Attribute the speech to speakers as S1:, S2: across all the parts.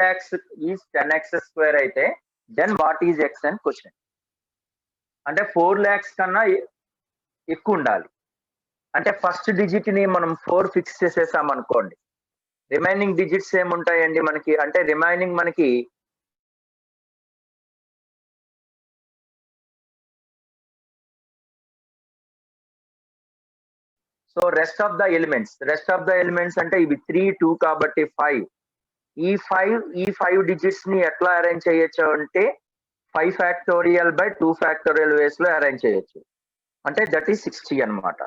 S1: lakhs is 10x square అయితే then what is x అని question. అంటే 4 lakhs కన్నా ఎక్కువ ఉండాలి. అంటే ఫస్ట్ డిజిట్ ని మనం 4 ఫిక్స్ చేసేసాం అనుకోండి, రిమైనింగ్ డిజిట్స్ ఏముంటాయండి మనకి, అంటే రిమైనింగ్ మనకి so rest of the elements అంటే ఇవి 3 2 కాబట్టి 5. ఈ 5 డిజిట్స్ ని ఎట్లా అరేంజ్ చేయొచ్చు అంటే 5 ఫ్యాక్టోరియల్ బై 2 ఫ్యాక్టోరియల్ వేస్ లో అరేంజ్ చేయొచ్చు. అంటే దట్ ఈస్ 60 అన్నమాట.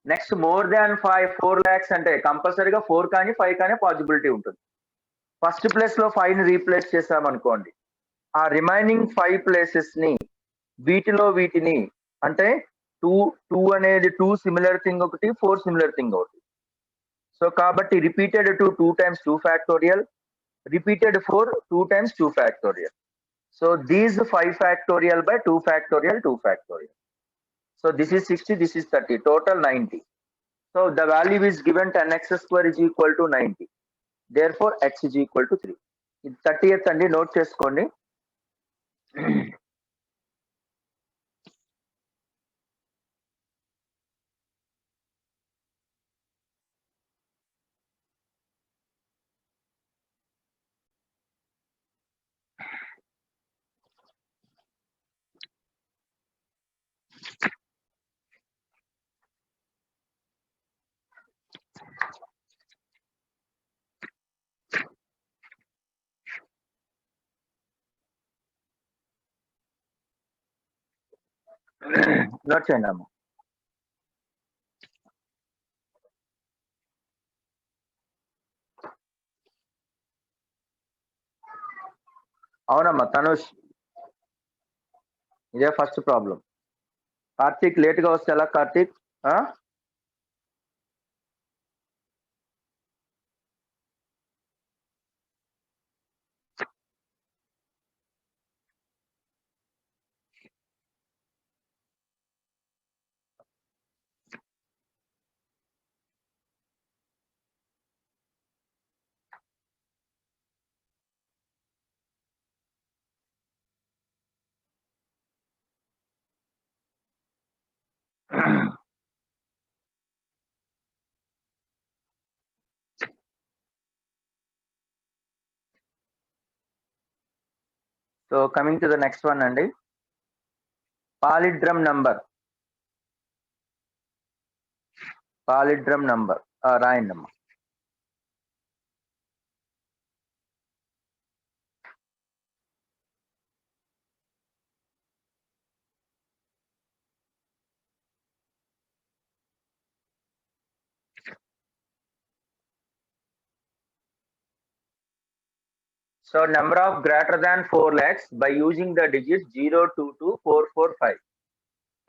S1: నెక్స్ట్ మోర్ దాన్ 4 lakhs అంటే కంపల్సరీగా 4 కానీ 5 కానీ పాసిబిలిటీ ఉంటుంది. ఫస్ట్ ప్లేస్ లో 5 ని రీప్లేస్ చేసాం అనుకోండి, ఆ రిమైనింగ్ 5 ప్లేసెస్ ని వీటిని అంటే 2 అనేది 2 సిమిలర్ థింగ్ ఒకటి, 4 సిమిలర్ థింగ్ ఒకటి. సో కాబట్టి repeated 2 times 2 factorial, repeated 4 2 times 2 factorial. So these 5 factorial by 2 factorial 2 factorial. So this is 60, this is 30, total 90. So the value is given 10x square is equal to 90. Therefore x is equal to 3. 30th అండి, note చేసుకోండి. Note చేయండి అమ్మ. అవునమ్మా తనుష్, ఇదే first problem. Karthik late గా వస్తే ఎలా Karthik? So coming to the next one అండి, పాలిడ్రమ్ నంబర్. రాయండి అమ్మా. So number of greater than 4 lakhs by using the digits 0 2 2 4 4 5.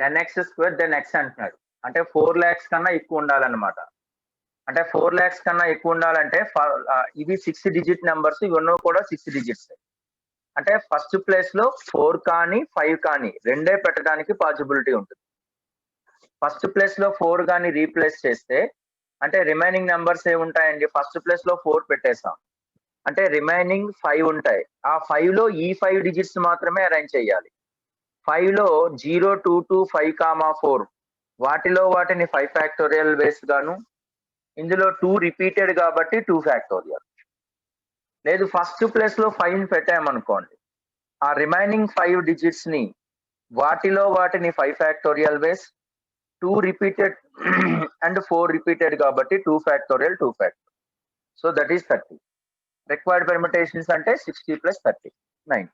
S1: 10x square then x అంటున్నాడు. అంటే 4 lakhs కన్నా ఎక్కువ ఉండాలన్నమాట. అంటే 4 lakhs కన్నా ఎక్కువ ఉండాలంటే ఇవి 6 డిజిట్ నెంబర్స్, ఇవన్నీ కూడా 6 డిజిట్స్. అంటే ఫస్ట్ ప్లేస్ లో 4 కానీ 5 కానీ రెండే పెట్టడానికి పాసిబిలిటీ ఉంటుంది. ఫస్ట్ ప్లేస్ లో 4 కానీ రీప్లేస్ చేస్తే అంటే రిమైనింగ్ నెంబర్స్ ఏముంటాయండి, ఫస్ట్ ప్లేస్ లో 4 పెట్టేసాం అంటే రిమైనింగ్ 5 ఉంటాయి. ఆ 5 లో ఈ 5 డిజిట్స్ మాత్రమే అరేంజ్ చేయాలి. 5 లో 0 2 2 5 4 వాటిని 5 ఫ్యాక్టోరియల్ వేస్ గాను, ఇందులో 2 రిపీటెడ్ కాబట్టి 2 ఫ్యాక్టోరియల్. లేదు ఫస్ట్ ప్లేస్ లో 5 పెట్టామనుకోండి, ఆ రిమైనింగ్ 5 డిజిట్స్ ని వాటిని 5 factorial ways, 2 repeated and 4 repeated కాబట్టి 2 factorial 2 factorial. So that is 30. Required permutations అంటే 60 + 30 9.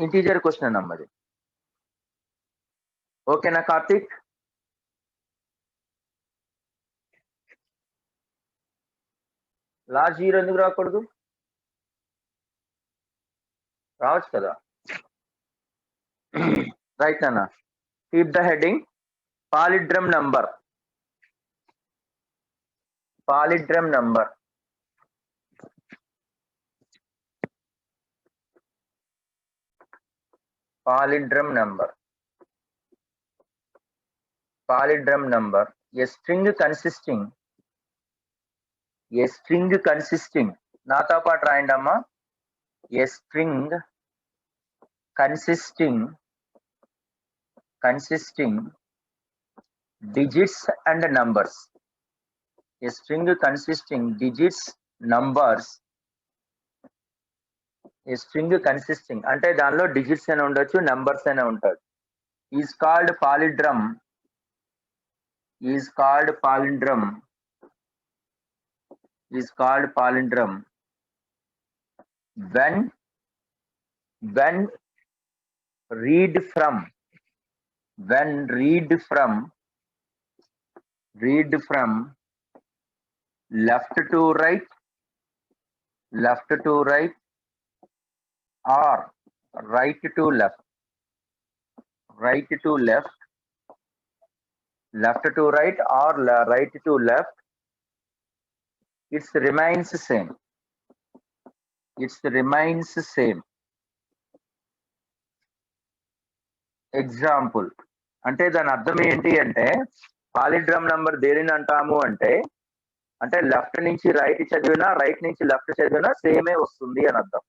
S1: ఇంటీజర్ క్వశ్చన్ అన్నది. ఓకేనా కార్తీక్? లాస్ట్ 0 ఎందుకు రాకూడదు? రావచ్చు కదా. రైట్ అన్న. Keep the heading palindrome number. Palindrome number a string consisting a string consisting, నాతో పాటు రాయండి అమ్మా, a string consisting digits and numbers. A string consisting digits, numbers. A string consisting అంటే దానిలో డిజిట్స్ అయినా ఉండొచ్చు, నంబర్స్ అయినా ఉంటాడు. Is called palindrome. when read from left to right or right to left, left to right or right to left, it remains same. Example అంటే దాని అర్థం ఏంటి అంటే, పాలిడ్రమ్ నంబర్ దేనిని అంటాము అంటే లెఫ్ట్ నుంచి రైట్ చదివినా, రైట్ నుంచి లెఫ్ట్ చదివినా సేమే వస్తుంది అని అర్థం.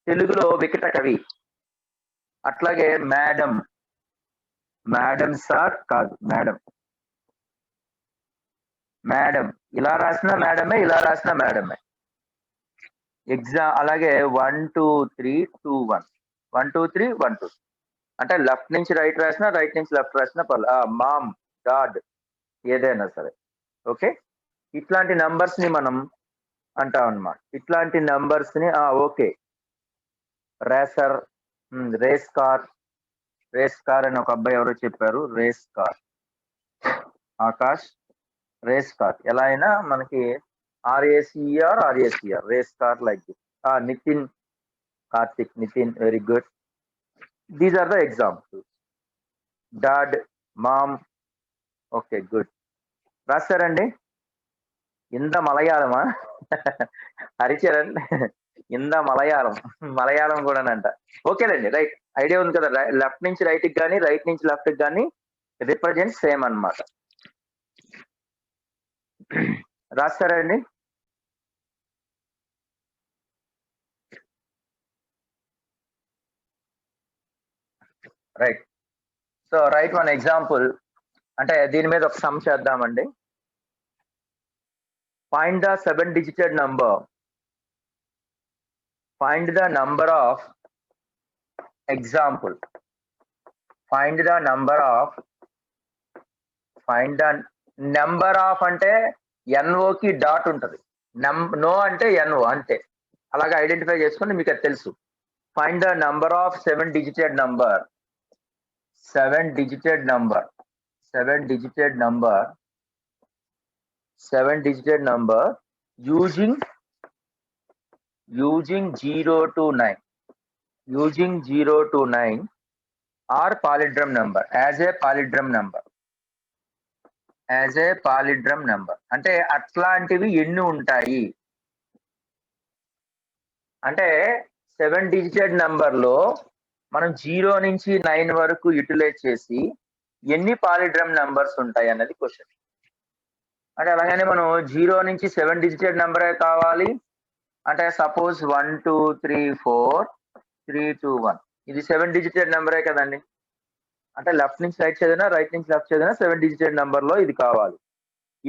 S1: తెలుగులో వికట కవి. అట్లాగే మేడం సార్ కాదు, మేడం ఇలా రాసిన మేడమే, ఇలా రాసిన మేడమే. అలాగే 1 2 3 2 1 1 2 3 1 2 అంటే లెఫ్ట్ నుంచి రైట్ రాసిన, రైట్ నుంచి లెఫ్ట్ రాసిన మామ్, డాడ్ ఏదైనా సరే. ఓకే, ఇట్లాంటి నంబర్స్ ని మనం అంటాం అన్నమాట. ఇట్లాంటి నంబర్స్ ని ఓకే, రేసర్, రేస్ కార్ అని ఒక అబ్బాయి ఎవరో చెప్పారు, race car. Akash, race car ఎలా అయినా మనకి RACER race car like this. Nitin, Karthik, Nitin, very good. These are the examples. Dad, mom. Okay, good. రాస్తారండి. ఇంద మలయాళమా? హరిచరణ్, ఇంద మలయాళం కూడానంట. ఓకేనండి, రైట్, ఐడియా ఉంది కదా. లెఫ్ట్ నుంచి రైట్ కి కానీ, రైట్ నుంచి లెఫ్ట్ కి కానీ రిప్రజెంట్ సేమ్ అన్నమాట. రాస్తారండి. Right. So write one example. అంటే దీని మీద ఒక సమ్ చేద్దామండి. Find the 7-digit number. Find the number of example. Find the number of అంటే NO కి డాట్ ఉంటుంది, నో అంటే NO అంతే. అలాగే ఐడెంటిఫై చేసుకుని మీకు అది తెలుసు. Find the number of 7-digit number. 7-digit number using 0 to 9. Using 0 to 9 or palindrome number, as a palindrome number. అంటే అట్లాంటివి ఎన్ని ఉంటాయి అంటే 7-digit నంబర్ లో మనం 0 నుంచి 9 వరకు యూటిలైజ్ చేసి ఎన్ని పాలిడ్రమ్ నంబర్స్ ఉంటాయి అన్నది క్వశ్చన్. అంటే అలాగనే మనం 0 నుంచి 7-digit నంబరే కావాలి అంటే సపోజ్ 1 2 3 4 3 2 1 ఇది 7-digit నెంబరే కదండి. అంటే లెఫ్ట్ నుంచి రైట్ చదివినా, రైట్ నుంచి లెఫ్ట్ చదివినా 7-digit నెంబర్ లో ఇది కావాలి.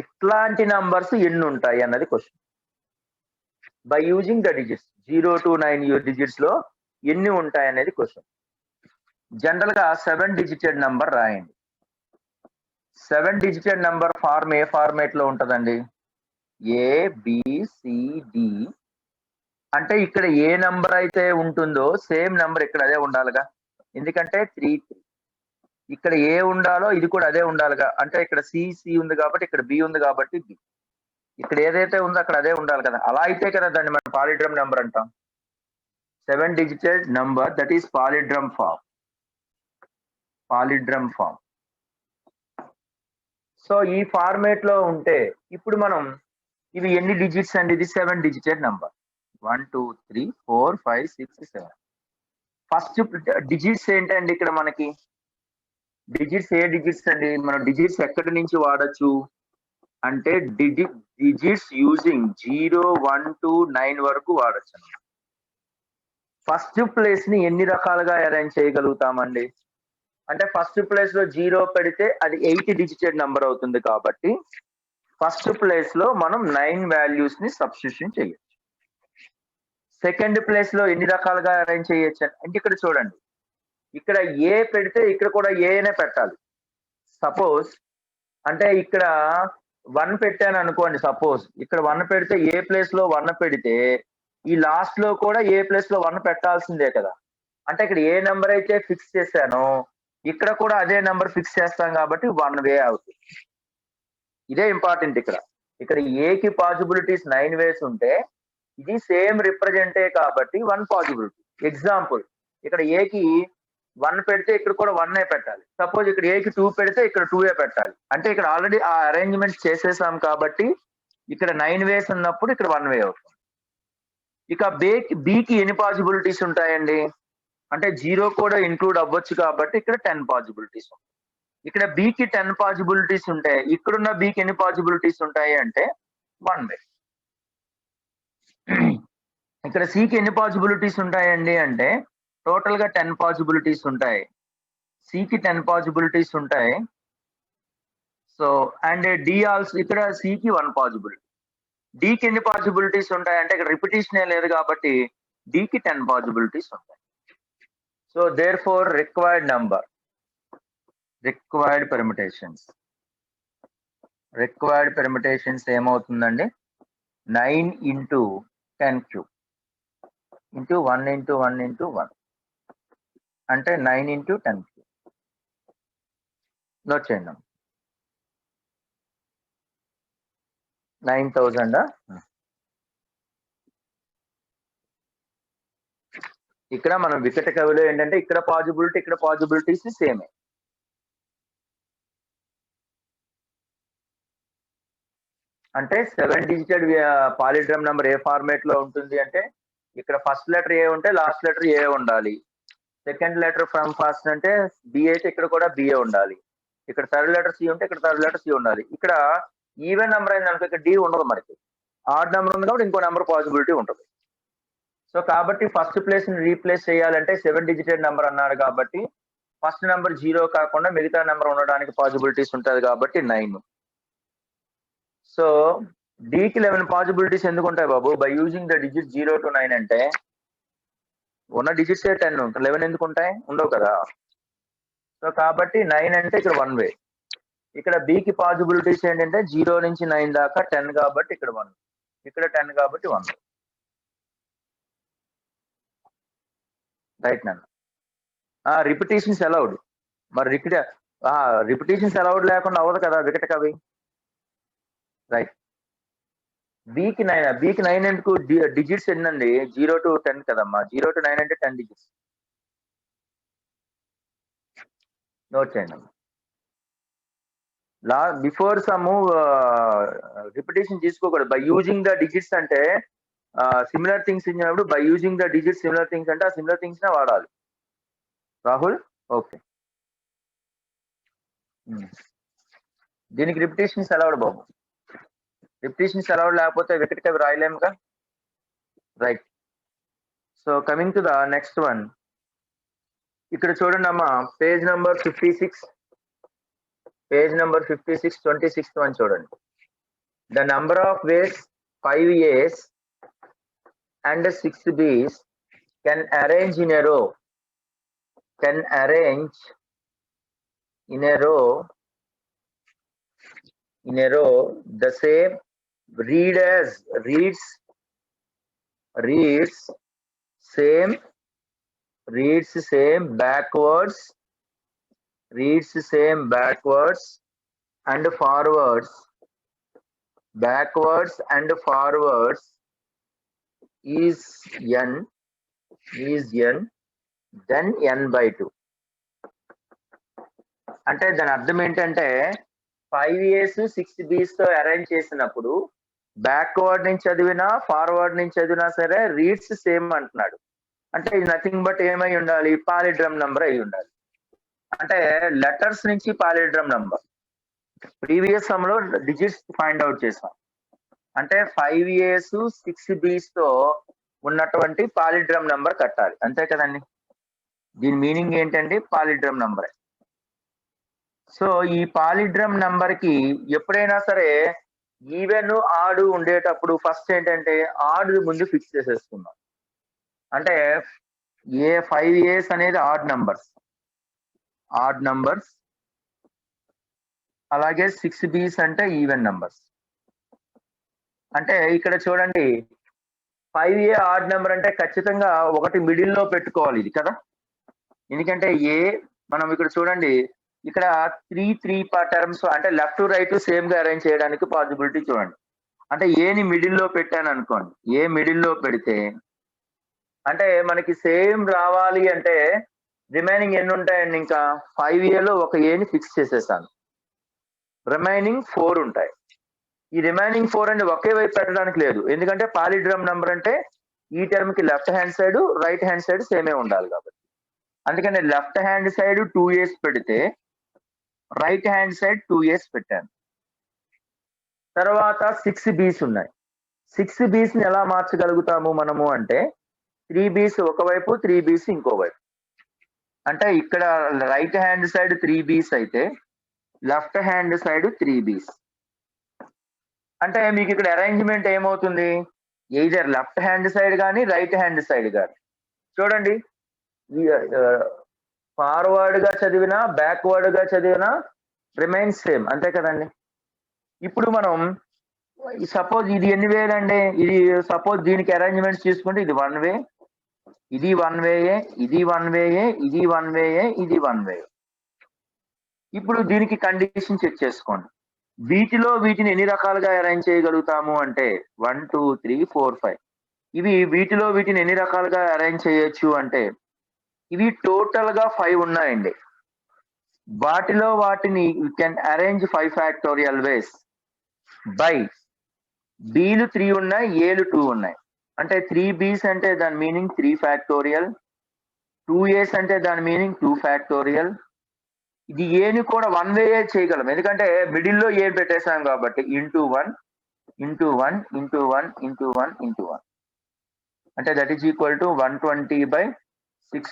S1: ఇట్లాంటి నంబర్స్ ఎన్ని ఉంటాయి అన్నది question. By using the digits 0 to 9 digits లో ఎన్ని ఉంటాయి అనేది క్వశ్చన్. జనరల్ గా 7-digit నంబర్ రాయండి. 7-digit number form a format లో ఉంటదండి? ABCD. అంటే ఇక్కడ ఏ నంబర్ అయితే ఉంటుందో సేమ్ నంబర్ ఇక్కడ అదే ఉండాలిగా, ఎందుకంటే 3 ఇక్కడ ఏ ఉండాలో ఇది కూడా అదే ఉండాలిగా. అంటే ఇక్కడ C ఉంది కాబట్టి, ఇక్కడ B ఉంది కాబట్టి B, ఇక్కడ ఏదైతే ఉందో అక్కడ అదే ఉండాలి కదా. అలా అయితే కదా దాన్ని మనం పాలిడ్రమ్ నెంబర్ అంటాం. 7-digit number, that is palindrome form. So ఈ ఫార్మేట్ లో ఉంటే ఇప్పుడు మనం ఇవి ఎన్ని డిజిట్స్ అండి? ఇది 7-digit నంబర్. 1 2 3 4 5 6 7. ఫస్ట్ డిజిట్స్ ఏంటండి ఇక్కడ మనకి? డిజిట్స్ ఏ డిజిట్స్ అండి? మనం డిజిట్స్ ఎక్కడి నుంచి వాడచ్చు అంటే డిజిట్స్ యూజింగ్ 0, 1 to 9 వరకు వాడచ్చు. ఫస్ట్ ప్లేస్ ని ఎన్ని రకాలుగా అరేంజ్ చేయగలుగుతామండి? అంటే ఫస్ట్ ప్లేస్ లో 0 పెడితే అది 8 డిజిటెడ్ నంబర్ అవుతుంది కాబట్టి ఫస్ట్ ప్లేస్ లో మనం 9 వాల్యూస్ ని సబ్స్టిట్యూషన్ చేయొచ్చు. సెకండ్ ప్లేస్ లో ఎన్ని రకాలుగా అరేంజ్ చేయొచ్చు అంటే ఇక్కడ చూడండి, ఇక్కడ ఏ పెడితే ఇక్కడ కూడా ఏనే పెట్టాలి. సపోజ్ అంటే ఇక్కడ 1 పెట్టాను అనుకోండి, సపోజ్ ఇక్కడ 1 పెడితే ఏ ప్లేస్ లో 1 పెడితే ఈ లాస్ట్ లో కూడా ఏ ప్లేస్ లో 1 పెట్టాల్సిందే కదా. అంటే ఇక్కడ ఏ నెంబర్ అయితే ఫిక్స్ చేశానో ఇక్కడ కూడా అదే నెంబర్ ఫిక్స్ చేస్తాం కాబట్టి 1 వే అవుతుంది. ఇదే ఇంపార్టెంట్ ఇక్కడ. ఇక్కడ ఏకి పాసిబిలిటీస్ 9 వేస్ ఉంటే ఇది సేమ్ రిప్రజెంటే కాబట్టి 1 పాసిబిలిటీ. ఎగ్జాంపుల్ ఇక్కడ ఏకి 1 పెడితే ఇక్కడ కూడా 1 పెట్టాలి. సపోజ్ ఇక్కడ ఏకి 2 పెడితే ఇక్కడ 2 పెట్టాలి. అంటే ఇక్కడ ఆల్రెడీ ఆ అరేంజ్మెంట్ చేసేసాం కాబట్టి ఇక్కడ 9 వేస్ ఉన్నప్పుడు ఇక్కడ 1 వే అవుతుంది. ఇక బికి ఎన్ని పాసిబిలిటీస్ ఉంటాయండి అంటే 0 కూడా ఇంక్లూడ్ అవ్వచ్చు కాబట్టి ఇక్కడ 10 పాసిబిలిటీస్ ఉంటాయి. ఇక్కడ బికి 10 పాసిబిలిటీస్ ఉంటాయి, ఇక్కడున్న బికి ఎన్ని పాసిబిలిటీస్ ఉంటాయి అంటే 1 వే. ఇక్కడ సికి ఎన్ని పాసిబిలిటీస్ ఉంటాయండి అంటే టోటల్ గా 10 పాసిబిలిటీస్ ఉంటాయి. సికి 10 పాసిబిలిటీస్ ఉంటాయి. సో అండ్ డి ఆల్సో ఇక్కడ సికి 1 పాసిబిలిటీ. డికి ఎన్ని పాసిబిలిటీస్ ఉంటాయి అంటే ఇక్కడ రిపిటేషన్ లేదు కాబట్టి డికి 10 పాసిబిలిటీస్ ఉంటాయి. So therefore required permutations ఏమవుతుందండి 9 into 10 cube into 1 into 1 into 1 అంటే 9 into 10 cube. నోట్ చేయండి. 9,000. ఇక్కడ మనం వికట కవిలో ఏంటంటే ఇక్కడ పాసిబిలిటీ ఇక్కడ పాసిబిలిటీస్ సేమే. అంటే 7 డిజిటెడ్ పాలిడ్రమ్ నెంబర్ ఏ ఫార్మేట్ లో ఉంటుంది అంటే ఇక్కడ ఫస్ట్ లెటర్ ఏ ఉంటే లాస్ట్ లెటర్ ఏ ఉండాలి. సెకండ్ లెటర్ ఫ్రమ్ ఫస్ట్ అంటే బి అయితే ఇక్కడ కూడా బిఏ ఉండాలి. ఇక్కడ థర్డ్ లెటర్ సి ఉంటే ఇక్కడ థర్డ్ లెటర్ సి ఉండాలి. ఇక్కడ ఈవెన్ నెంబర్ అయింది అనుకో ఇక్కడ డి ఉండదు, మనకి ఆడ్ నెంబర్ ఉంది కాబట్టి ఇంకో నెంబర్ పాసిబిలిటీ ఉంటుంది. సో కాబట్టి ఫస్ట్ ప్లేస్ ని రీప్లేస్ చేయాలంటే 7 డిజిటెడ్ నెంబర్ అన్నారు కాబట్టి ఫస్ట్ నెంబర్ 0 కాకుండా మిగతా నెంబర్ ఉండడానికి పాసిబిలిటీస్ ఉంటుంది కాబట్టి 9. సో డికి 11 పాసిబిలిటీస్ ఎందుకు ఉంటాయి బాబు? By using the digit 0 to 9 అంటే ఉన్న డిజిట్స్ 10 ఉంటాయి, 11 ఎందుకు ఉంటాయి? ఉండవు కదా. సో కాబట్టి 9 అంటే ఇక్కడ 1 వే. ఇక్కడ బికి పాసిబిలిటీస్ ఏంటంటే 0 నుంచి 9 దాకా 10 కాబట్టి ఇక్కడ 1, ఇక్కడ 10 కాబట్టి 1. రైట్ నాన్న. Repetitions allowed. మరి రిపిటేషన్స్ అలౌడ్ లేకుండా అవ్వదు కదా వికట కవి. రైట్. బికి 9 ఎందుకు? డిజిట్స్ ఎన్నండి? 0 to 10 కదమ్మా. 0 to 9 అంటే 10 డిజిట్స్. నోట్ చేయండి. బిఫోర్ సమ్ రిపిటేషన్ తీసుకోకూడదు. బై యూజింగ్ ద డిజిట్స్ అంటే సిమిలర్ థింగ్స్ ఇచ్చినప్పుడు by using the digits similar things అంటే ఆ సిమిలర్ థింగ్స్ నే వాడాలి. రాహుల్ ఓకే. దీనికి రిపిటేషన్స్ అలౌడ్ బాబు. రిపిటేషన్స్ అలౌడ్ లేకపోతే వికట కవి రాయలేముగా. Right. So coming to the next one. ఇక్కడ చూడండి అమ్మా, పేజ్ నెంబర్ 56, 26th one చూడండి. The number of ways 5 A's and 6 B's can arrange in a row. The same reads same backwards and forwards is n then n by 2. అంటే దాని అర్థం ఏంటంటే 5 A's 6 B's తో arrange చేసినప్పుడు backward నుంచి చదివినా forward నుంచి చదివినా సరే రీడ్స్ సేమ్ అంటున్నాడు. అంటే ఇది నథింగ్ బట్ ఏమై ఉండాలి? పాలిడ్రమ్ నంబర్ అయి ఉండాలి. అంటే లెటర్స్ నుంచి పాలిడ్రమ్ నంబర్. ప్రీవియస్ సమ్ లో డిజిట్స్ ఫైండ్ అవుట్ చేసాం. అంటే 5 A's 6 B's తో ఉన్నటువంటి పాలిడ్రమ్ నంబర్ కట్టాలి, అంతే కదండి. దీని మీనింగ్ ఏంటంటే పాలిడ్రమ్ నంబర్. సో ఈ పాలిడ్రమ్ నంబర్ కి ఎప్పుడైనా సరే ఈవెన్ ఆడ్ ఉండేటప్పుడు ఫస్ట్ ఏంటంటే ఆడ్ ముందు ఫిక్స్ చేసేసుకుందాం. అంటే ఏ 5 A's అనేది ఆడ్ నంబర్స్, అలాగే 6 B's అంటే ఈవెన్ నంబర్స్. అంటే ఇక్కడ చూడండి 5A ఆడ్ నెంబర్ అంటే ఖచ్చితంగా ఒకటి మిడిల్ లో పెట్టుకోవాలి ఇది కదా. ఎందుకంటే ఏ మనం ఇక్కడ చూడండి ఇక్కడ 3 టర్మ్స్ అంటే లెఫ్ట్ రైట్ సేమ్ గా అరేంజ్ చేయడానికి పాసిబిలిటీ చూడండి. అంటే ఏని మిడిల్ లో పెట్టాను అనుకోండి, ఏ మిడిల్ లో పెడితే అంటే మనకి సేమ్ రావాలి అంటే రిమైనింగ్ ఎన్ని ఉంటాయండి, ఇంకా 5Aలో ఒక ఏని ఫిక్స్ చేసేసాను, రిమైనింగ్ 4 ఉంటాయి. ఈ రిమైనింగ్ 4 అంటే ఒకే వైపు పెట్టడానికి లేదు, ఎందుకంటే పాలిడ్రమ్ నంబర్ అంటే ఈ టర్మ్ కి left hand side right hand side సేమే ఉండాలి కాబట్టి. అందుకని లెఫ్ట్ హ్యాండ్ సైడ్ 2A's పెడితే రైట్ హ్యాండ్ సైడ్ 2A's పెట్టాను. తర్వాత 6 B's ఉన్నాయి. 6 B's ని ఎలా మార్చగలుగుతాము మనము అంటే 3 B's ఒకవైపు 3 B's ఇంకోవైపు. అంటే ఇక్కడ రైట్ హ్యాండ్ సైడ్ 3 B's అయితే లెఫ్ట్ హ్యాండ్ సైడ్ 3 B's. అంటే మీకు ఇక్కడ అరేంజ్మెంట్ ఏమవుతుంది, ఎయిదర్ లెఫ్ట్ హ్యాండ్ సైడ్ కానీ రైట్ హ్యాండ్ సైడ్ కానీ. చూడండి ఫార్వర్డ్ గా చదివినా బ్యాక్వర్డ్ గా చదివినా రిమైన్స్ సేమ్, అంతే కదండి. ఇప్పుడు మనం సపోజ్ ఇది ఎన్ని వేలండి, ఇది సపోజ్ దీనికి అరేంజ్మెంట్స్ తీసుకుంటే ఇది 1 వే, ఇది 1 వేయే, ఇది 1 వేయే, ఇది 1 వేయే, ఇది 1 వే. ఇప్పుడు దీనికి కండిషన్ చెక్ చేసుకోండి. వీటిని ఎన్ని రకాలుగా అరేంజ్ చేయగలుగుతాము అంటే 1 2 3 4 5. వీటిని ఎన్ని రకాలుగా అరేంజ్ చేయొచ్చు అంటే ఇవి టోటల్ గా 5 ఉన్నాయండి. వాటిని you can arrange 5 factorial ways by B'లు 3 ఉన్నాయి, A'లు 2 ఉన్నాయి. అంటే 3 B's అంటే దాని మీనింగ్ 3 ఫ్యాక్టోరియల్, 2A's అంటే దాని మీనింగ్ 2 ఫ్యాక్టోరియల్. ఇది ఏని కూడా 1 వే చేయగలం, ఎందుకంటే మిడిల్ లో ఏ పెట్టేసాం కాబట్టి into 1 into 1 into 1 into 1 into 1. అంటే that is equal to 120 by 6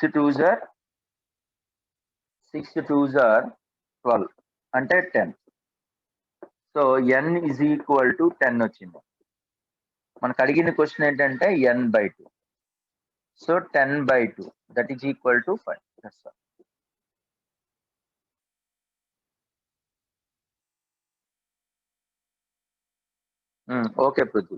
S1: 2s are 12 అంటే 10. So n is equal to 10 వచ్చింది. మనకు అడిగిన క్వశ్చన్ ఏంటంటే n/2. So 10/2 that is equal to 5. Okay Prithvi.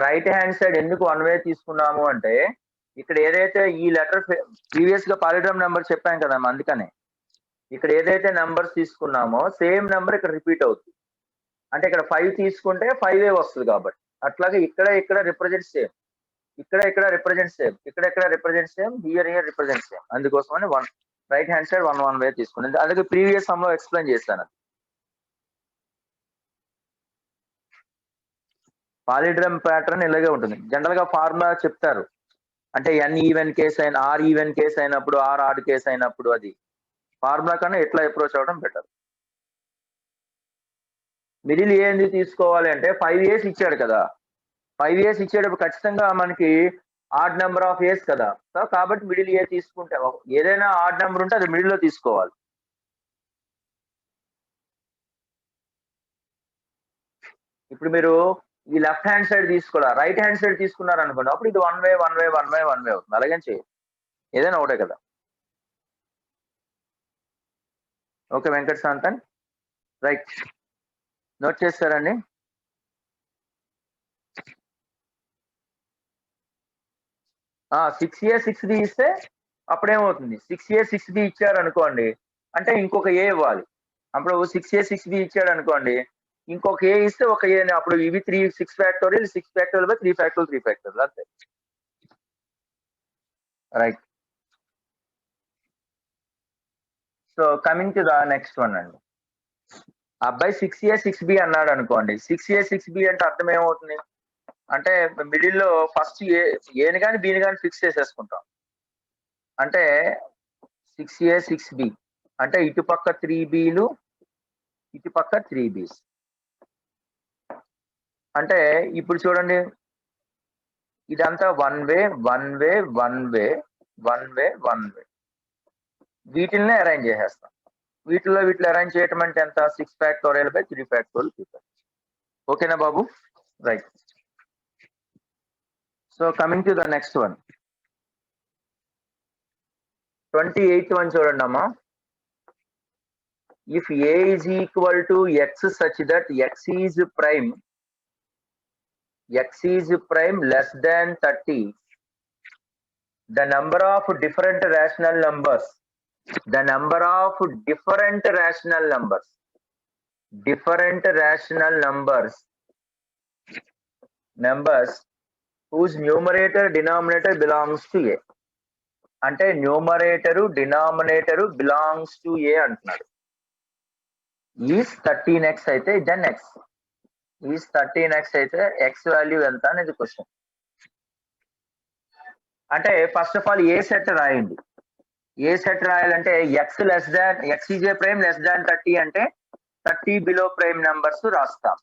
S1: Right hand side ఎందుకు 1 వే తీసుకున్నాము అంటే ఇక్కడ ఏదైతే ఈ లెటర్ ప్రీవియస్ గా పాలిడ్రమ్ నెంబర్ చెప్పాం కదా, అందుకనే ఇక్కడ ఏదైతే నెంబర్స్ తీసుకున్నామో సేమ్ నెంబర్ ఇక్కడ రిపీట్ అవుతుంది. అంటే ఇక్కడ 5 తీసుకుంటే 5A వస్తుంది కాబట్టి, అట్లాగే ఇక్కడ రిప్రజెంట్ సేమ్, ఇక్కడ రిప్రజెంట్ సేమ్, ఇక్కడ represent same, here represent same. అందుకోసమని రైట్ హ్యాండ్ సైడ్ 1 వే తీసుకున్నాను. అలాగే ప్రీవియస్ సమ్ లో ఎక్స్ప్లెయిన్ చేస్తాను. పాలిడ్రమ్ ప్యాటర్న్ ఇలాగే ఉంటుంది. జనరల్ గా ఫార్ములా చెప్తారు, అంటే n ఈవెన్ కేస్ అయిన r ఈవెన్ కేస్ అయినప్పుడు, r ఆడ్ కేస్ అయినప్పుడు అది ఫార్ములా కన్నా ఎట్లా అప్రోచ్ అవ్వడం బెటర్. మిడిల్ ఏంది తీసుకోవాలి అంటే 5A's ఇచ్చాడు కదా, 5A's ఇచ్చేటప్పుడు ఖచ్చితంగా మనకి ఆడ్ నెంబర్ ఆఫ్ A's కదా. సో కాబట్టి మిడిల్ ఏ తీసుకుంటే ఏదైనా ఆడ్ నెంబర్ ఉంటే అది మిడిల్ లో తీసుకోవాలి. ఇప్పుడు మీరు ఈ లెఫ్ట్ హ్యాండ్ సైడ్ తీసుకోవాలా, రైట్ హ్యాండ్ సైడ్ తీసుకున్నారు అనుకోండి, అప్పుడు ఇది 1 వే అవుతుంది. అలాగే చేయాలి, ఏదైనా ఒకటే కదా. ఓకే వెంకటశాంతన్, రైట్, నోట్ చేస్తారండి. ఆ 6A 6B ఇస్తే అప్పుడేమవుతుంది, 6A 6B ఇచ్చారు అనుకోండి అంటే ఇంకొక ఏ ఇవ్వాలి. అప్పుడు 6A 6B ఇచ్చాడు అనుకోండి, ఇంకొక ఏ ఇస్తే ఒక ఏ, అప్పుడు ఇవి 6 ఫ్యాక్టోరియల్ 6 ఫ్యాక్టోరియల్ బై 3 ఫ్యాక్టోరియల్ అంతే. Right. So coming to the next one అండి. అబ్బాయి 6A 6B అన్నాడు అనుకోండి. 6A 6B అంటే అర్థం ఏమవుతుంది అంటే మిడిల్లో ఫస్ట్ ఏని కానీ బిని కానీ ఫిక్స్ చేసేసుకుంటాం. అంటే 6A 6B అంటే ఇటుపక్క 3Bలు ఇటుపక్క 3Bs. అంటే ఇప్పుడు చూడండి ఇదంతా వన్ వే వీటిల్ని అరేంజ్ చేసేస్తాం. వీటిలో అరేంజ్ చేయటం అంటే ఎంత 6 ఫ్యాక్టోరియల్ బై 3 ఫ్యాక్టోరియల్ 3. ఓకేనా బాబు? Right. So coming to the next one, 28th one చూడండి అమ్మా. If A is equal to X such that X is prime less than 30, the number of different rational numbers whose numerator denominator belongs to A. అంటే numerator denominator belongs to ఏ అంటున్నాడు. Is 13x అయితే then X. Is 13x అయితే X value ఎంత అనేది question. అంటే first of all A set రాయండి. ఏ set రాయాలంటే X is a prime less than 30 అంటే 30 బిలో ప్రైమ్ నెంబర్స్ రాస్తాం.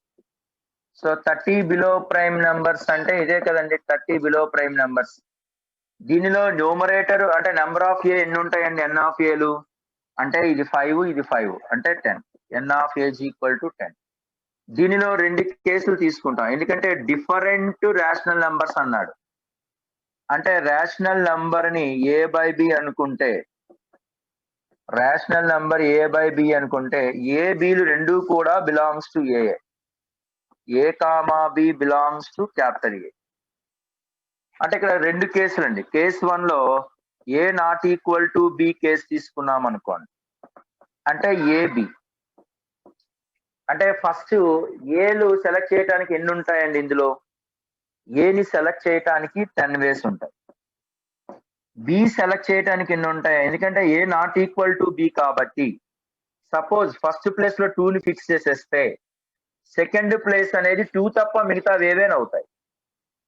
S1: సో 30 బిలో ప్రైమ్ నెంబర్స్ అంటే ఇదే కదండి, 30 బిలో ప్రైమ్ నెంబర్స్. దీనిలో న్యూమరేటర్ అంటే నెంబర్ ఆఫ్ ఏ ఎన్ని ఉంటాయండి? ఎన్ ఆఫ్ ఏలు అంటే ఇది 5 ఇది 5 అంటే 10. ఎన్ ఆఫ్ ఏ ఈక్వల్ టు 10. దీనిలో 2 కేసులు తీసుకుంటాం ఎందుకంటే డిఫరెంట్ రేషనల్ నంబర్స్ అన్నాడు. అంటే రేషనల్ నంబర్ ని ఏ బై బి అనుకుంటే ఏ బిలు రెండు కూడా belongs to A comma B belongs to capital A. అంటే ఇక్కడ 2 కేసులు అండి. కేసు 1 లో A not equal to B case తీసుకున్నాం అనుకోండి. అంటే ఏబి అంటే ఫస్ట్ ఏలు సెలెక్ట్ చేయడానికి ఎన్ని ఉంటాయండి? ఇందులో ఏని సెలెక్ట్ చేయడానికి 10 వేస్ ఉంటాయి. బి సెలెక్ట్ చేయడానికి ఎన్ని ఉంటాయి? ఎందుకంటే ఏ నాట్ ఈక్వల్ టు బి కాబట్టి సపోజ్ ఫస్ట్ ప్లేస్ లో 2ని ఫిక్స్ చేసేస్తే సెకండ్ ప్లేస్ అనేది 2 తప్ప మిగతా ఏవేనా అవుతాయి.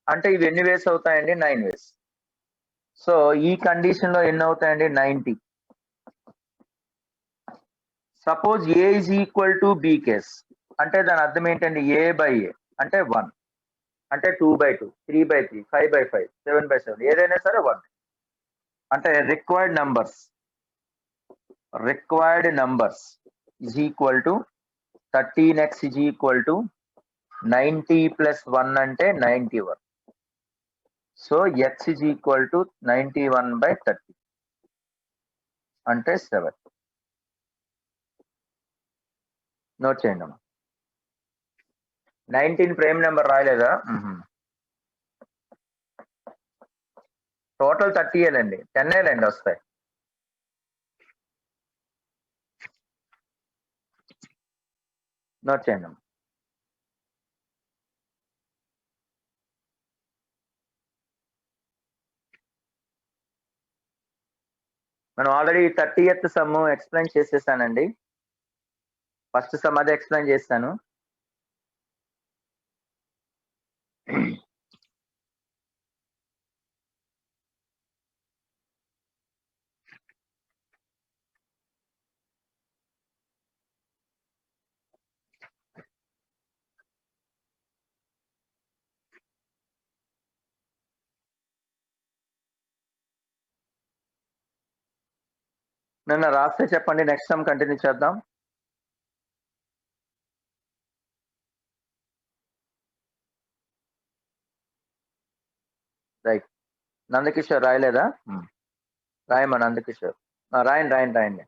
S1: అంటే ఇవి ఎన్ని వేస్ అవుతాయండి? 9 వేస్. సో ఈ కండిషన్ లో ఎన్ని అవుతాయండి? 90. Suppose A is equal to B case అంటే దాని అర్థం ఏంటండి? ఏ బై ఏ అంటే 1 అంటే 2/2, 3/3, 5/5, 7/7 ఏదైనా సరే 1. అంటే required numbers is equal to 13x is equal to 90 plus 1 అంటే 91. So x is equal to 91/30 అంటే 7. నోట్ చేయండి అమ్మా. 19 ప్రైమ్ నెంబర్ రాయలేదా? టోటల్ 30 ఏలండి, 10 ఏలండి వస్తాయి. నోట్ చేయండి అమ్మా. మనం ఆల్రెడీ 30th సమ్ ఎక్స్ప్లెయిన్ చేసేసానండి. ఫస్ట్ సమ్ అదే ఎక్స్ప్లెయిన్ చేస్తాను. నన్ను రాస్తే చెప్పండి, నెక్స్ట్ సమ్ కంటిన్యూ చేద్దాం. రైట్. నందకిషోర్ రాయలేదా? రాయమ్మా నందకిషోర్. రాయండి.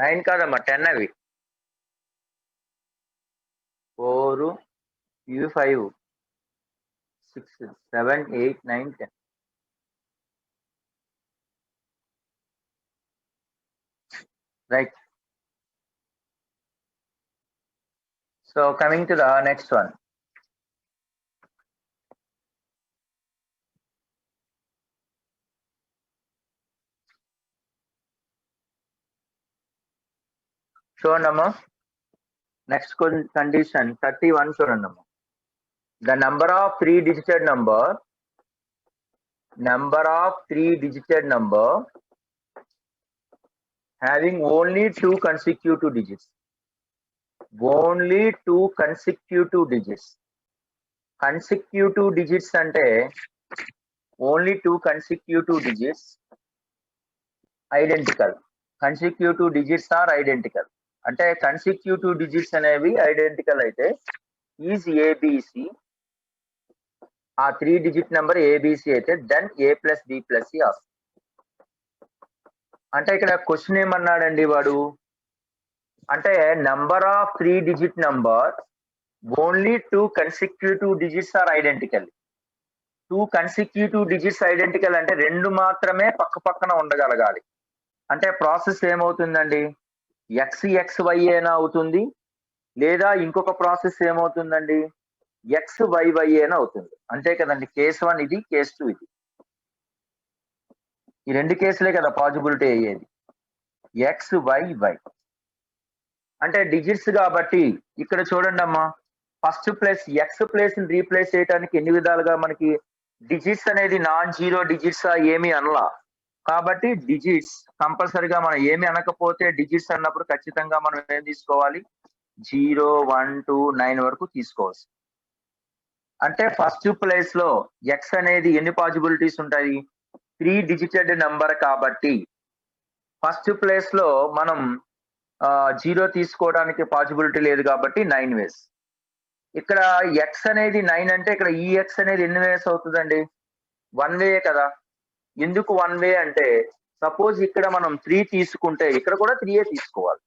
S1: నైన్ కాదమ్మా 10 అవి. 4 ఇవి 5 6 7 8 9 10. Right. So coming to the next one. చూడండమ్మా, నెక్స్ట్ కండిషన్ 31 చూడండమ్మా. The number of three-digit number having only two consecutive digits. Only two consecutive digits. Consecutive digits అంటే only two consecutive digits identical. Consecutive digits are identical. అంటే consecutive digits అనేవి identical అయితే is ABC, ఆ 3-digit number ABC అయితే then A plus B plus C వస్తుంది. అంటే ఇక్కడ question ఏమన్నాడండి వాడు, అంటే number of 3-digit number only two consecutive digits are identical. Two consecutive digits identical అంటే రెండు మాత్రమే పక్క పక్కన ఉండగలగాలి. అంటే ప్రాసెస్ ఏమవుతుందండి, XY అయినా అవుతుంది, లేదా ఇంకొక ప్రాసెస్ ఏమవుతుందండి, XYY అయినా అవుతుంది. అంతే కదండి. కేస్ 1 ఇది, కేస్ 2 ఇది. ఈ రెండు కేసులే కదా పాసిబిలిటీ అయ్యేది. XYY అంటే డిజిట్స్ కాబట్టి ఇక్కడ చూడండి అమ్మా, ఫస్ట్ ప్లేస్ ఎక్స్ ప్లేస్ ని రీప్లేస్ చేయడానికి ఎన్ని విధాలుగా మనకి డిజిట్స్ అనేది నాన్ జీరో డిజిట్స్ ఏమి అనలా. కాబట్టి డిజిట్స్ కంపల్సరిగా మనం ఏమి అనకపోతే డిజిట్స్ అన్నప్పుడు ఖచ్చితంగా మనం ఏం తీసుకోవాలి, 0, 1, 2, 9 వరకు తీసుకోవచ్చు. అంటే ఫస్ట్ ప్లేస్ లో ఎక్స్ అనేది ఎన్ని పాసిబిలిటీస్ ఉంటాయి, 3-digit నెంబర్ కాబట్టి ఫస్ట్ ప్లేస్ లో మనం 0 తీసుకోవడానికి పాసిబిలిటీ లేదు కాబట్టి 9 ways. ఇక్కడ ఎక్స్ అనేది 9 అంటే ఇక్కడ ఈ ఎక్స్ అనేది ఎన్ని వేస్ అవుతుందండి, 1 way కదా. ఎందుకు 1 way అంటే సపోజ్ ఇక్కడ మనం 3 తీసుకుంటే ఇక్కడ కూడా 3 తీసుకోవాలి,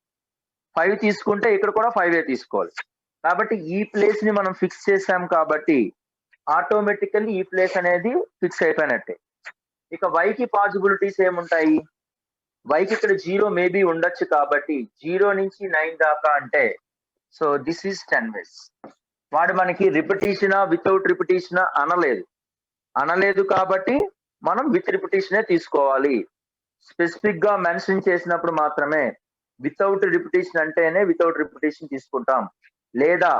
S1: 5 తీసుకుంటే ఇక్కడ కూడా 5 తీసుకోవాలి. కాబట్టి ఈ ప్లేస్ ని మనం ఫిక్స్ చేసాం కాబట్టి ఆటోమేటికల్లీ ఈ ప్లేస్ అనేది ఫిక్స్ అయిపోయినట్టే. ఇక వైకి పాసిబిలిటీస్ ఏముంటాయి, వైకి ఇక్కడ 0 మేబీ ఉండొచ్చు కాబట్టి 0 నుంచి 9 దాకా అంటే సో దిస్ ఈస్ 10 ways. వాడు మనకి రిపిటేషనా వితౌట్ రిపిటేషనా అనలేదు కాబట్టి మనం విత్ రిపిటేషనే తీసుకోవాలి. స్పెసిఫిక్ గా మెన్షన్ చేసినప్పుడు మాత్రమే వితౌట్ రిపిటేషన్ అంటేనే వితౌట్ రిపిటేషన్ తీసుకుంటాం, లేదా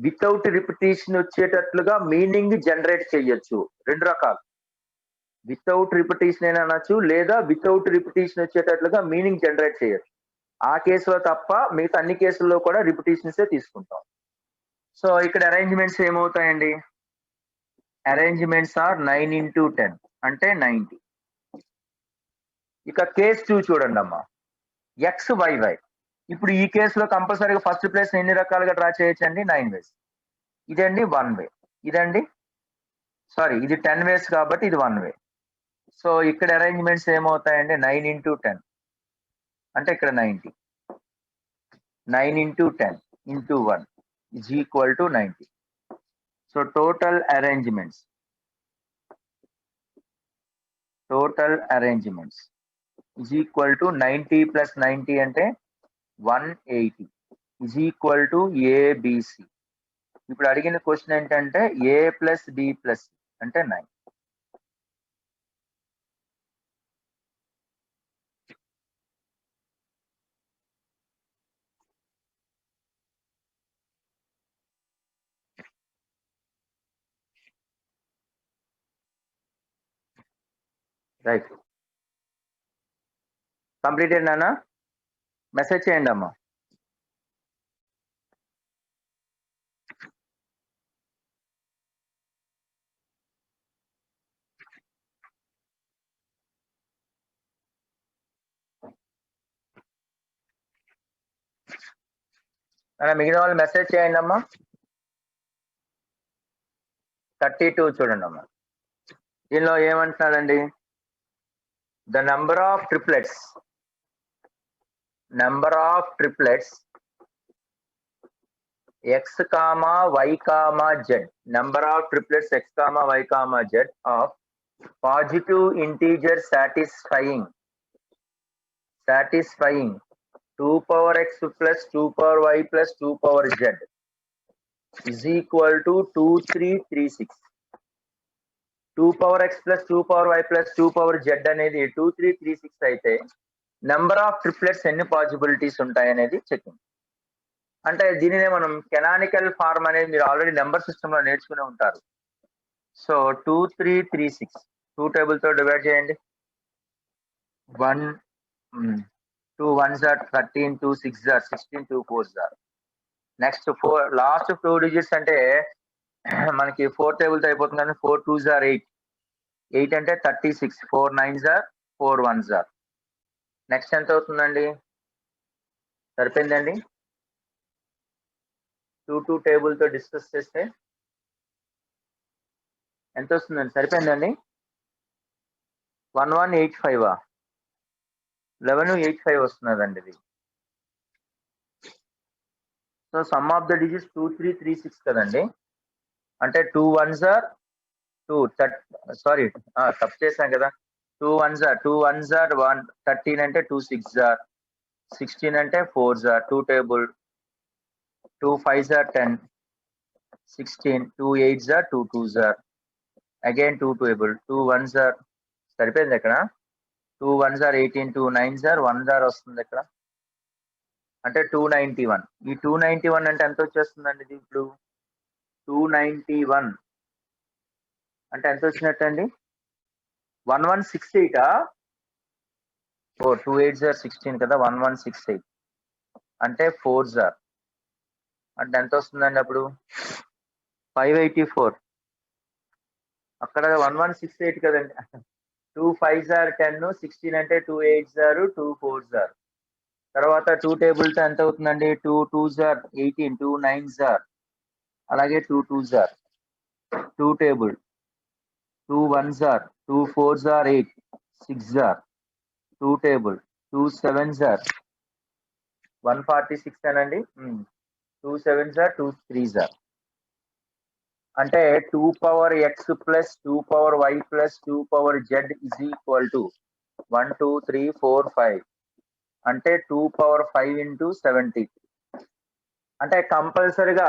S1: వితౌట్ రిపిటేషన్ వచ్చేటట్లుగా మీనింగ్ జనరేట్ చేయొచ్చు. రెండు రకాలు, వితౌట్ రిపిటేషన్ అయినా అనొచ్చు, లేదా వితౌట్ రిపిటేషన్ వచ్చేటట్లుగా మీనింగ్ జనరేట్ చేయొచ్చు. ఆ కేసులో తప్ప మిగతా అన్ని కేసుల్లో కూడా రిపిటేషన్స్ తీసుకుంటాం. సో ఇక్కడ అరేంజ్మెంట్స్ ఏమవుతాయండి, అరేంజ్మెంట్స్ ఆర్ 9 into 10 అంటే 90. ఇక కేస్ 2 చూడండి అమ్మా, XYY. ఇప్పుడు ఈ కేసులో కంపల్సరీగా ఫస్ట్ ప్లేస్ ఎన్ని రకాలుగా డ్రా చేయొచ్చండి, 9 ways. ఇదండి 1 way, ఇదండి సారీ ఇది 10 ways కాబట్టి ఇది 1 way. సో ఇక్కడ అరేంజ్మెంట్స్ ఏమవుతాయండి, 9 into 10 అంటే ఇక్కడ 90, 9 into 10 into 1 is equal to 90. So total arrangements is equal to 90 plus 90 అంటే 180 is equal to ABC. ఇప్పుడు అడిగిన క్వశ్చన్ ఏంటంటే A plus B plus C అంటే 9. రైట్, కంప్లీటెడ్ నానా, మెసేజ్ చేయండి అమ్మా. మిగిలిన వాళ్ళు మెసేజ్ చేయండి అమ్మా. 32 చూడండి అమ్మా, దీనిలో ఏమంటున్నాడండి, the number of triplets x, y, z, number of triplets x, y, z of positive integer satisfying 2 power x plus 2 power y plus 2 power z is equal to 2336. 2 power x plus 2 power y plus 2 power z అనేది 2336 అయితే number of triplets ఎన్ని possibilities ఉంటాయి అనేది checking. అంటే దీనినే మనం canonical form అనేది మీరు ఆల్రెడీ నెంబర్ సిస్టమ్ లో నేర్చుకుని ఉంటారు. సో 2336 2 టేబుల్ తో డివైడ్ చేయండి. 1 2 1s are 13, 2 6s are 16, 2 4s are. Next 4 last 2 digits అంటే మనకి 4 టేబుల్ తో అయిపోతుంది కానీ 4 2s are 8. 8 అంటే 36, 4 9s are 4 1s are. Next ఎంత అవుతుందండి? సరిపోయిందండి. 2 టేబుల్ తో డిస్కస్ చేస్తే ఎంత వస్తుందండి? సరిపోయిందండి. 1185 1185 వస్తున్నదండి ఇది. So some of the digits 2336 కదండి. అంటే 2 1s are 2 సారీ తప్పు చేశాం కదా. 2 1s are 1, 13 అంటే 2 6s are 16 అంటే 4s are 2 table, 2 5s are 10, 16, 2 8s are 2 2s are again 2 table, 2 1s are సరిపోయింది ఇక్కడ. 2 1s are 18, 2 9s are 1s are వస్తుంది ఇక్కడ. అంటే 291. ఈ 291 అంటే ఎంత వచ్చేస్తుందండి ఇది ఇప్పుడు? 291 అంటే ఎంత వచ్చినట్టండి? 1168 2 8s are 16 కదా, 1168 అంటే 4s are అంటే ఎంత వస్తుందండి అప్పుడు? 584. అక్కడ 1168 కదండి. 2 5s are 10, 16 అంటే 2 8s are 2 4s are. తర్వాత 2 టేబుల్ తో ఎంత అవుతుందండి? 2 2s are 18, 2 9s are అలాగే 2 2s are 2 table, 2 1s are 2 4s are 8, 6 are 2 table, 2 7s are 146 అనండి. 2 7s are 2 3s are అంటే 2 power x plus 2 power y plus 2 power z is equal to 1 2 3 4 5 అంటే 2 power 5 into 70. అంటే కంపల్సరిగా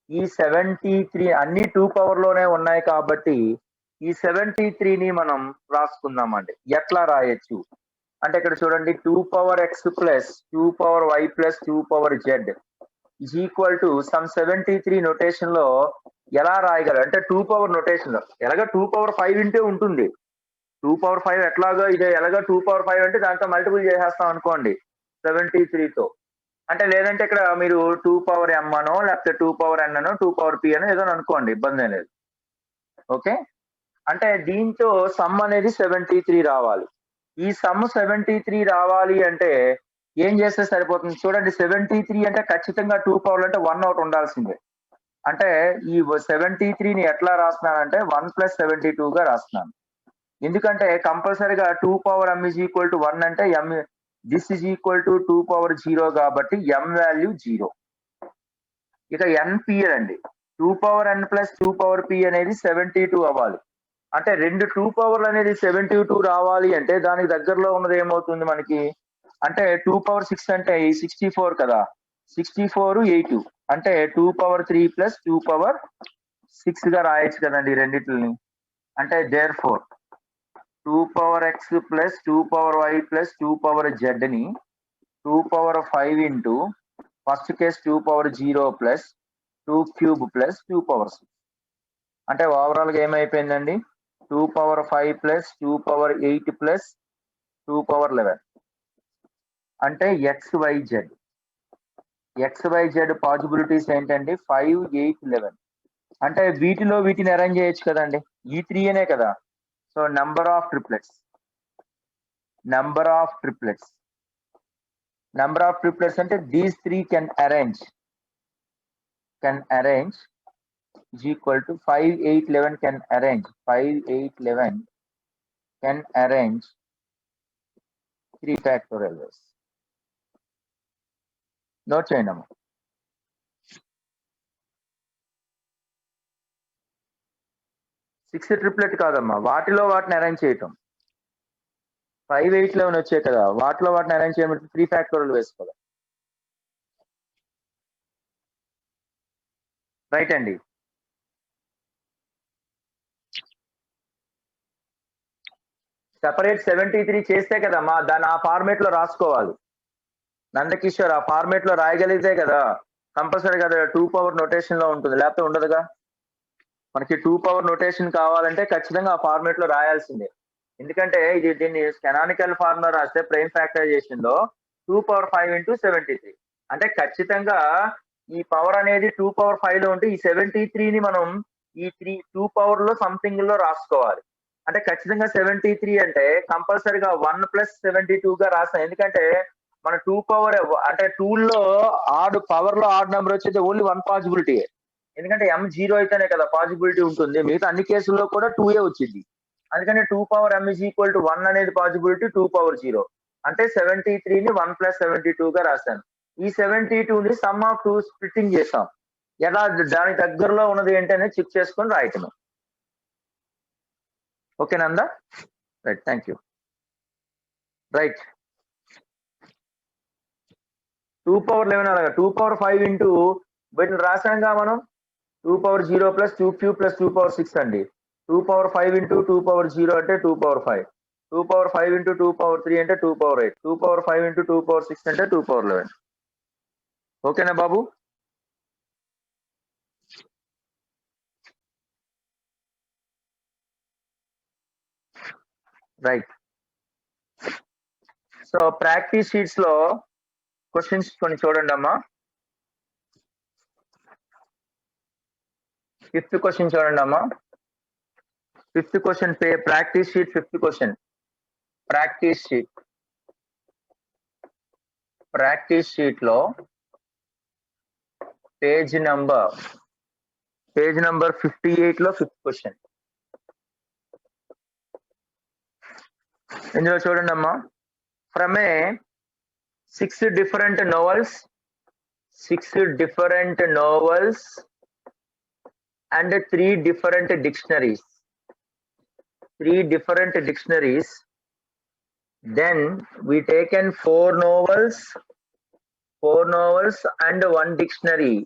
S1: ఈ 73 అన్ని 2 power లోనే ఉన్నాయి కాబట్టి ఈ 73ని మనం రాసుకుందామండి. ఎట్లా రాయొచ్చు అంటే ఇక్కడ చూడండి, 2 power x plus 2 power y plus 2 power z is equal to some 73 notation లో ఎలా రాయగలరు అంటే 2 పవర్ నొటేషన్ లో ఎలాగ 2 పవర్ 5 ఇంటే ఉంటుంది. 2 పవర్ 5 ఎట్లాగా ఇదే ఎలాగ 2 పవర్ 5 అంటే దాంతో మల్టిపుల్ చేసేస్తాం అనుకోండి 73తో. అంటే లేదంటే ఇక్కడ మీరు 2 పవర్ m అనో లేకపోతే 2 పవర్ n అనో 2 పవర్ p అనో ఏదో అనుకోండి, ఇబ్బంది లేదు. ఓకే, అంటే దీంతో సమ్ అనేది 73 రావాలి. ఈ సమ్ 73 రావాలి అంటే ఏం చేస్తే సరిపోతుంది చూడండి. 73 అంటే ఖచ్చితంగా 2 పవర్ అంటే 1 ఒకటి ఉండాల్సిందే. అంటే ఈ 73ని ఎట్లా రాస్తున్నానంటే 1 + 72 గా రాస్తున్నాను. ఎందుకంటే కంపల్సరీగా 2 power m is equal to 1 అంటే m this is equal to 2 power 0 కాబట్టి m వాల్యూ 0. ఇక np అండి, 2 power n plus 2 power p అనేది 72 అవ్వాలి. అంటే రెండు 2 పవర్లు అనేది 72 రావాలి అంటే దానికి దగ్గరలో ఉన్నది ఏమవుతుంది మనకి అంటే 2 పవర్ 6 అంటే 64 కదా, 64 8 అంటే 2 పవర్ 3 plus 2 పవర్ 6 గా రాయొచ్చు కదండి రెండిట్లని. అంటే therefore 2 power x plus 2 power y plus 2 power z ని 2 power 5 into first case 2 power 0 plus 2 cube plus 2 power 6 అంటే ఓవరాల్ గా ఏమైపోయిందండి 2 power 5 plus 2 power 8 plus 2 power 11 అంటే xyz. xyz పాసిబిలిటీస్ ఏంటండి 5 8 11 అంటే వీటిని అరేంజ్ చేయొచ్చు కదండి. ఈ 3 అనే కదా. సో నెంబర్ ఆఫ్ ట్రిప్లెట్స్ అంటే these 3 can arrange is equal to 5 8 11 can arrange 5 8 11 can arrange 3 factorial ways. Note చేయండి అమ్మా. 6 ట్రిప్లెట్ కాదమ్మా, వాటిని అరేంజ్ చేయటం. 5 8 11 వచ్చాయి కదా, వాటిని అరేంజ్ చేయమంటే 3 ఫ్యాక్టోరియల్ వేస్ కదా. రైట్ అండి. సెపరేట్ 73 చేస్తే కదమ్మా దాన్ని ఆ ఫార్మేట్ లో రాసుకోవాలి. నందకిషోర్ ఆ ఫార్మేట్ లో రాయగలిగితే కదా కంపల్సరీ కదా 2 పవర్ నొటేషన్ లో ఉంటుంది, లేకపోతే ఉండదుగా. మనకి 2 పవర్ నొటేషన్ కావాలంటే ఖచ్చితంగా ఆ ఫార్మేట్ లో రాయాల్సిందే. ఎందుకంటే దీన్ని కానానికల్ ఫార్మ్ లో రాస్తే ప్రైమ్ ఫ్యాక్టరైజేషన్ లో 2 పవర్ 5 ఇంటూ 73 అంటే ఖచ్చితంగా ఈ పవర్ అనేది 2 పవర్ 5 లో ఉంటే ఈ 73 ని మనం ఈ 2 పవర్ లో సంథింగ్ లో రాసుకోవాలి. అంటే ఖచ్చితంగా 73 అంటే కంపల్సరీగా 1 ప్లస్ 72 గా రాస్తాం. ఎందుకంటే మన 2 పవర్ అంటే 2 లో పవర్ లో ఆడ్ నెంబర్ వచ్చేది ఓన్లీ 1 పాసిబిలిటీ. ఎందుకంటే m 0 అయితేనే కదా పాసిబిలిటీ ఉంటుంది, మిగతా అన్ని కేసుల్లో కూడా 2 వచ్చింది. అందుకని 2 power m is equal to 1 అనేది పాసిబిలిటీ 2 పవర్ 0 అంటే 73 ని 1 ప్లస్ 72 గా రాశాను. ఈ 72 ని సమ్ ఆఫ్ 2 స్ప్లిట్టింగ్ చేస్తాం. ఎలా దాని దగ్గరలో ఉన్నది ఏంటనే చెక్ చేసుకొని రాయటం. ఓకేనందా? Right, thank you. Right, 2 power 11 అలాగా 2 పవర్ 5 ఇంటూ వీటిని రాసాంగా మనం 2 power 0 plus 2 cube plus 2 power 6 అండి. 2 పవర్ 5 ఇంటూ 2 పవర్ 0 అంటే 2 పవర్ 5. 2 పవర్ 5 ఇంటూ 2 పవర్ 3 అంటే 2 పవర్ 8. 2 పవర్ 5 ఇంటూ 2 పవర్ 6 అంటే 2 పవర్ 11. ఓకేనా బాబు? రైట్. సో ప్రాక్టీస్ షీట్స్ లో క్వశ్చన్స్ కొన్ని చూడండి అమ్మా. 5th క్వశ్చన్ చూడండి అమ్మా. 5th question practice sheet 5th question. Practice sheet లో పేజ్ నంబర్ 58 లో 5th క్వశ్చన్. ఇందులో చూడండి అమ్మా. From A 6 different novels and 3 different dictionaries. Then we taken 4 novels and 1 dictionary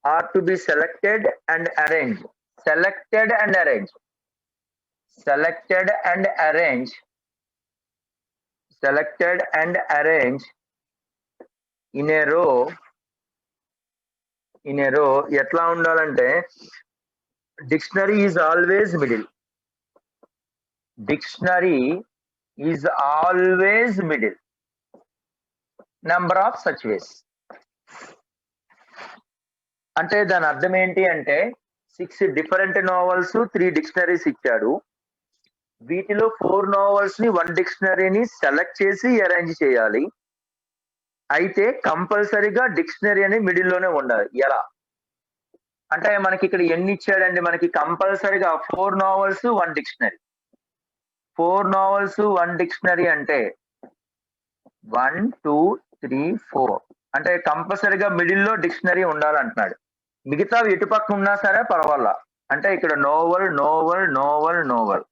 S1: are to be selected and arranged in a row ఎట్లా ఉండాలంటే dictionary is always middle. Number of such ways. అంటే దాని అర్థం ఏంటి అంటే 6 different novels 3 dictionaries ఇచ్చాడు. వీటిలో 4 novels ని 1 dictionaryని సెలెక్ట్ చేసి అరేంజ్ చేయాలి. అయితే కంపల్సరీగా డిక్షనరీ అని మిడిల్ లోనే ఉండాలి. ఎలా అంటే మనకి ఇక్కడ ఎన్ని ఇచ్చాడండి? మనకి కంపల్సరీగా 4 novels 1 dictionary. 4 novels 1 dictionary అంటే 1 2 3 4 అంటే కంపల్సరీగా మిడిల్ లో డిక్షనరీ ఉండాలంటున్నాడు. మిగతా ఎటుపక్క ఉన్నా సరే పర్వాలా. అంటే ఇక్కడ నోవల్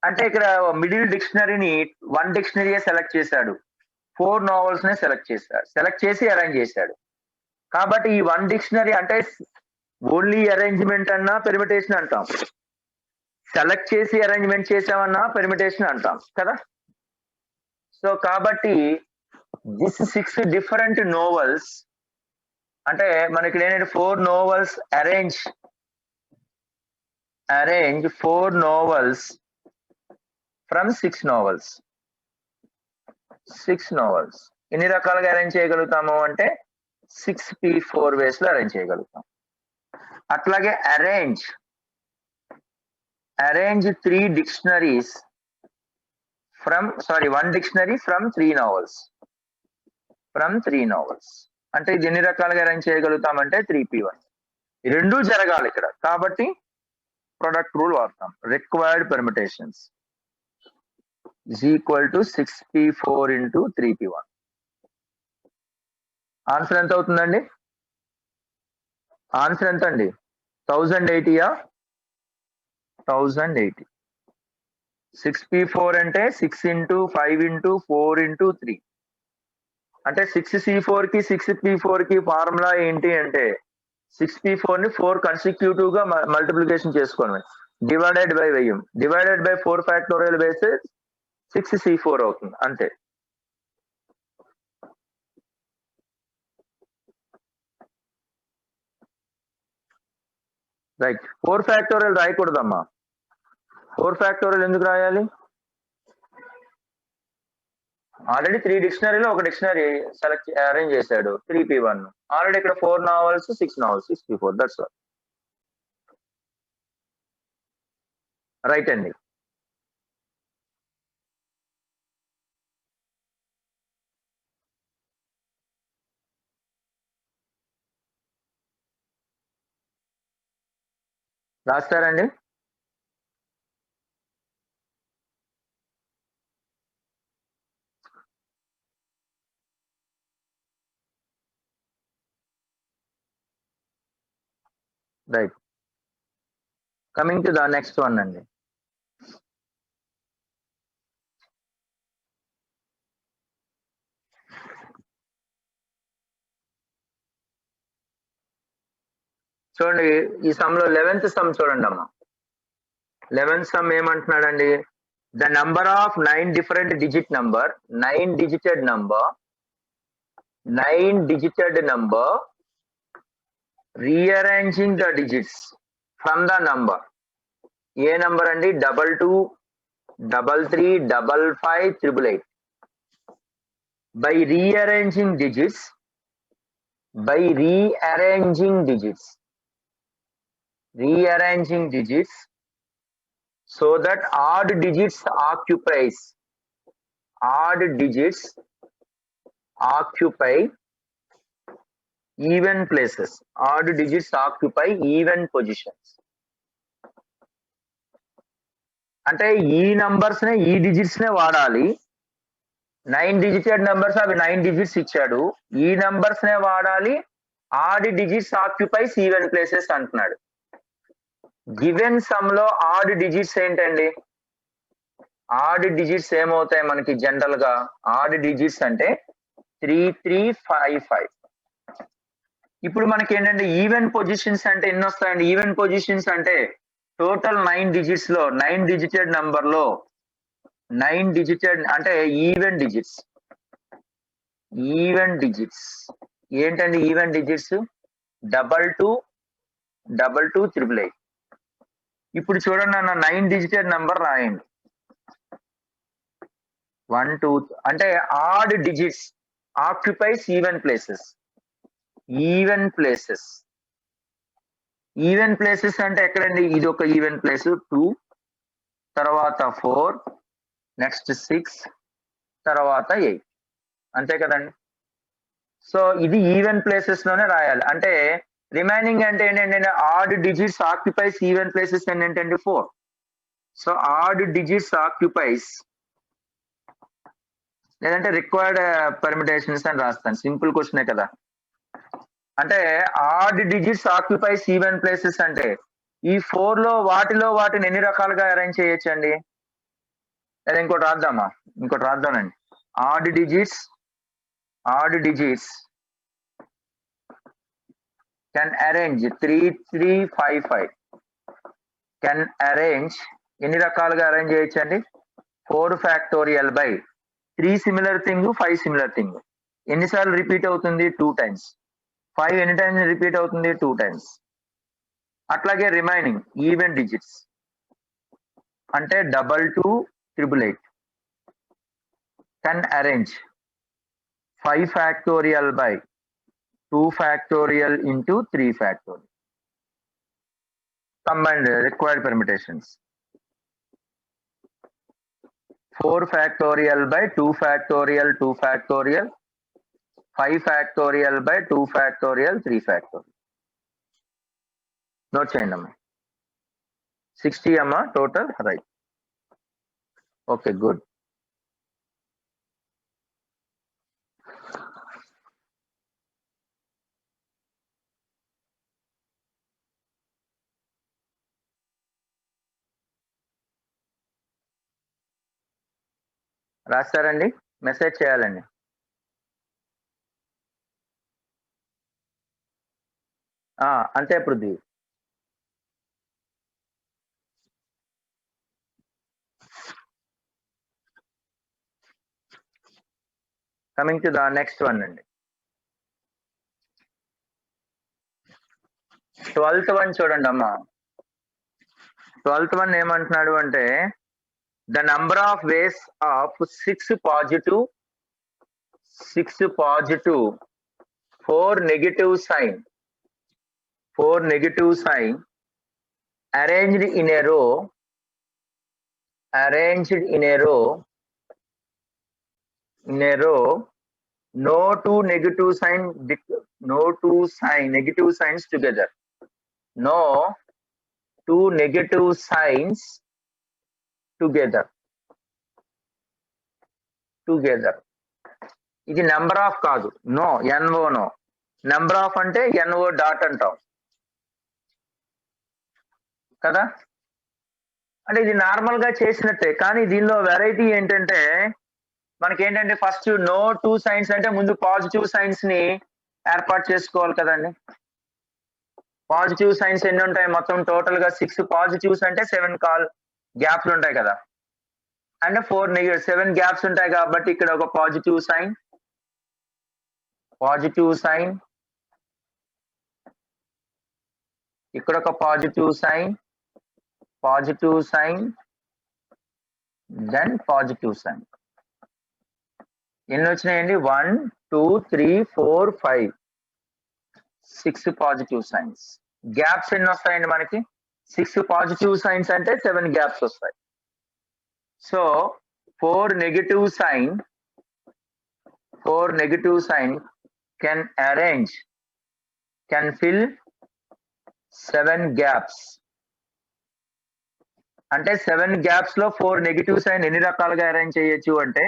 S1: అంటే ఇక్కడ మిడిల్ డిక్షనరీని 1 డిక్షనరీయే సెలెక్ట్ చేశాడు, 4 novels నే సెలెక్ట్ చేసి అరేంజ్ చేశాడు. కాబట్టి ఈ 1 డిక్షనరీ అంటే ఓన్లీ అరేంజ్మెంట్ అన్నా పెర్మిటేషన్ అంటాం, సెలెక్ట్ చేసి అరేంజ్మెంట్ చేసామన్నా పెర్మిటేషన్ అంటాం కదా. సో కాబట్టి దిస్ 6 different novels అంటే మనకి ఏంటంటే 4 novels arrange 4 novels from 6 novels. ఎన్ని రకాలుగా అరేంజ్ చేయగలుగుతాము అంటే 6p4 ways లో అరేంజ్ చేయగలుగుతాం. అట్లాగే arrange 3 dictionaries from 1 dictionary from 3 novels. అంటే ఇది ఎన్ని రకాలుగా అరేంజ్ చేయగలుగుతామంటే 3p1. ఈ రెండు జరగాలి ఇక్కడ. కాబట్టి ప్రొడక్ట్ రూల్ వాడతాం. Required permutations is equal to 6p4 into 3p1. Answer ఎంత అవుతుందండి? ఆన్సర్ ఎంత అండి? 1080. 1080. 6p4 అంటే 6 into 5 into 4 into 3 అంటే 6c4 కి 6p4 కి ఫార్ములా ఏంటి అంటే 6p4 ని 4 కన్సిక్యూటివ్ గా మల్టిప్లికేషన్ చేసుకోవడమే. Divided by 1000 divided by 4 factorial వేస్తే 6c4 అవుతుంది అంతే. రైట్. 4 ఫ్యాక్టోరియల్ రాయకూడదమ్మా. 4 ఫ్యాక్టోరియల్ ఎందుకు రాయాలి? ఆల్రెడీ 3 డిక్షనరీలో ఒక డిక్షనరీ సెలెక్ట్ అరేంజ్ చేశాడు 3p1. ఆల్రెడీ ఇక్కడ 4 novels 6 novels 6p4 that's all. Right అండి. రాస్తారండి? Right. Coming to the next one అండి. చూడండి ఈ సమ్ లో 11th సమ్ చూడండి అమ్మా. 11th సమ్ ఏమంటున్నాడండి? The number of 9 different digit number 9 digited number rearranging the digits from the number. A number అండి? 22 33 55 888. by rearranging digits so that odd digits occupy even places. Odd digits occupy even positions. అంటే ఈ numbers నే ఈ digits నే వాడాలి. 9 digitated numbers అవి 9 digits ఇచ్చాడు. ఈ నంబర్స్ నే వాడాలి. Odd digits occupies even places అంటున్నాడు. గివెన్ సమ్ లో ఆడ్ డిజిట్స్ ఏంటండి? ఆడ్ డిజిట్స్ ఏమవుతాయి మనకి జనరల్ గా? ఆడ్ డిజిట్స్ అంటే 3355. ఇప్పుడు మనకి ఏంటంటే ఈవెన్ పొజిషన్స్ అంటే ఎన్ని వస్తాయండి? ఈవెన్ పొజిషన్స్ అంటే టోటల్ 9 డిజిట్స్ లో 9 డిజిటెడ్ నంబర్ లో 9 డిజిటెడ్ అంటే ఈవెన్ డిజిట్స్ ఏంటండి ఈవెన్ డిజిట్స్? 22 22 888. ఇప్పుడు చూడండి అన్న 9 డిజిటెడ్ నంబర్ రాయండి. 1 2 అంటే odd digits occupies even places అంటే ఎక్కడండి? ఇది ఒక ఈవెన్ ప్లేస్ 2, తర్వాత 4, నెక్స్ట్ 6, తర్వాత 8 అంతే కదండి. సో ఇది ఈవెన్ ప్లేసెస్ లోనే రాయాలి. అంటే రిమైనింగ్ అంటే ఏంటంటే odd digits occupies even places ఏంటంటే 4. సో ఆడ్ డిజిట్స్ ఆక్యుపైస్ లేదంటే రిక్వైర్డ్ పర్మిటేషన్స్ అని రాస్తాను. సింపుల్ క్వశ్చనే కదా. అంటే odd digits occupies even places అంటే ఈ 4 లో వాటిని ఎన్ని రకాలుగా అరేంజ్ చేయొచ్చండి? లేదా ఇంకోటి రాద్దామండి. Odd digits can arrange 3355 can arrange ఎన్ని రకాలుగా అరేంజ్ చేయొచ్చండి? 4 factorial by 3 similar thing 5 similar thing. ఎన్నిసార్లు రిపీట్ అవుతుంది? 2 times. 5 ఎన్ని టైమ్స్ రిపీట్ అవుతుంది? 2 times. అట్లాగే రిమైనింగ్ ఈవెన్ డిజిట్స్ అంటే 22 888 can arrange 5 factorial by 2 factorial into 3 factorial. Combined required permutations. 4 factorial by 2 factorial 2 factorial, 5 factorial by 2 factorial 3 factorial. Note చేయండి అమ్మా. 60 అమ్మా total. Right. Okay good. రాస్తారండి? Message చేయాలండి. అంతే Prithvi. Coming to the next one అండి. 12th one చూడండి అమ్మా. 12th one ఏమంటున్నాడు అంటే the number of ways of 6 positive 4 negative sign arranged in a row no two negative signs together. No two negative signs together. ఇది number of కాదు, no N O no. Number of అంటే N O dot అంటాం కదా. అంటే ఇది normal గా చేసినట్టే, కానీ దీనిలో వెరైటీ ఏంటంటే మనకేంటంటే ఫస్ట్ నో టూ సైన్స్ అంటే ముందు పాజిటివ్ సైన్స్ ని ఏర్పాటు చేసుకోవాలి కదండి. పాజిటివ్ సైన్స్ ఎన్ని ఉంటాయి మొత్తం టోటల్ గా 6 పాజిటివ్స్ అంటే 7 గ్యాప్లు ఉంటాయి కదా, అంటే 4 నెగటివ్ 7 గ్యాప్స్ ఉంటాయి కాబట్టి ఇక్కడ ఒక పాజిటివ్ సైన్ ఇక్కడ ఒక positive sign then positive sign. ఎన్ని వచ్చినాయండి? 1 2 3 4 5 6 పాజిటివ్ సైన్స్. గ్యాప్స్ ఎన్ని వస్తాయండి మనకి? 6 పాజిటివ్ సైన్స్ అంటే 7 గ్యాప్స్ వస్తాయి. So 4 negative sign can fill 7 gaps. అంటే 7 గ్యాప్స్ లో 4 నెగటివ్ సైన్ ఎన్ని రకాలుగా అరేంజ్ చేయొచ్చు అంటే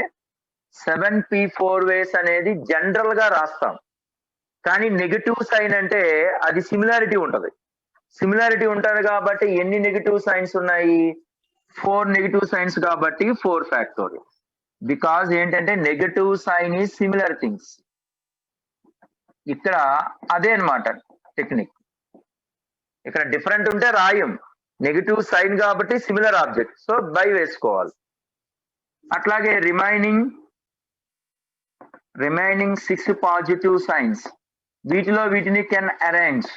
S1: 7p4 వేస్ అనేది జనరల్ గా రాస్తాం, కానీ నెగటివ్ సైన్ అంటే అది సిమిలారిటీ ఉంటది కాబట్టి ఎన్ని నెగటివ్ సైన్స్ ఉన్నాయి? 4 నెగటివ్ సైన్స్ కాబట్టి 4 ఫ్యాక్టోరియల్. బికాజ్ ఏంటంటే negative sign is similar things. ఇక్కడ అదే అన్నమాట టెక్నిక్. ఇక్కడ డిఫరెంట్ ఉంటే రాయం, నెగటివ్ సైన్ కాబట్టి సిమిలర్ ఆబ్జెక్ట్, సో బై వేసుకోవాలి. అట్లాగే రిమైనింగ్ 6 పాజిటివ్ సైన్స్ వీటిని కెన్ అరేంజ్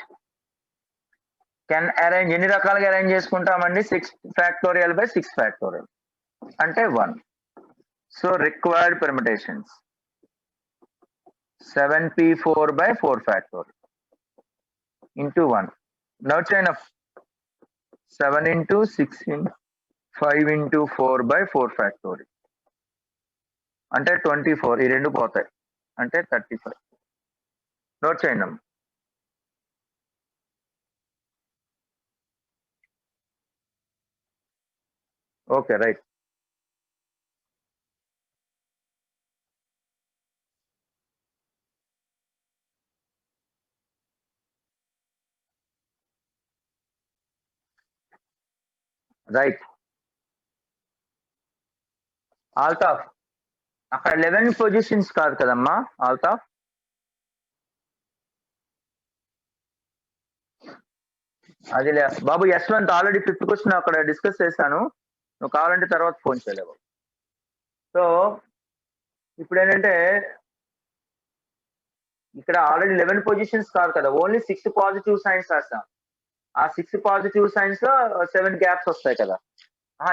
S1: ఎన్ని రకాలుగా అరేంజ్ చేసుకుంటామండి? 6 ఫ్యాక్టోరియల్ బై 6 ఫ్యాక్టోరియల్ అంటే 1. So required permutations 7p4 by 4 factorial into 1. Now chain of 7 into 6 into 5 into 4 by 4 factorial అంటే 24. ఈ రెండు పోతాయి అంటే 35. నోట్ చేయండి. Okay right. ఆల్తాఫ్ అక్కడ 11 పొజిషన్స్ కాదు కదమ్మా ఆల్తాఫ్. అది బాబు యశ్వంత్ ఆల్రెడీ 5th క్వశ్చన్ అక్కడ డిస్కస్ చేశాను, నువ్వు కావాలంటే తర్వాత ఫోన్ చేయలేవు. సో ఇప్పుడు ఏంటంటే ఇక్కడ ఆల్రెడీ 11 పొజిషన్స్ కాదు కదా, ఓన్లీ 6 పాజిటివ్ సైన్స్ రాసాం. ఆ 6 పాజిటివ్ సైన్స్ లో 7 గ్యాప్స్ వస్తాయి కదా.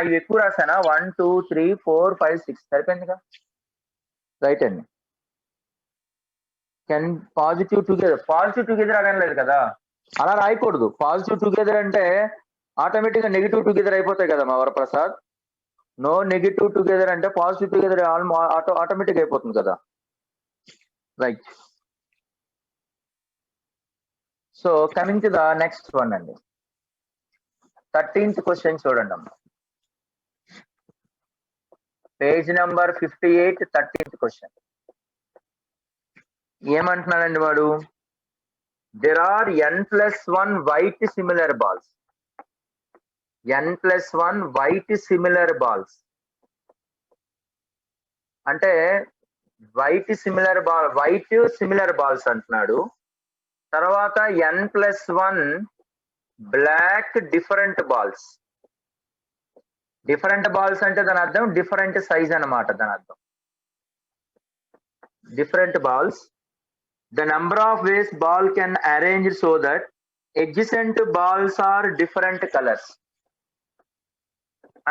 S1: ఇవి ఎక్కువ రాసానా? 1 2 3 4 5 6 సరిపోయిందిగా. రైట్ అండి. కెన్ పాజిటివ్ టుగెదర్ అనలేదు కదా, అలా రాయకూడదు. పాజిటివ్ టుగెదర్ అంటే ఆటోమేటిక్ గా నెగిటివ్ టుగెదర్ అయిపోతాయి కదా మా వరప్రసాద్. నో నెగిటివ్ టుగెదర్ అంటే పాజిటివ్ టుగెదర్ ఆటోమేటిక్ అయిపోతుంది కదా. Right. So coming to the next one అండి, 13th క్వశ్చన్ చూడండి అమ్మా. Page number 58, 13th question. ఏమంటున్నాడండి వాడు? there are n+1 white similar balls. n+1 white similar balls అంటే వైట్ సిమిలర్ బాల్స్ అంటున్నాడు. తర్వాత n+1 black different balls. Different balls అంటే దాని అర్థం డిఫరెంట్ సైజ్ అన్నమాట. దాని అర్థం different balls. The number of ways ball can arrange so that adjacent balls are different colors.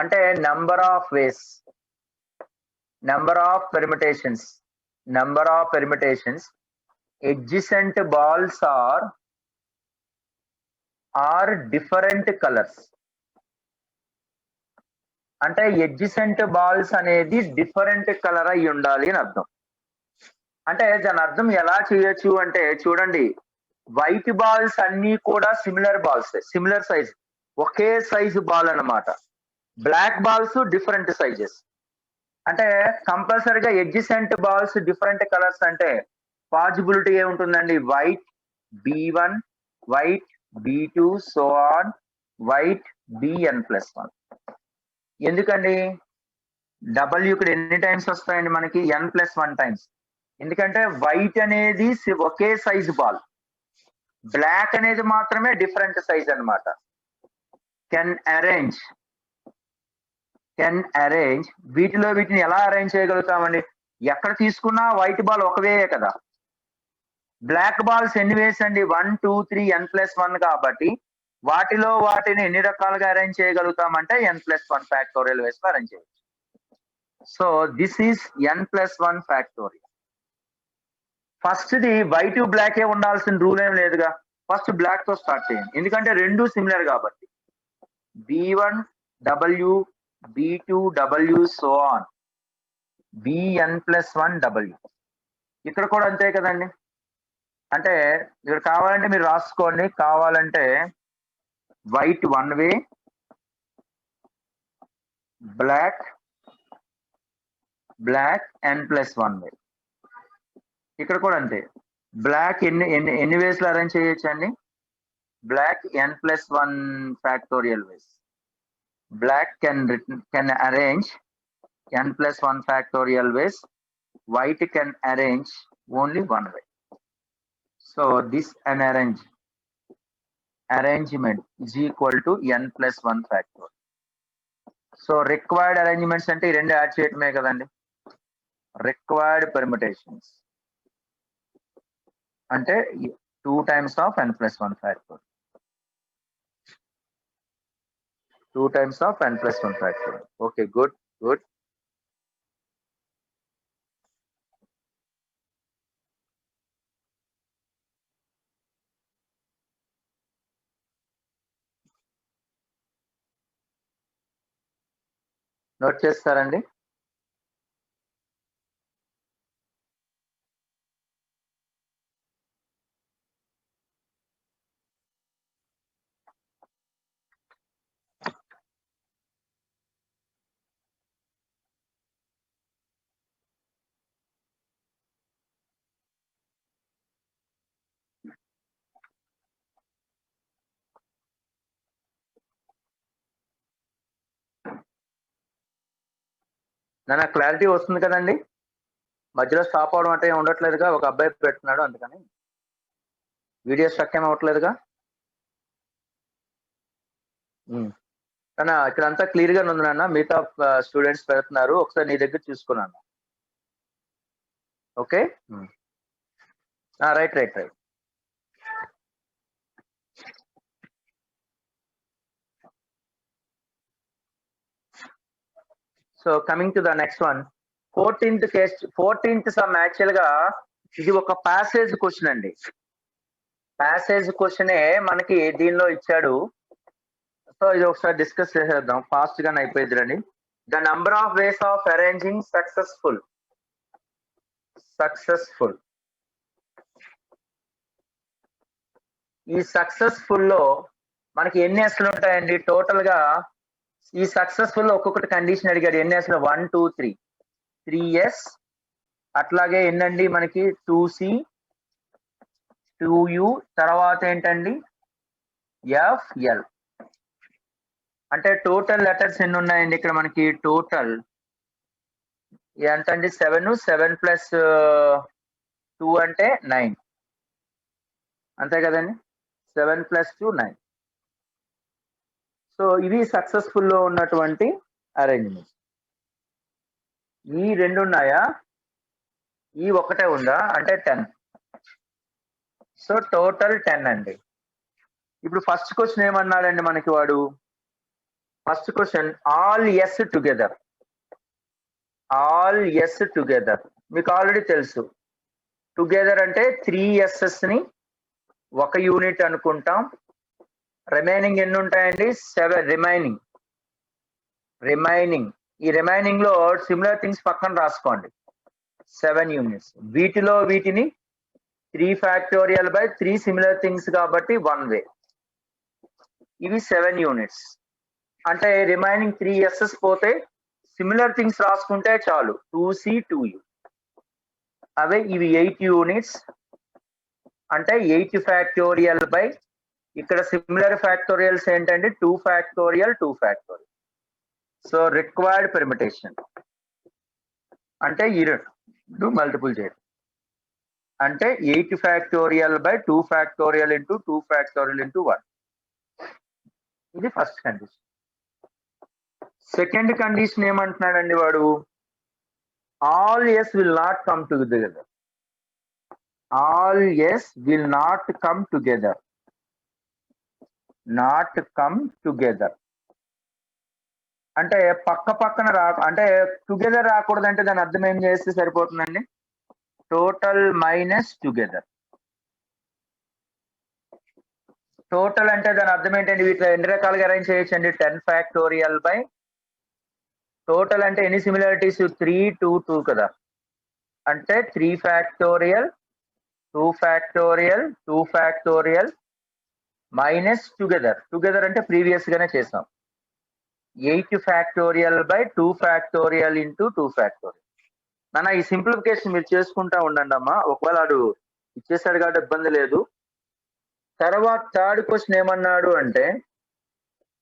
S1: అంటే number of ways, number of permutations, adjacent balls are different colors. అంటే adjacent balls అనేది different colour అయి ఉండాలి అని అర్థం. అంటే దాని అర్థం ఎలా చేయొచ్చు అంటే చూడండి, వైట్ బాల్స్ అన్ని కూడా సిమిలర్ బాల్స్, సిమిలర్ సైజ్, ఒకే సైజు బాల్ అన్నమాట. Black balls different sizes. అంటే కంపల్సరీగా ఎడ్జిసెంట్ బాల్స్ డిఫరెంట్ కలర్స్ అంటే పాజిబిలిటీ ఏముంటుందండి? White B1, white B2, so on white BN+1. ఎందుకండి డబ్ల్యూ ఇక్కడ ఎన్ని టైమ్స్ వస్తాయండి మనకి? n+1 times. ఎందుకంటే వైట్ అనేది ఒకే సైజ్ బాల్, బ్లాక్ అనేది మాత్రమే డిఫరెంట్ సైజ్ అన్నమాట. కెన్ అరేంజ్ వీటిని ఎలా అరేంజ్ చేయగలుగుతామండి? ఎక్కడ తీసుకున్నా వైట్ బాల్ ఒక వేయే కదా. బ్లాక్ బాల్స్ ఎన్ని వేస్ అండి? 1, 2, 3 n+1 కాబట్టి వాటిని ఎన్ని రకాలుగా అరేంజ్ చేయగలుగుతామంటే n+1 ఫ్యాక్టోరియల్ వేస్ అరేంజ్ చేయవచ్చు. So this is n+1 factorial. First the white black ఏ ఉండాల్సిన రూల్ ఏం లేదుగా. ఫస్ట్ బ్లాక్ తో స్టార్ట్ చేయండి, ఎందుకంటే రెండు సిమిలర్ కాబట్టి. B1 W, B2 W, so on BN+1 W. ఇక్కడ కూడా అంతే కదండి. అంటే ఇక్కడ కావాలంటే మీరు రాసుకోండి, కావాలంటే వైట్ 1 వే, బ్లాక్ n+1 వే. ఇక్కడ కూడా అంతే. బ్లాక్ ఎన్ని వేస్ లో అరేంజ్ చేయొచ్చు అండి? Black n+1 factorial ways. Black can arrange n+1 factorial ways. White can arrange only 1 way. So this arrangement is equal to n+1 factorial. So required arrangements అంటే ఈ రెండు యాడ్ చేయటమే కదండి. రిక్వైర్డ్ పెర్మిటేషన్స్ అంటే 2 times of n+1 factorial. 2 times of n+1 factorial. Okay, good. Note చేస్తారండి? నా clarity వస్తుంది కదండి? మధ్యలో స్టాప్ అవడం అంటే ఉండట్లేదుగా. ఒక అబ్బాయి పెడుతున్నాడు అందుకని వీడియో స్ట్రక్ ఏం అవ్వట్లేదుగా. ఇక్కడ అంతా క్లియర్ గా ఉంది నాన్న. మిగతా స్టూడెంట్స్ పెడుతున్నారు, ఒకసారి నీ దగ్గర చూసుకున్నాను. Okay, right. So coming to the next one, 14th some. Actual గా ఇది ఒక ప్యాసేజ్ క్వశ్చన్ అండి. ప్యాసేజ్ క్వశ్చనే మనకి దీనిలో ఇచ్చాడు. సో ఇది ఒకసారి డిస్కస్ చేసేద్దాం, ఫాస్ట్ గానే అయిపోయింది రండి. The number of ways of arranging successful. ఈ సక్సెస్ఫుల్ లో మనకి ఎన్ని ఎస్లు ఉంటాయండి టోటల్ గా? ఈ సక్సెస్ఫుల్ ఒక్కొక్కటి కండిషన్ అడిగాడు. ఎన్ని ఎస్లు? 1, 2, 3. 3s. అట్లాగే ఎన్నండి మనకి 2c, 2u, తర్వాత ఏంటండి fl. అంటే టోటల్ లెటర్స్ ఎన్ని ఉన్నాయండి ఇక్కడ మనకి? టోటల్ ఎంతండి? 7 + 2 అంటే 9. అంతే కదండి. 7 + 2 9. సో ఇవి సక్సెస్ఫుల్ లో ఉన్నటువంటి అరేంజ్మెంట్. ఈ 2 ఉన్నాయా, ఈ ఒకటే ఉందా అంటే 10. సో టోటల్ 10 అండి. ఇప్పుడు ఫస్ట్ క్వశ్చన్ ఏమన్నాడండి మనకి వాడు, first question all S together. All S together మీకు ఆల్రెడీ తెలుసు. టుగెదర్ అంటే 3 ఎస్ఎస్ ని ఒక యూనిట్ అనుకుంటాం. రిమైనింగ్ ఎన్ని ఉంటాయండి, 7 రిమైనింగ్. ఈ రిమైనింగ్ లో సిమిలర్ థింగ్స్ పక్కన రాసుకోండి. 7 యూనిట్స్. వీటిలో వీటిని 3 ఫ్యాక్టోరియల్ బై 3 సిమిలర్ థింగ్స్ కాబట్టి 1 వే. ఇవి 7 యూనిట్స్. అంటే రిమైనింగ్ 3 ఎస్ఎస్ పోతే సిమిలర్ థింగ్స్ రాసుకుంటే చాలు, 2C 2U. అవే ఇవి 8 యూనిట్స్. అంటే 8 ఫ్యాక్టోరియల్ బై, ఇక్కడ సిమిలర్ ఫ్యాక్టోరియల్స్ ఏంటంటే 2 factorial 2 factorial. So required permutation అంటే ఈ 2 మల్టిపుల్ చేయడం అంటే 8 factorial by 2 factorial into 2 factorial into 1. ఇది ఫస్ట్ కండిషన్. సెకండ్ కండిషన్ ఏమంటున్నాడండి వాడు, all S will not come together. All S will not come together. Not come together అంటే పక్క పక్కన అంటే టుగెదర్ రాకూడదంటే దాని అర్థం ఏం చేస్తే సరిపోతుందండి, టోటల్ మైనస్ టుగెదర్. టోటల్ అంటే దాని అర్థం ఏంటండి, వీటిలో ఎన్ని రకాలుగా అరేంజ్ చేయొచ్చండి, 10 ఫ్యాక్టోరియల్ బై టోటల్ అంటే ఎన్ని సిమిలారిటీస్, 3 2 2 కదా. అంటే 3 factorial 2 factorial 2 factorial minus together. Together అంటే ప్రీవియస్ గానే చేసాం. 8 factorial by 2 factorial into 2 factorial. నాన్న ఈ సింప్లిఫికేషన్ మీరు చేసుకుంటా ఉండండి అమ్మా, ఒకవేళ ఆడు ఇచ్చేసాడు కాబట్టి ఇబ్బంది లేదు. తర్వాత థర్డ్ క్వశ్చన్ ఏమన్నాడు అంటే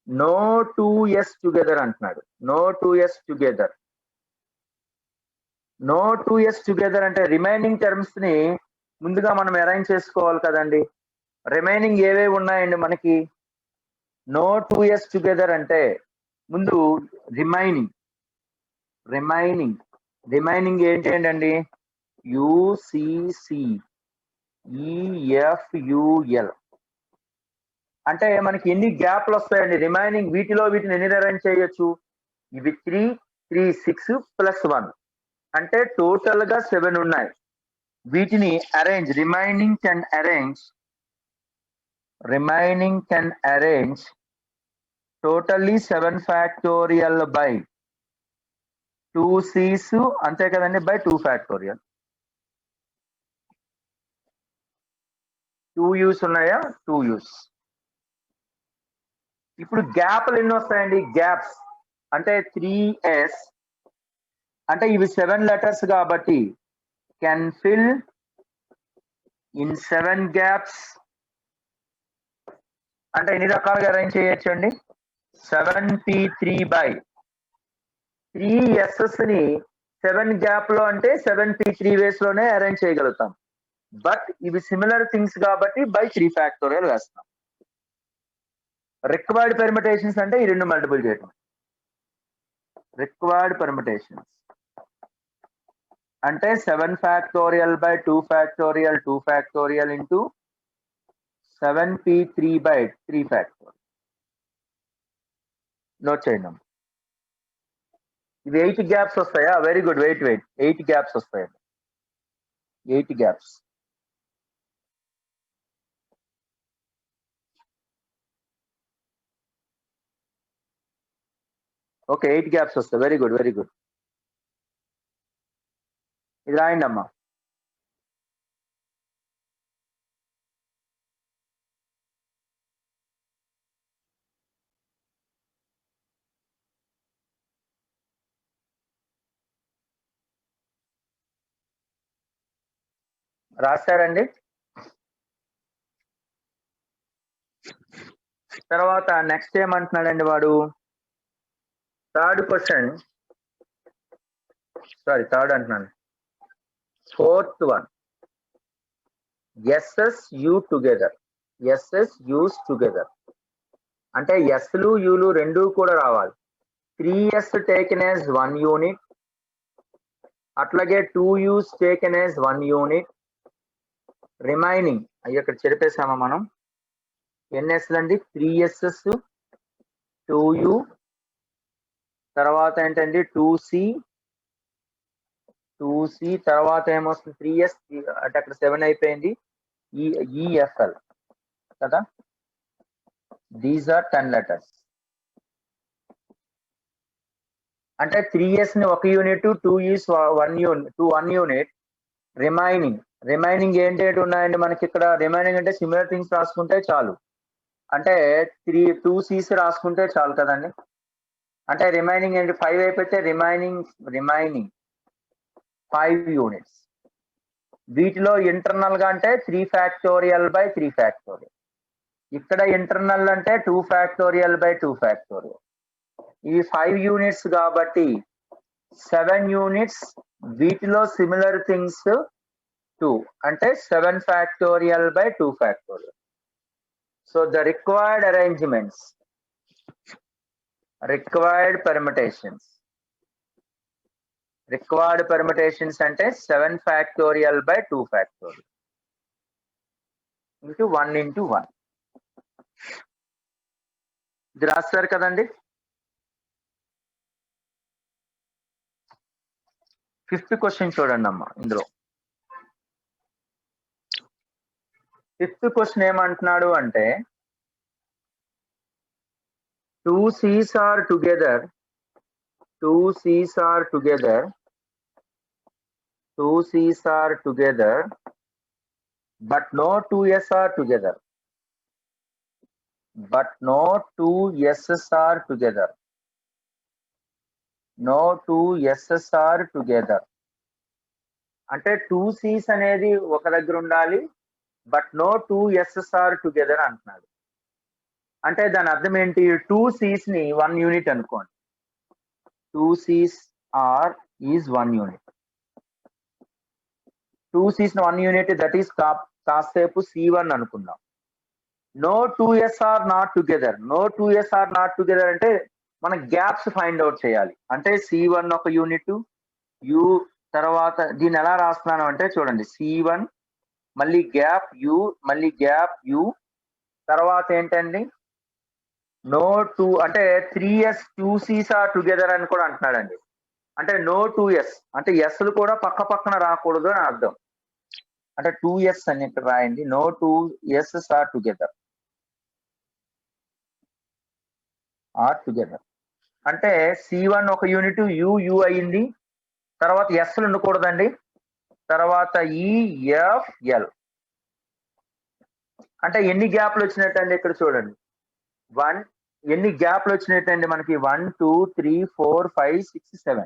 S1: నో 2s టుగెదర్ అంటున్నాడు. No 2s together. No 2s together అంటే రిమైనింగ్ టర్మ్స్ ని ముందుగా మనం అరేంజ్ చేసుకోవాలి కదండి. రిమైనింగ్ ఏవేవి ఉన్నాయండి మనకి, నో 2s టుగెదర్ అంటే ముందు రిమైనింగ్ ఏంటండి, UCC EFUL. అంటే మనకి ఎన్ని గ్యాప్లు వస్తాయండి రిమైనింగ్, వీటిలో వీటిని ఎన్ని అరేంజ్ చేయొచ్చు, ఇవి 3 3 6 + 1 అంటే టోటల్ గా 7 ఉన్నాయి. వీటిని arrange, remaining can arrange totally 7 factorial by 2C's అంతే కదండి బై 2 ఫ్యాక్టోరియల్. 2 U's ఉన్నాయా, 2 U's. ఇప్పుడు గ్యాప్లు ఎన్ని వస్తాయండి, గ్యాప్స్ అంటే 3s అంటే ఇవి 7 లెటర్స్ కాబట్టి కెన్ ఫిల్ ఇన్ 7 గ్యాప్స్. అంటే ఎన్ని రకాలుగా అరేంజ్ చేయొచ్చు అండి, 7p3 బై 3s ని 7 గ్యాప్ లో అంటే 7p3 వేస్ లోనే అరేంజ్ చేయగలుగుతాం. బట్ ఇవి సిమిలర్ థింగ్స్ కాబట్టి బై 3 ఫ్యాక్టోరియల్ వేస్తాం. రిక్వైర్డ్ పెర్మిటేషన్స్ అంటే ఈ 2 మల్టిపుల్ చేయటం. రిక్వైర్డ్ పెర్మిటేషన్స్ అంటే 7 factorial by 2 factorial 2 factorial into 7p3 by 3 factorial. Note చేయండి. ఇవి 8 గ్యాప్స్ వస్తాయా, వెరీ గుడ్, వెయిట్ 8 గ్యాప్స్ వస్తాయండి, 8 గ్యాప్స్. ఓకే 8 గ్యాప్స్ వస్తాయి, వెరీ గుడ్. ఇది రాయండి అమ్మా. రాశారండి. తర్వాత నెక్స్ట్ ఏమంటున్నాడండి వాడు, థర్డ్ క్వశ్చన్, థర్డ్ అంటున్నాను, fourth one. S S U together, S S U's together అంటే ఎస్లు యూలు రెండు కూడా రావాలి. 3s టేకెన్ యాజ్ 1 యూనిట్, అట్లాగే 2u's taken as 1 unit. Remaining అయ్యి ఇక్కడ చెరిపేసామా మనం, ఎన్ఎస్ అండి 3s 2u, తర్వాత ఏంటండి 2c తర్వాత ఏమొస్తుంది 3s అంటే అక్కడ 7 అయిపోయింది, ఈఎఫ్ఎల్ కదా. These are 10 letters. అంటే 3s ని 1 యూనిట్, 2u's 1 యూనిట్. రిమైనింగ్ ఏంటి ఉన్నాయండి మనకి ఇక్కడ? రిమైనింగ్ అంటే సిమిలర్ థింగ్స్ రాసుకుంటే చాలు, అంటే 2c's రాసుకుంటే చాలు కదండి. అంటే రిమైనింగ్ ఏంటి 5 అయిపోతే రిమైనింగ్ 5 యూనిట్స్. వీటిలో ఇంటర్నల్ గా అంటే 3 ఫ్యాక్టోరియల్ బై 3 ఫ్యాక్టోరియల్, ఇక్కడ ఇంటర్నల్ అంటే 2 ఫ్యాక్టోరియల్ బై 2 ఫ్యాక్టోరియల్. ఇవి 5 యూనిట్స్ కాబట్టి 7 యూనిట్స్. వీటిలో సిమిలర్ థింగ్స్ 2 అంటే 7 factorial by 2 factorial. So the required arrangements, required permutations అంటే 7 factorial by 2 factorial into 1 into 1. ఇది రాస్తారు కదండి. 5th క్వశ్చన్ చూడండి అమ్మా. ఇందులో 5th క్వశ్చన్ ఏమంటున్నాడు అంటే 2c's are together, 2c's are together, 2c's are together, but no 2s are together, but no 2s's are together, no 2s's are together. అంటే 2c's అనేది ఒక దగ్గర ఉండాలి, but no 2s's are together అంటున్నాడు. అంటే దాని అర్థం ఏంటి? 2c's ని 1 యూనిట్ అనుకోండి, 2c's are is 1 unit. 2c's ని 1 యూనిట్, దట్ ఈస్ కాసేపు C1 అనుకుందాం. No 2s are not together, no 2s are not together అంటే మనం గ్యాప్స్ ఫైండ్ అవుట్ చేయాలి. అంటే C1 ఒక యూనిట్, U తర్వాత దీన్ని ఎలా రాస్తున్నాను అంటే చూడండి, C1 మళ్ళీ గ్యాప్ U, మళ్ళీ గ్యాప్ U, తర్వాత ఏంటండి నో 2 అంటే 3s 2c's are together అని కూడా అంటున్నాడండి. అంటే నో 2s అంటే ఎస్లు కూడా పక్క పక్కన రాకూడదు అని అర్థం. అంటే 2s అని ఇక్కడ రాయండి, నో 2s's are together, అంటే C1 ఒక యూనిట్, U అయింది, తర్వాత ఎస్లు ఉండకూడదండి, తర్వాత EFL. అంటే ఎన్ని గ్యాప్లు వచ్చినట్టండి ఇక్కడ చూడండి, 1 ఎన్ని గ్యాప్లు వచ్చినట్టండి మనకి 1 2 3 4 5 6 7.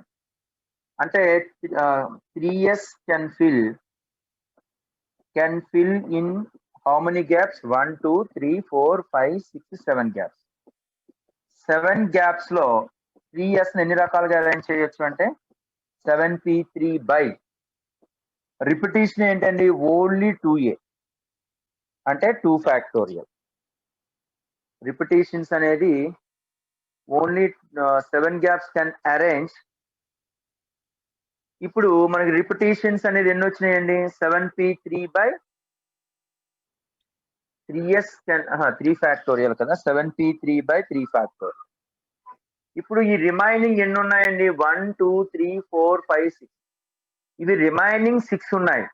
S1: అంటే 3s can fill in how many gaps? 1 2 3 4 5 6 7 gaps. 7 gaps లో 3s ని ఎన్ని రకాలుగా అరేంజ్ చేయొచ్చు అంటే 7p3 బై రిపిటేషన్ ఏంటండి ఓన్లీ 2a అంటే 2 ఫ్యాక్టోరియల్. రిపిటేషన్స్ అనేది ఓన్లీ 7 గ్యాప్స్ కెన్ అరేంజ్. ఇప్పుడు మనకి రిపిటేషన్స్ అనేది ఎన్ని వచ్చినాయండి? 7p3 బై 3s 3 ఫ్యాక్టోరియల్ కదా, 7p3 బై 3 ఫ్యాక్టోరియల్. ఇప్పుడు ఈ రిమైనింగ్ ఎన్ని ఉన్నాయండి? 1 2 3 4 5 6. ఇవి రిమైనింగ్ 6 ఉన్నాయి.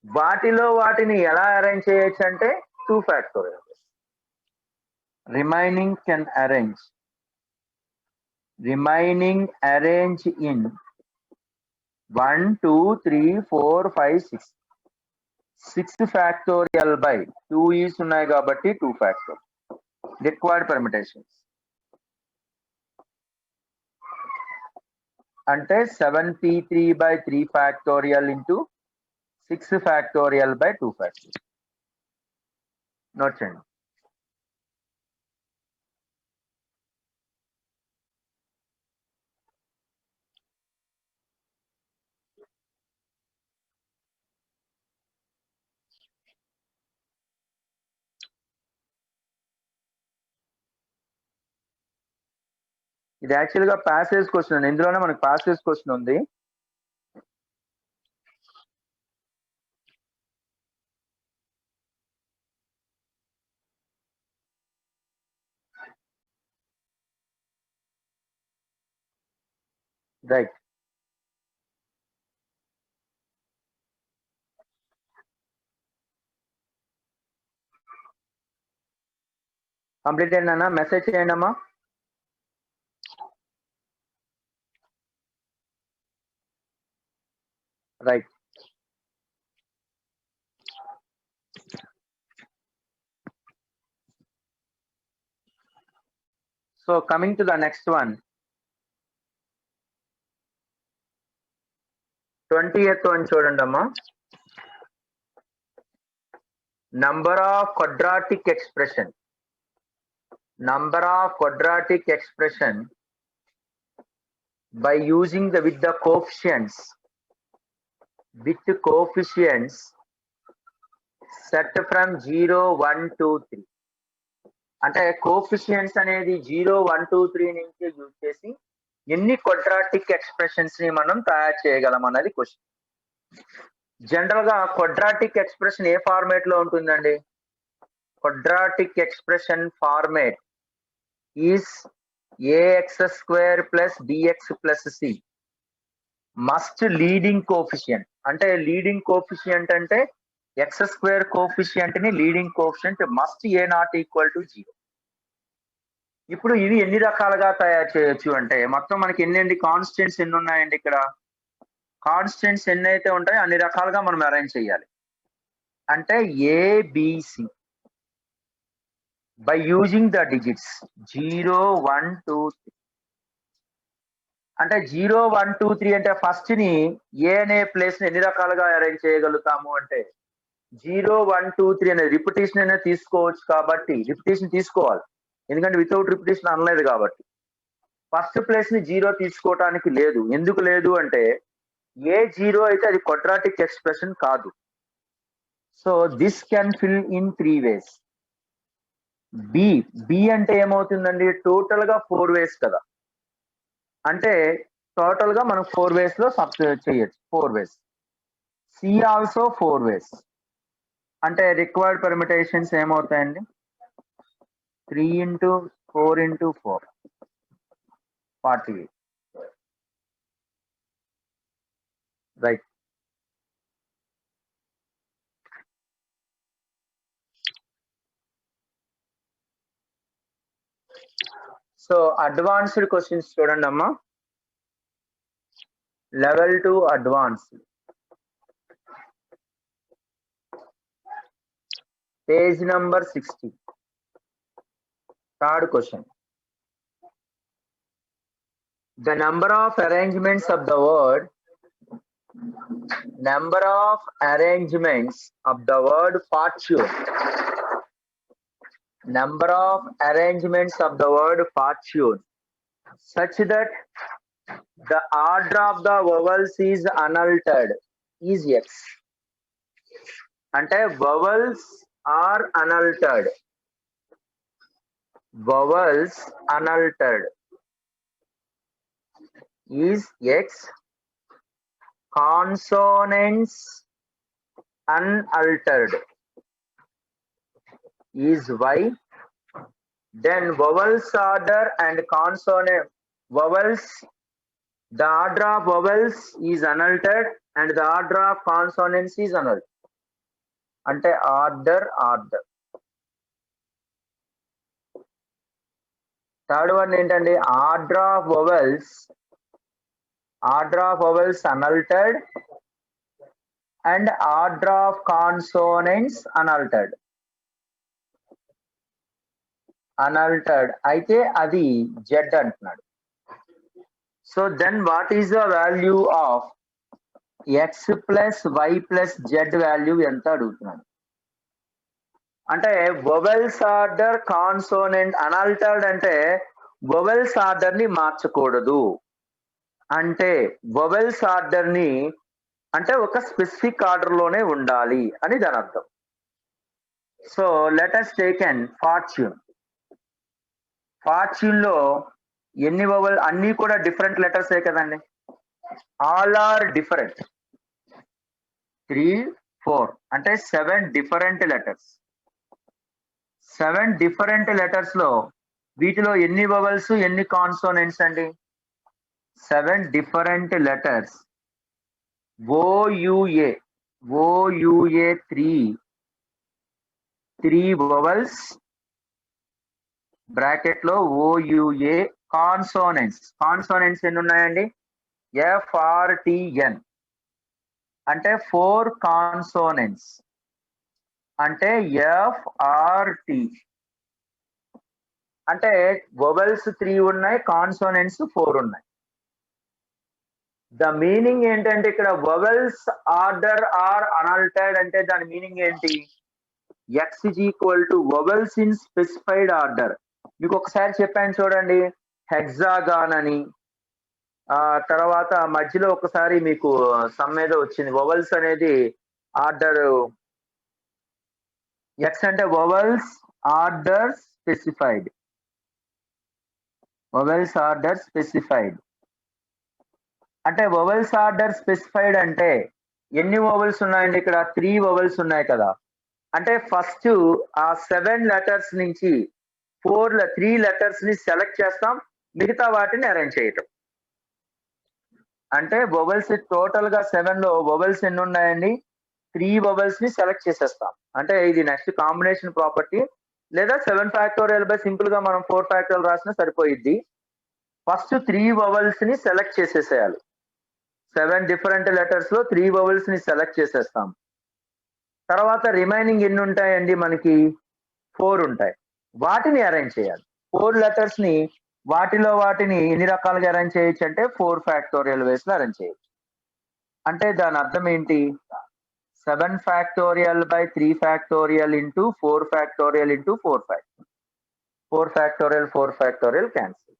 S1: వాటిని ఎలా అరేంజ్ చేయొచ్చు అంటే 2 factorial. Remaining arrange in 1 2 3 4 5 6. 6 factorial by 2's ఉన్నాయి కాబట్టి 2 ఫ్యాక్టోరియల్. రిక్వైర్డ్ పర్మిటేషన్స్ అంటే 7p3 by 3 factorial into 6 factorial by 2 factorial. Note చేయండి. ఇది యాక్చువల్ గా ప్యాసేజ్ క్వశ్చన్ అండి. ఇందులోనే మనకు ప్యాసేజ్ క్వశ్చన్ ఉంది. రైట్. కంప్లీట్ అయిందన్నా? మెసేజ్ చేయండి అమ్మా. Right. So coming to the next one, 20th one చూడండి అమ్మా. Number of quadratic expression. Number of quadratic expression by using with the coefficients set from 0, 1, 2, 3. అంటే coefficients అనేది 0, 1, 2, 3 నుంచి యూజ్ చేసి ఎన్ని క్వాడ్రాటిక్ ఎక్స్ప్రెషన్స్ ని మనం తయారు చేయగలం అన్నది క్వశ్చన్. జనరల్ గా క్వాడ్రాటిక్ ఎక్స్ప్రెషన్ ఏ ఫార్మేట్ లో ఉంటుందండి? Quadratic expression format is ax² plus bx plus c. Must leading coefficient. అంటే లీడింగ్ కోఎఫిషియంట్ అంటే x² కోఎఫిషియంట్ ని లీడింగ్ కోఎఫిషియంట్ మస్ట్ a≠0. ఇప్పుడు ఇవి ఎన్ని రకాలుగా తయారు చేయొచ్చు అంటే మొత్తం మనకి ఎన్ని కాన్స్టెంట్స్ ఎన్ని ఉన్నాయండి? ఇక్కడ కాన్స్టెంట్స్ ఎన్ని అయితే ఉంటాయో అన్ని రకాలుగా మనం అరేంజ్ చేయాలి. అంటే ABC by using the digits 0, 1, 2, 3. అంటే 0, 1, 2, 3 అంటే ఫస్ట్ ని ఏ అనే ప్లేస్ ని ఎన్ని రకాలుగా అరేంజ్ చేయగలుగుతాము అంటే 0, 1, 2, 3 అనే రిపిటేషన్ అయినా తీసుకోవచ్చు. కాబట్టి రిపిటేషన్ తీసుకోవాలి, ఎందుకంటే వితౌట్ రిపిటేషన్ అనలేదు కాబట్టి. ఫస్ట్ ప్లేస్ ని 0 తీసుకోవటానికి లేదు. ఎందుకు లేదు అంటే ఏ 0 అయితే అది క్వాడ్రాటిక్ ఎక్స్ప్రెషన్ కాదు. So this can fill in 3 ways. B అంటే ఏమవుతుందండి? టోటల్ గా 4 ways కదా. అంటే టోటల్ గా మనం 4 ways లో సబ్స్టిట్యూట్ చేయొచ్చు. 4 ways. C also 4 ways. అంటే రిక్వైర్డ్ పర్మిటేషన్స్ ఏమవుతాయండి? 3 into 4 into 4 48. Right. So advanced questions చూడండి అమ్మా. Level 2 advanced, page number 60. Third question. The number of arrangements of the word fortune. Number of arrangements of the word fortune such that the order of the vowels is unaltered is x. అంటే vowels are unaltered. Vowels unaltered is x. Consonants unaltered is y. Then vowels order and consonant vowels, the order of vowels is unaltered and the order of consonants is unaltered. అంటే order. Third one ఏంటండి? Order of vowels unaltered and order of consonants unaltered. అయితే అది Z అంటున్నాడు. So then what is the value of X plus Y plus Z value ఎంత అడుగుతున్నాడు. అంటే vowels order consonant అన్అల్టర్డ్ అంటే vowels order ని మార్చకూడదు. అంటే వొవెల్స్ ఆర్డర్ ని అంటే ఒక స్పెసిఫిక్ ఆర్డర్ లోనే ఉండాలి అని దాని అర్థం. So let us take an fortune. Fortune లో ఎన్ని వవల్ అన్ని కూడా డిఫరెంట్ లెటర్సే కదండి. All are different. 3, 4 అంటే 7 డిఫరెంట్ లెటర్స్. 7 డిఫరెంట్ లెటర్స్ లో వీటిలో ఎన్ని వవల్స్ ఎన్ని కాన్సోనెంట్స్ అండి? 7 different letters. OUA 3 vowels bracket లో OUA కాన్సోనెంట్స్ ఎన్ని ఉన్నాయండి? FRTN అంటే 4 కాన్సోనెంట్స్ అంటే FRT అంటే వొవెల్స్ 3 ఉన్నాయి, కాన్సోనెంట్స్ 4 ఉన్నాయి. ద మీనింగ్ ఏంటంటే ఇక్కడ వొవెల్స్ ఆర్డర్ ఆర్ అన్అల్టర్డ్ అంటే దాని మీనింగ్ ఏంటి? X is equal to vowels in specified order. మీకు ఒకసారి చెప్పాను చూడండి, హెక్సాగాన్ అని. తర్వాత మధ్యలో ఒకసారి మీకు సమ్ మీద వచ్చింది వొవెల్స్ అనేది ఆర్డర్. ఎక్స్ అంటే vowels order specified. Vowels order specified అంటే వొవెల్స్ ఆర్డర్ స్పెసిఫైడ్ అంటే ఎన్ని వొవెల్స్ ఉన్నాయండి? ఇక్కడ 3 వొవెల్స్ ఉన్నాయి కదా. అంటే ఫస్ట్ ఆ 7 లెటర్స్ నుంచి 3 లెటర్స్ ని సెలెక్ట్ చేస్తాం, మిగతా వాటిని అరేంజ్ చేయటం. అంటే వొవెల్స్ టోటల్ గా 7 లో వొవెల్స్ ఎన్ని ఉన్నాయండి? 3 వొవెల్స్ ని సెలెక్ట్ చేసేస్తాం. అంటే ఇది నెక్స్ట్ కాంబినేషన్ ప్రాపర్టీ. లేదా 7 ఫ్యాక్టోరియల్ బై సింపుల్ గా మనం 4 ఫ్యాక్టోరియల్ రాసినా సరిపోయిద్ది. ఫస్ట్ 3 వొవెల్స్ ని సెలెక్ట్ చేసేసేయాలి. 7 డిఫరెంట్ లెటర్స్ లో 3 వొవెల్స్ ని సెలెక్ట్ చేసేస్తాం. తర్వాత రిమైనింగ్ ఎన్ని ఉంటాయండి? మనకి 4 ఉంటాయి. వాటిని అరేంజ్ చేయాలి. 4 లెటర్స్ ని వాటిని ఎన్ని రకాలుగా అరేంజ్ చేయొచ్చు అంటే 4 ఫ్యాక్టోరియల్ వేస్ లో అరేంజ్ చేయొచ్చు. అంటే దాని అర్థం ఏంటి? 7 factorial by 3 factorial into 4 factorial into 4 factorial cancel.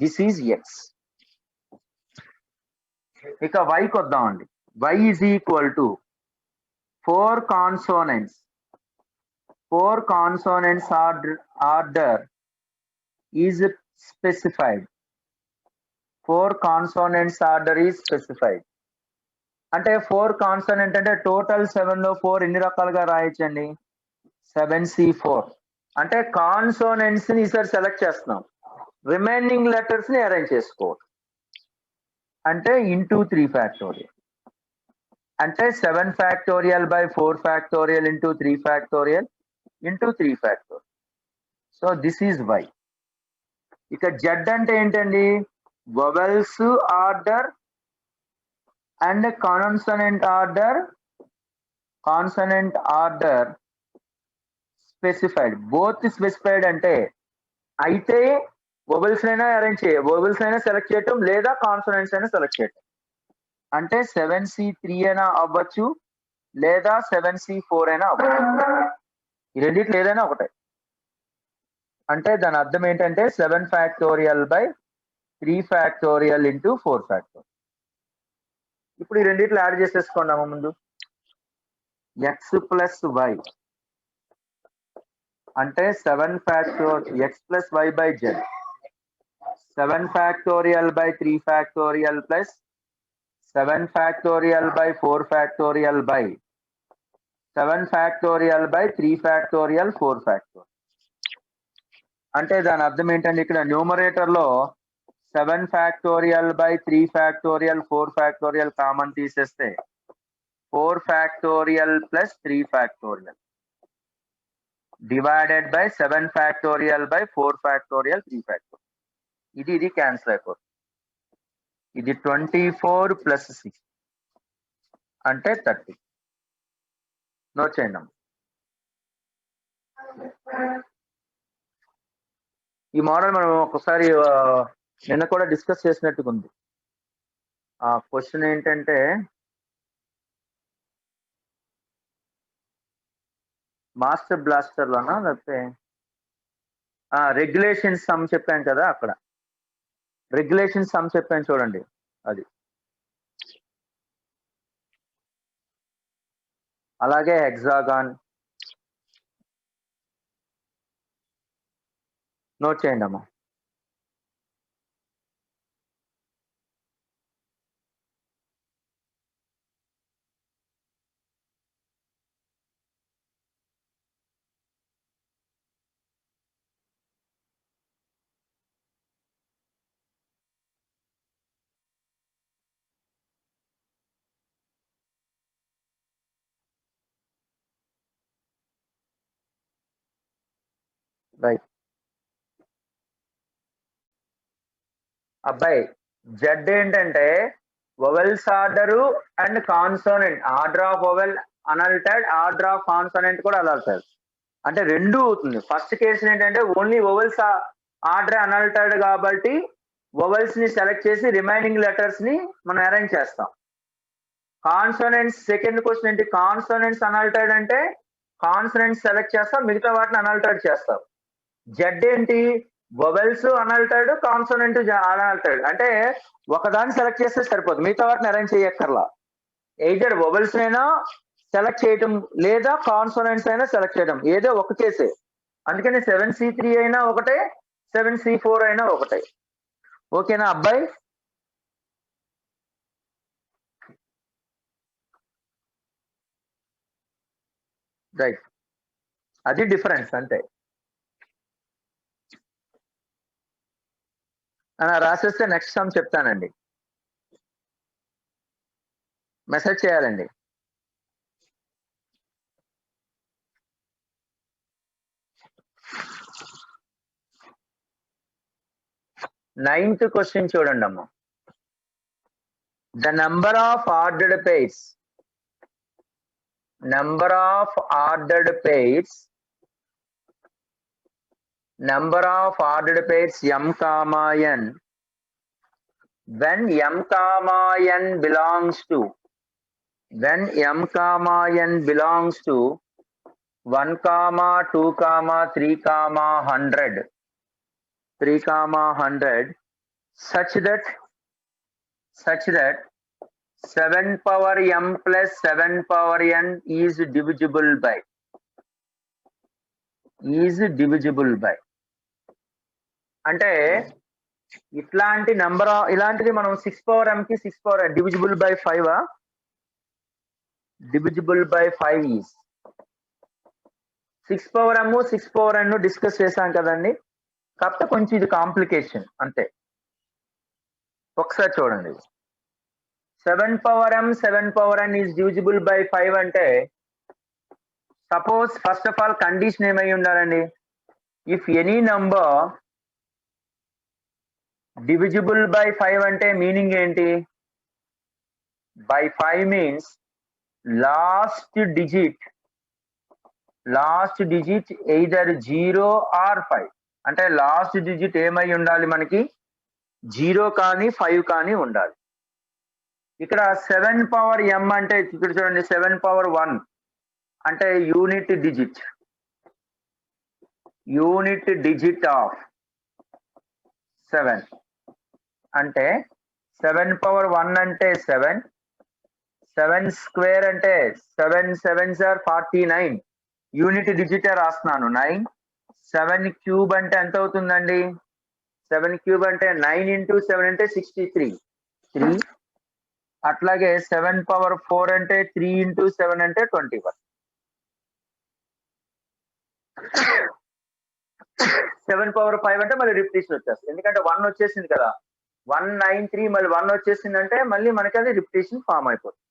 S1: This is X. ఇక వైకి వద్దామండి. y is equal to 4 consonants. 4 consonants order is specified. 4 consonants order is specified అంటే 4 కాన్సోనెంట్ అంటే టోటల్ 7 లో 4 ఎన్ని రకాలుగా రాయొచ్చండి? 7C4 అంటే కాన్సోనెంట్స్ ని ఈసారి సెలెక్ట్ చేస్తున్నాం, రిమైనింగ్ లెటర్స్ ని అరేంజ్ చేసుకోవాలి. అంటే ఇంటూ 3 ఫ్యాక్టోరియల్ అంటే 7 factorial by 4 factorial into 3 factorial into 3 factorial. So this is Y. ఇక జెడ్ అంటే ఏంటండి? Vowels order and consonant order specified. Both specified అంటే అయితే వొవెల్స్ అయినా వొవెల్స్ అయినా సెలెక్ట్ చేయటం, లేదా కాన్సోనెంట్స్ అయినా సెలెక్ట్ చేయటం. అంటే 7C3 అయినా అవ్వచ్చు, లేదా 7C4 అయినా అవ్వచ్చు. ఈ రెండిట్లో ఏదైనా ఒకటే. అంటే దాని అర్థం ఏంటంటే 7 factorial by 3 factorial into 4 factorial. ఇప్పుడు ఈ రెండిట్లో యాడ్ చేసేసుకున్నాము. ముందు ఎక్స్ ప్లస్ వై అంటే 7 X plus Y by Z. 7 factorial by 3 factorial plus 7 factorial by 4 factorial by 7 factorial by 3 factorial 4 factorial. అంటే దాని అర్థం ఏంటంటే ఇక్కడ న్యూమరేటర్ లో 7 factorial by 3 factorial 4 factorial common తీసేస్తే 4 factorial plus 3 factorial divided by 7 factorial by 4 factorial 3 factorial. ఇది cancel అయిపోతుంది. ఇది 24 ప్లస్ 6 అంటే 30. నోట్ చేయండి. ఈ మోడల్ మనం ఒకసారి నిన్న కూడా డిస్కస్ చేసినట్టుగా ఉంది. ఆ క్వశ్చన్ ఏంటంటే మాస్టర్ బ్లాస్టర్ లోనా లేకపోతే రెగ్యులేషన్ సమ్ చెప్పాను కదా, అక్కడ రెగ్యులేషన్ సమ్ చెప్పాను చూడండి. అది అలాగే హెక్సాగాన్. నోట్ చేయండి అమ్మా. రైట్. అబ్బాయి జెడ్ ఏంటంటే vowels order and consonant, order of vowel unaltered, order of consonant కూడా అన్అల్టర్డ్. అంటే రెండు అవుతుంది. ఫస్ట్ కేసు ఏంటంటే ఓన్లీ వొవెల్స్ ఆర్డర్ అన్అల్టర్డ్ కాబట్టి వొవెల్స్ ని సెలెక్ట్ చేసి రిమైనింగ్ లెటర్స్ ని మనం అరేంజ్ చేస్తాం. కాన్సోనెంట్స్ సెకండ్ క్వశ్చన్ ఏంటి, కాన్సోనెంట్స్ అన్అల్టర్డ్ అంటే కాన్సోనెంట్స్ సెలెక్ట్ చేస్తాం, మిగతా వాటిని అన్అల్టర్డ్ చేస్తాం. జెడ్ ఏంటి, వొవెల్స్ అన్అల్టర్డ్, కాన్సోనెంట్ అన్అల్టర్డ్. అంటే ఒకదాన్ని సెలెక్ట్ చేస్తే సరిపోదు, మిగతా వాటిని అరేంజ్ చేయక్కర్లా. ఎయిదర్ వొవెల్స్ అయినా సెలెక్ట్ చేయటం లేదా కాన్సోనెంట్స్ అయినా సెలెక్ట్ చేయడం, ఏదో ఒక కేసే. అందుకని 7C3 అయినా ఒకటే, 7C4 అయినా ఒకటే. ఓకేనా అబ్బాయి? రైట్, అది డిఫరెన్స్ అంతే. అలా రాసేస్తే నెక్స్ట్ సమ్ చెప్తానండి, మెసేజ్ చేయాలండి. నైన్త్ క్వశ్చన్ చూడండి అమ్మా. The number of ordered pairs, number of ordered pairs, number of ordered pairs m comma n when m comma n belongs to, when m comma n belongs to 1 comma 2 comma 3 comma 100, 3 comma 100, such that 7 power m plus 7 power n is divisible by, is divisible by. అంటే ఇట్లాంటి number, ఇలాంటిది మనం 6 power m కి 6 power n divisible by 5, divisible by 5 is 6 power m 6 power n discuss చేశాం కదండి. కాకపోతే కొంచెం ఇది కాంప్లికేషన్ అంతే. ఒకసారి చూడండి, 7 power m 7 power n is divisible by 5 అంటే suppose first of all condition ఏమై ఉండాలండి, if any number divisible by 5 అంటే మీనింగ్ ఏంటి, by 5 means last digit either 0 or 5. అంటే లాస్ట్ డిజిట్ ఏమై ఉండాలి మనకి, 0 కానీ 5 కానీ ఉండాలి. ఇక్కడ 7 power m అంటే ఇక్కడ చూడండి 7 power 1 అంటే యూనిట్ డిజిట్ ఆఫ్ 7 అంటే 7 power 1 అంటే 7, 7 స్క్వేర్ అంటే 7 7s are 49, యూనిట్ డిజిట్ రాస్తున్నాను 9. 7 క్యూబ్ అంటే ఎంత అవుతుందండి, 7 క్యూబ్ అంటే 9 into 7 అంటే 63, 3. అట్లాగే 7 power 4 అంటే 3 into 7 అంటే 21. 7 power 5 అంటే మళ్ళీ రిపిటేషన్ వచ్చేస్తుంది, ఎందుకంటే 1 వచ్చేసింది కదా, 193 మళ్ళీ 1 వచ్చేసింది అంటే మళ్ళీ మనకి అది రిపిటేషన్ ఫామ్ అయిపోతుంది.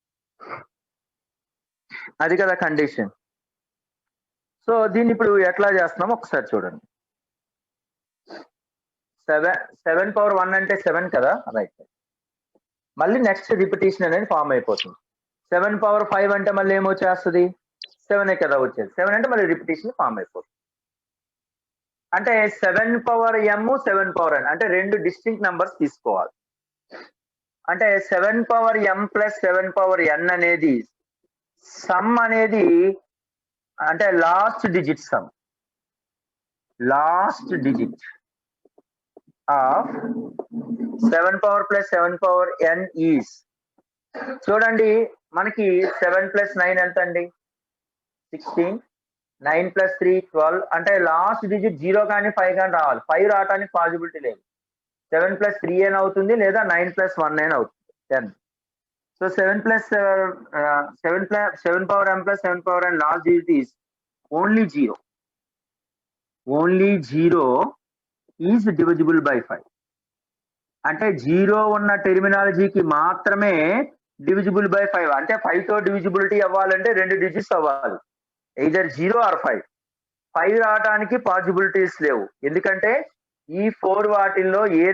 S1: అది కదా కండిషన్. సో దీన్ని ఇప్పుడు ఎట్లా చేస్తున్నామో ఒకసారి చూడండి. 7 power 1 అంటే 7 కదా, రైట్. మళ్ళీ నెక్స్ట్ రిపిటేషన్ అనేది ఫామ్ అయిపోతుంది. 7 power 5 అంటే మళ్ళీ ఏమొచ్చేస్తుంది, 7 కదా వచ్చేది, 7 అంటే మళ్ళీ రిపిటేషన్ ఫామ్ అయిపోతుంది. అంటే 7 power m 7 power n అంటే రెండు డిస్టింక్ట్ నెంబర్స్ తీసుకోవాలి. అంటే 7 power m plus 7 power n అనేది సమ్ అనేది అంటే last digit sum, last digit of 7 power plus 7 power n is, చూడండి మనకి 7 plus 9 ఎంత అండి, 16, 9 plus 3 12. అంటే లాస్ట్ డిజిట్ 0 కానీ 5 కానీ రావాలి, 5 రావడానికి పాసిబిలిటీ లేదు. 7 plus 3 అయినా అవుతుంది, లేదా 9 plus 1 అయినా అవుతుంది, 10. So 7 power m plus 7 power n last digit is only 0, only 0 is divisible by 5. అంటే 0 ఉన్న టెర్మినాలజీకి మాత్రమే డివిజిబుల్ బై 5. అంటే 5 తో డివిజిబిలిటీ అవ్వాలంటే రెండు డిజిట్స్ అవ్వాలి, either 0 or 5. 5 రావడానికి పాసిబిలిటీస్ లేవు. ఎందుకంటే ఈ 4 వాటిల్లో ఏ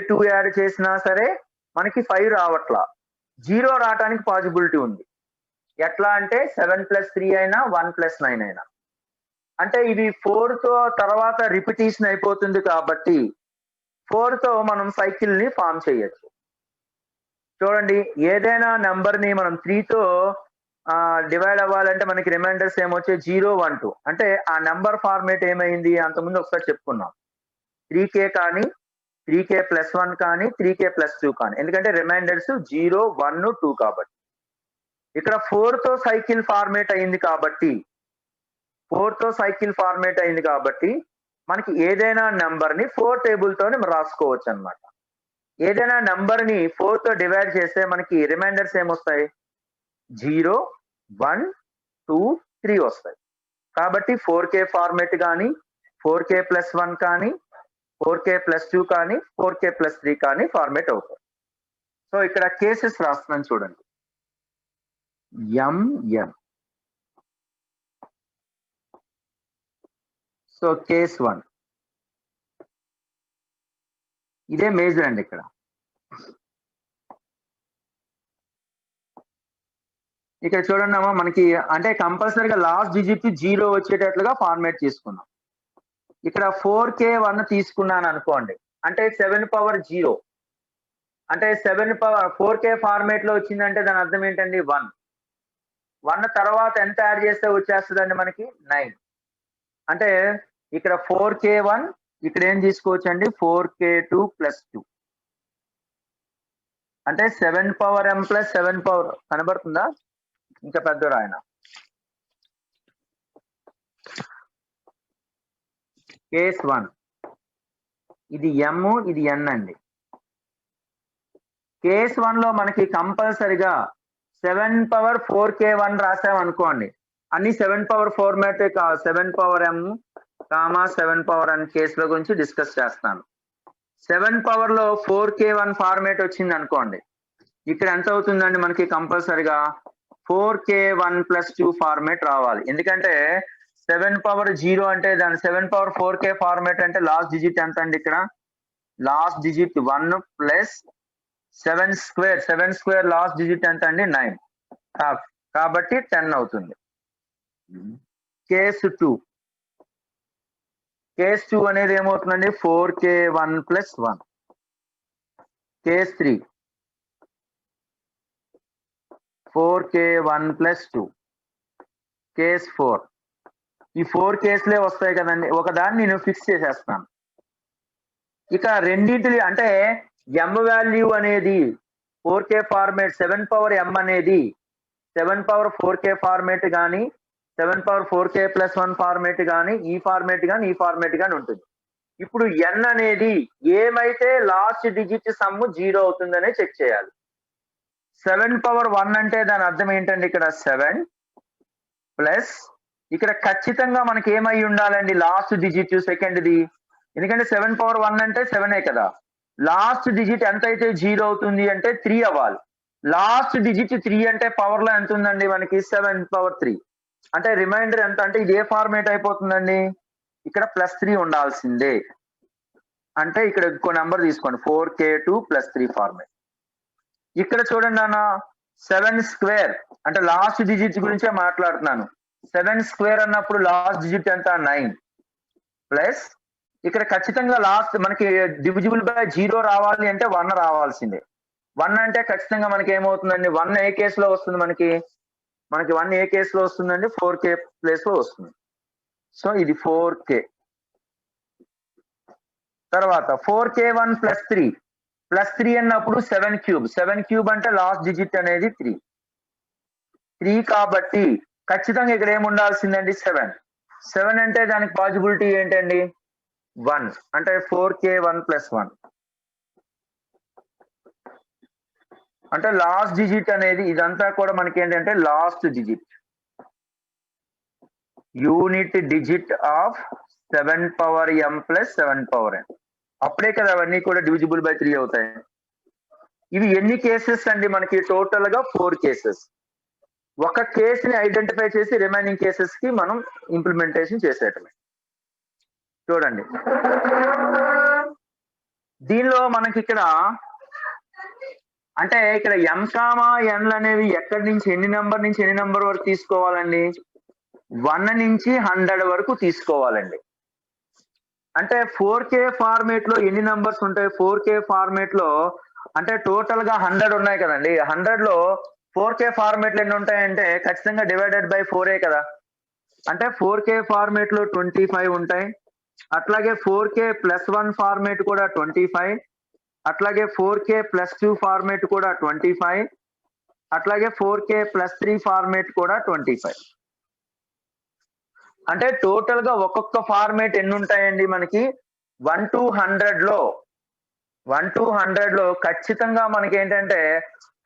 S1: 2 యాడ్ చేసినా సరే మనకి 5 రావట్లా. 0 రావటానికి పాసిబిలిటీ ఉంది. ఎట్లా అంటే 7+3 అయినా 1+9 అయినా. అంటే ఇది 4తో తర్వాత రిపిటీషన్ అయిపోతుంది కాబట్టి 4తో మనం సైకిల్ ని ఫామ్ చేయొచ్చు. చూడండి, ఏదైనా నెంబర్ ని మనం 3తో డివైడ్ అవ్వాలంటే మనకి రిమైండర్స్ ఏమొచ్చాయి? 0, 1, 2. అంటే ఆ నెంబర్ ఫార్మేట్ ఏమైంది? అంతకుముందు ఒకసారి చెప్పుకున్నాం. 3k కానీ 3k+1 కానీ 3k+2 కానీ. ఎందుకంటే రిమైండర్స్ 0, 1, 2 కాబట్టి. ఇక్కడ 4తో సైకిల్ ఫార్మేట్ అయింది కాబట్టి మనకి ఏదైనా నెంబర్ ని 4 టేబుల్ తోని రాసుకోవచ్చు అన్నమాట. ఏదైనా నెంబర్ ని 4తో డివైడ్ చేస్తే మనకి రిమైండర్స్ ఏమొస్తాయి? 0, 1, 2, 3 వస్తాయి. కాబట్టి 4k ఫార్మేట్ కానీ 4k+1 కానీ 4k+2 కానీ 4k+3 కానీ ఫార్మేట్ అవుతాయి. సో ఇక్కడ కేసెస్ రాస్తున్నాను చూడండి. MN. సో కేస్ 1 ఇదే మేజర్ అండి. ఇక్కడ చూడండి అమ్మా, మనకి అంటే కంపల్సరీగా లాస్ట్ డిజిట్ 0 వచ్చేటట్లుగా ఫార్మేట్ చేసుకున్నాం. ఇక్కడ 4k1 తీసుకున్నాను అనుకోండి, అంటే 7 పవర్ 0 అంటే 7 పవర్ 4k ఫార్మేట్ లో వచ్చిందంటే దాని అర్థం ఏంటండి? 1 తర్వాత ఎంత యాడ్ చేస్తే వచ్చేస్తుందండి మనకి? 9. అంటే ఇక్కడ 4k1 ఇక్కడ ఏం తీసుకోవచ్చు అండి? 4k2+2 అంటే 7 పవర్ m ప్లస్ 7 పవర్ కనబడుతుందా? ఇంకా పెద్దోడు ఆయన. కేస్ 1 ఇది m, ఇది n అండి. కేస్ 1 లో మనకి కంపల్సరిగా 7 పవర్ 4k1 రాసాం అనుకోండి, అన్ని 7 పవర్ ఫార్మాటే 7 పవర్ m, 7 పవర్ n కేసుల గురించి డిస్కస్ చేస్తాను. 7 పవర్ లో 4k1 ఫార్మేట్ వచ్చింది అనుకోండి, ఇక్కడ ఎంత అవుతుందండి మనకి? కంపల్సరిగా 4k1+2 ఫార్మేట్ రావాలి. ఎందుకంటే 7 పవర్ 0 అంటే దాని 7 పవర్ 4k ఫార్మేట్ అంటే లాస్ట్ డిజిట్ ఎంత అండి? ఇక్కడ last digit 1 plus 7 square. 7 square last digit ఎంత అండి? 9. కాబట్టి 10 అవుతుంది. కేస్ 2 అనేది ఏమవుతుందండి? 4k1+1. Case 3 4k1+2. కేస్ 4 ఈ 4 కేసులే వస్తాయి కదండి. ఒకదాన్ని నేను ఫిక్స్ చేసేస్తాను. ఇక రెండింటిని అంటే m వాల్యూ అనేది 4k ఫార్మేట్ 7 పవర్ m అనేది 7 పవర్ 4k ఫార్మేట్ కానీ 7 పవర్ 4k+1 ఫార్మేట్ కానీ ఈ ఫార్మేట్ కానీ ఉంటుంది. ఇప్పుడు n అనేది ఏమైతే లాస్ట్ డిజిట్ సమ్ 0 అవుతుందనే చెక్ చేయాలి. 7 పవర్ 1 అంటే దాని అర్థం ఏంటండి? ఇక్కడ 7 ప్లస్ ఇక్కడ ఖచ్చితంగా మనకి ఏమై ఉండాలండి? లాస్ట్ డిజిట్ సెకండ్ది. ఎందుకంటే 7 పవర్ 1 అంటే 7ఏ కదా. లాస్ట్ డిజిట్ ఎంత అయితే 0 అవుతుంది అంటే 3 అవ్వాలి. లాస్ట్ డిజిట్ 3 అంటే పవర్ లో ఎంత ఉందండి మనకి? 7 పవర్ 3. అంటే రిమైండర్ ఎంత అంటే ఇది ఏ ఫార్మేట్ అయిపోతుందండి? ఇక్కడ +3 ఉండాల్సిందే. అంటే ఇక్కడ ఇంకో నెంబర్ తీసుకోండి, 4k2+3 ఫార్మేట్. ఇక్కడ చూడండి అన్న, 7 స్క్వేర్ అంటే లాస్ట్ డిజిట్ గురించే మాట్లాడుతున్నాను. 7 స్క్వేర్ అన్నప్పుడు లాస్ట్ డిజిట్ ఎంత? 9 ప్లస్ ఇక్కడ ఖచ్చితంగా లాస్ట్ మనకి డివిజిబుల్ బై 0 రావాలి అంటే 1 రావాల్సిందే. 1 అంటే ఖచ్చితంగా మనకి ఏమవుతుందండి? 1 ఏ కేసులో వస్తుంది? మనకి 1 ఏ కేసులో వస్తుందండి? 4k ప్లేస్ లో వస్తుంది. సో ఇది 4k. తర్వాత 4k1+3 +3 అన్నప్పుడు 7 క్యూబ్. 7 క్యూబ్ అంటే లాస్ట్ డిజిట్ అనేది 3 కాబట్టి ఖచ్చితంగా ఇక్కడ ఏమి ఉండాల్సిందండి? 7 అంటే దానికి పాసిబిలిటీ ఏంటండి? 1 అంటే 4k1+1 అంటే లాస్ట్ డిజిట్ అనేది ఇదంతా కూడా మనకి ఏంటంటే last digit, unit digit of 7 power m plus 7 power n. అప్పుడే కదా అవన్నీ కూడా డివిజిబుల్ బై 3 అవుతాయి. ఇవి ఎన్ని కేసెస్ అండి? మనకి టోటల్ గా 4 కేసెస్. ఒక కేసుని ఐడెంటిఫై చేసి రిమైనింగ్ కేసెస్ కి మనం ఇంప్లిమెంటేషన్ చేసేటమే. చూడండి, దీనిలో మనకి ఇక్కడ అంటే ఇక్కడ m, n అనేవి ఎక్కడి నుంచి ఎన్ని నెంబర్ వరకు తీసుకోవాలండి? 1 నుంచి 100 వరకు తీసుకోవాలండి. అంటే 4K ఫార్మేట్ లో ఎన్ని నంబర్స్ ఉంటాయి? 4K ఫార్మేట్ లో అంటే టోటల్ గా 100 ఉన్నాయి కదండి. 100 లో 4K ఫార్మేట్లు ఎన్ని ఉంటాయంటే ఖచ్చితంగా డివైడెడ్ బై 4 కదా. అంటే 4K ఫార్మేట్ లో 25 ఉంటాయి. అట్లాగే 4K ప్లస్ 1 ఫార్మేట్ కూడా 25, అట్లాగే 4K ప్లస్ 2 ఫార్మేట్ కూడా 25, అట్లాగే 4K ప్లస్ 3 ఫార్మేట్ కూడా 25. అంటే టోటల్ గా ఒక్కొక్క ఫార్మేట్ ఎన్ని ఉంటాయండి మనకి? 1 to 100 లో ఖచ్చితంగా మనకి ఏంటంటే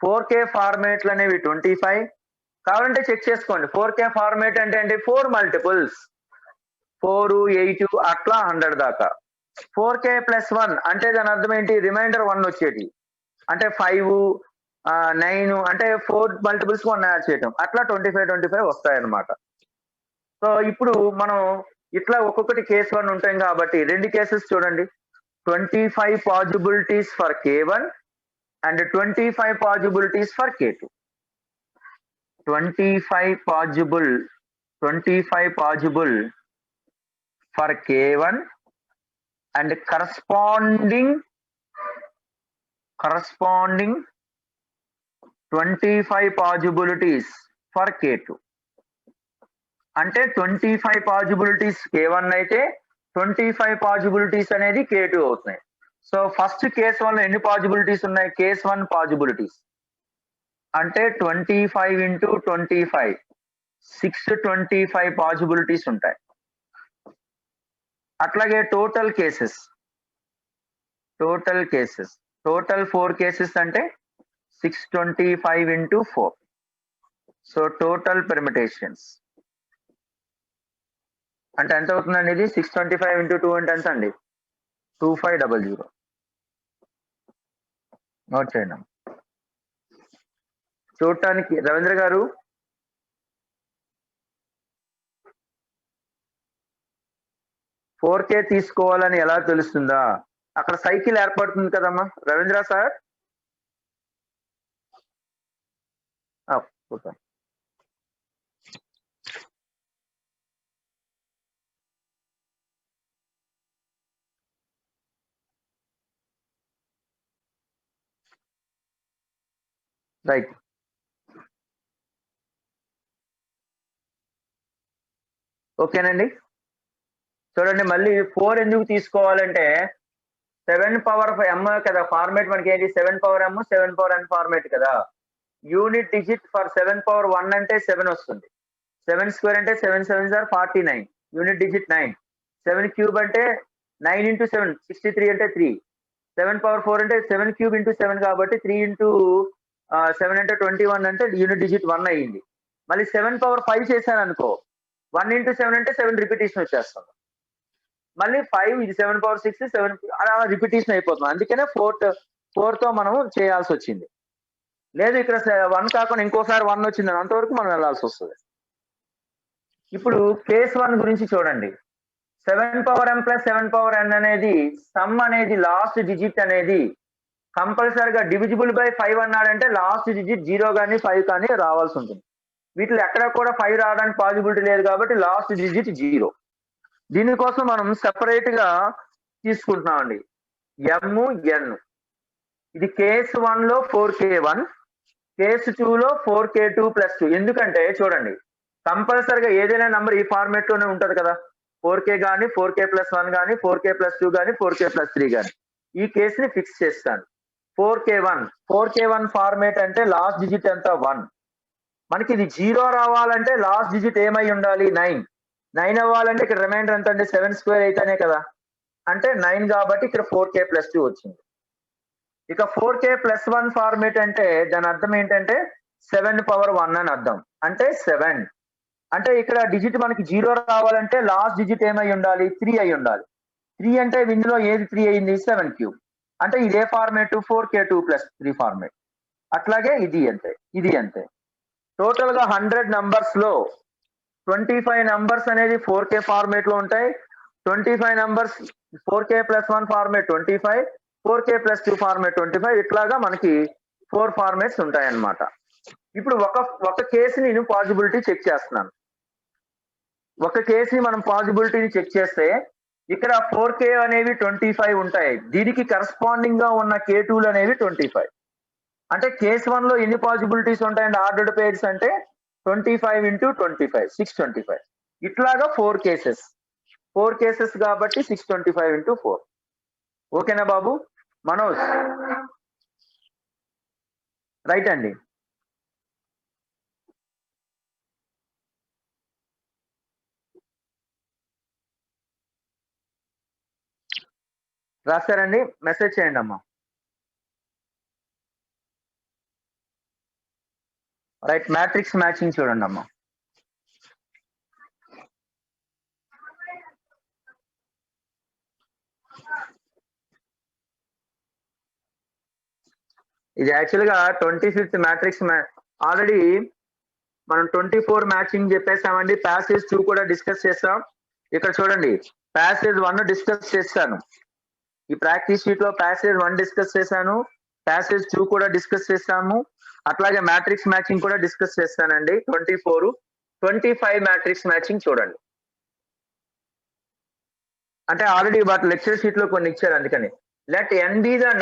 S1: 4K ఫార్మేట్లు అనేవి 25. కావాలంటే చెక్ చేసుకోండి. 4K ఫార్మేట్ అంటే ఏంటి? 4 మల్టిపుల్స్, 4, 8 అట్లా 100 దాకా. 4K ప్లస్ 1 అంటే దాని అర్థం ఏంటి? రిమైండర్ 1 వచ్చేటి. అంటే 5, 9 అంటే 4 మల్టిపుల్స్ 1 యాడ్ చేయటం, అట్లా 25 వస్తాయి అన్నమాట. సో ఇప్పుడు మనం ఇట్లా ఒక్కొక్కటి కేస్ 1 ఉంటాం కాబట్టి 2 కేసెస్ చూడండి. 25 possibilities for K1 and 25 possibilities for K2. 25 possible for K1 and corresponding 25 possibilities for K2. అంటే 25 పాజిబిలిటీస్ K1 అయితే 25 పాజిబిలిటీస్ అనేది K2 అవుతున్నాయి. సో ఫస్ట్ కేస్ 1 లో ఎన్ని పాజిబిలిటీస్ ఉన్నాయి? కేస్ 1 పాజిబిలిటీస్ అంటే 25 into 25, 625 పాజిబిలిటీస్ ఉంటాయి. అట్లాగే టోటల్ 4 కేసెస్ అంటే 625 into 4. సో టోటల్ పెర్మిటేషన్స్ అంటే ఎంత అవుతుందండి? ఇది 625 into 2 అంటే ఎంత అండి? 2500. నోట్ చేయండి. చూడటానికి రవీంద్ర గారు "4K తీసుకోవాలని ఎలా తెలుస్తుందా?" అక్కడ సైకిల్ ఏర్పడుతుంది కదమ్మా రవీంద్ర సార్. రైట్. ఓకేనండి. చూడండి, మళ్ళీ 4 ఎందుకు తీసుకోవాలంటే 7 power of m కదా ఫార్మేట్. మనకి ఏంటి? 7 power m, 7 power n format కదా. యూనిట్ డిజిట్ ఫర్ 7 power 1 అంటే 7 వస్తుంది. 7 స్క్వేర్ అంటే 7 7s are 49. Unit digit 9. 7 cube అంటే 9 into 7 63 అంటే 3. 7 power 4 అంటే 7 క్యూబ్ into 7 కాబట్టి 3 into 7 అంటే 21 అంటే యూనిట్ డిజిట్ 1 అయ్యింది. మళ్ళీ 7 power 5 చేశాను అనుకో, 1 into 7 అంటే 7 రిపిటేషన్ వచ్చేస్తుంది. మళ్ళీ 5, ఇది 7 power 6, 7 అలా రిపిటేషన్ అయిపోతుంది. అందుకనే 4 తో మనం చేయాల్సి వచ్చింది. లేదు ఇక్కడ 1 కాకుండా ఇంకోసారి 1 వచ్చింది, అంతవరకు మనం వెళ్ళాల్సి వస్తుంది. ఇప్పుడు కేస్ 1 గురించి చూడండి. 7 power m plus 7 power n అనేది సమ్ అనేది లాస్ట్ డిజిట్ అనేది కంపల్సరీగా డివిజిబుల్ బై 5 అన్నాడంటే లాస్ట్ డిజిట్ 0 కానీ 5 కానీ రావాల్సి ఉంటుంది. వీటిలో ఎక్కడ కూడా 5 రావడానికి పాసిబిలిటీ లేదు కాబట్టి లాస్ట్ డిజిట్ 0. దీనికోసం మనం సెపరేట్ గా తీసుకుంటున్నామండి m, n. ఇది కేస్ 1 లో 4K1, కేస్ 2 లో 4K2 ప్లస్ 2. ఎందుకంటే చూడండి, కంపల్సరీగా ఏదైనా నంబర్ ఈ ఫార్మేట్ లోనే ఉంటది కదా. 4K కానీ, 4K ప్లస్ 1 కానీ, 4K ప్లస్ 2 కానీ, 4K ప్లస్ 3 కానీ. ఈ కేసుని ఫిక్స్ చేస్తాను. 4K1 ఫార్మేట్ అంటే లాస్ట్ డిజిట్ ఎంత? 1. మనకి ఇది 0 రావాలంటే లాస్ట్ డిజిట్ ఏమై ఉండాలి? 9. 9 అవ్వాలంటే ఇక్కడ రిమైండర్ ఎంత అండి? 7 స్క్వేర్ అయితేనే కదా. అంటే 9 కాబట్టి ఇక్కడ 4K ప్లస్ 2 వచ్చింది. ఇక 4K ప్లస్ 1 ఫార్మేట్ అంటే దాని అర్థం ఏంటంటే 7 power 1 అని అర్థం. అంటే 7. అంటే ఇక్కడ డిజిట్ మనకి 0 రావాలంటే లాస్ట్ డిజిట్ ఏమై ఉండాలి? 3 అయి ఉండాలి. 3 అంటే ఇందులో ఏది 3 అయింది? 7 క్యూబ్. అంటే ఇదే ఫార్మేట్ 4K2 ప్లస్ 3 ఫార్మేట్. అట్లాగే ఇది అంతే, ఇది అంతే. టోటల్ గా 100 నంబర్స్ లో 25 నంబర్స్ అనేది 4K ఫార్మేట్ లో ఉంటాయి. 25 numbers 4k plus 1 format 25, 4k plus 2 format 25, ఇట్లాగా మనకి 4 ఫార్మాట్స్ ఉంటాయి అన్నమాట. ఇప్పుడు ఒక కేసుని నేను పాజిబిలిటీ చెక్ చేస్తున్నాను. ఒక కేసుని మనం పాజిబిలిటీని చెక్ చేస్తే ఇక్కడ 4k అనేవి 25 ఉంటాయి. దీనికి కరస్పాండింగ్ గా ఉన్న k2లు అనేవి 25. అంటే కేసు 1 లో ఎన్ని పాజిబిలిటీస్ ఉంటాయండి ఆర్డర్డ్ పేర్స్ అంటే 25 into 25 625. ఇట్లాగా 4 కేసెస్ కాబట్టి 625 into 4. ఓకేనా బాబు? మనోజ్ రైట్ అండి. రాస్తారండి, మెసేజ్ చేయండి అమ్మా. రైట్, మ్యాట్రిక్స్ మ్యాచింగ్ చూడండి అమ్మా. ఇది యాక్చువల్ గా 25th మ్యాట్రిక్స్ ఆల్రెడీ మనం 24 మ్యాచింగ్ చెప్పేసామండి. ప్యాసేజ్ 2 కూడా డిస్కస్ చేస్తాం. ఇక్కడ చూడండి, ప్యాసేజ్ 1 డిస్కస్ చేస్తాను. ఈ ప్రాక్టీస్ షీట్ లో ప్యాసేజ్ 1 డిస్కస్ చేశాను, ప్యాసేజ్ 2 కూడా డిస్కస్ చేస్తాము. అట్లాగే మ్యాట్రిక్స్ మ్యాచింగ్ కూడా డిస్కస్ చేస్తానండి. 24, 25 మ్యాట్రిక్స్ మ్యాచింగ్ చూడండి. అంటే ఆల్రెడీ వాటి లెక్చర్ షీట్ లో కొన్ని ఇచ్చారు, అందుకని let n be the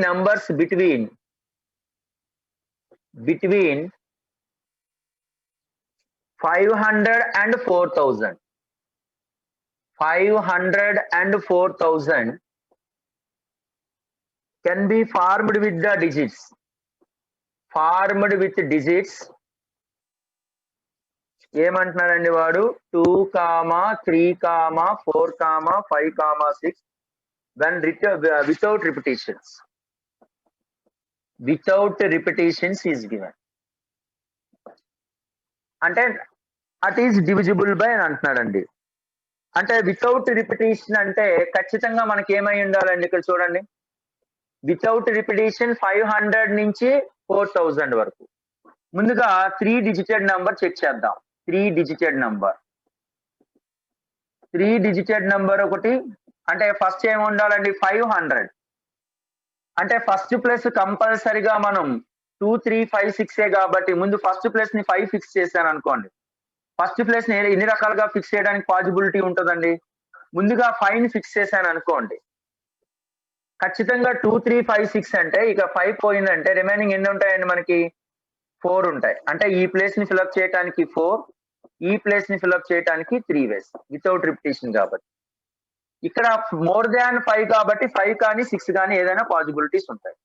S1: numbers between 500 and 4000. 500 and 4000 can be formed with the digits. ఏమంటున్నాడండి వాడు? 2, 3, 4, 5, 6 when without repetitions is given. అంటే అట్ ఈస్ డివిజిబుల్ బై అని అంటున్నాడండి. అంటే వితౌట్ రిపిటేషన్ అంటే ఖచ్చితంగా మనకి ఏమై ఉండాలండి? ఇక్కడ చూడండి, వితౌట్ రిపిటేషన్ 500 నుంచి 4000 వరకు. ముందుగా 3 డిజిటెడ్ నంబర్ చెక్ చేద్దాం. 3 డిజిటెడ్ నంబర్ ఒకటి అంటే ఫస్ట్ ఏమి ఉండాలండి? 500. అంటే ఫస్ట్ ప్లేస్ కంపల్సరిగా మనం 2, 3, 5, 6 కాబట్టి ముందు ఫస్ట్ ప్లేస్ ని 5 ఫిక్స్ చేశాను అనుకోండి. ఫస్ట్ ప్లేస్ ని ఎన్ని రకాలుగా ఫిక్స్ చేయడానికి పాజిబిలిటీ ఉంటుందండి? ముందుగా 5 ని ఫిక్స్ చేశాను అనుకోండి, ఖచ్చితంగా 2, 3, 5, 6 అంటే ఇక 5 పోయిందంటే రిమైనింగ్ ఎన్ని ఉంటాయండి మనకి? 4 ఉంటాయి. అంటే ఈ ప్లేస్ ని ఫిల్అప్ చేయడానికి 4, ఈ ప్లేస్ ని ఫిల్అప్ చేయడానికి 3 వేస్ వితౌట్ రిపిటేషన్ కాబట్టి. ఇక్కడ మోర్ దాన్ 5 కాబట్టి 5 కానీ 6 కానీ ఏదైనా పాజిబిలిటీస్ ఉంటాయి.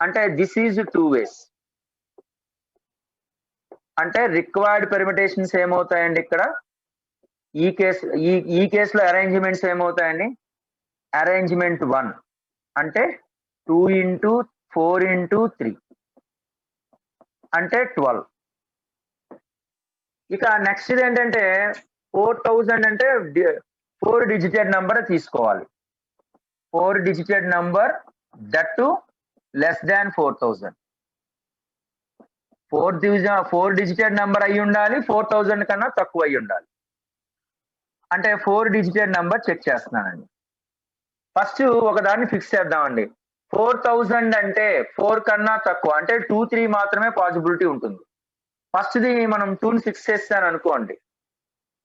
S1: అంటే దిస్ ఈజ్ 2 వేస్. అంటే రిక్వైర్డ్ పెర్మిటేషన్స్ ఏమవుతాయండి? ఇక్కడ ఈ కేసులో అరేంజ్మెంట్స్ ఏమవుతాయండి? అరేంజ్మెంట్ 1 అంటే 2 into 4 into 3 అంటే 12. ఇక నెక్స్ట్ ఏంటంటే 4000 అంటే 4 డిజిటెడ్ నంబర్ తీసుకోవాలి. 4 digitated number that to less than 4000. 4 digitated number అయి ఉండాలి, 4000 కన్నా తక్కువ అయి ఉండాలి. అంటే 4 డిజిటెడ్ నంబర్ చెక్ చేస్తున్నానండి. ఫస్ట్ ఒకదాన్ని ఫిక్స్ చేద్దామండి. 4000 అంటే 4 కన్నా తక్కువ అంటే 2, 3 మాత్రమే పాజిబిలిటీ ఉంటుంది. ఫస్ట్ ది మనం 2ని ఫిక్స్ చేస్తాను అనుకోండి,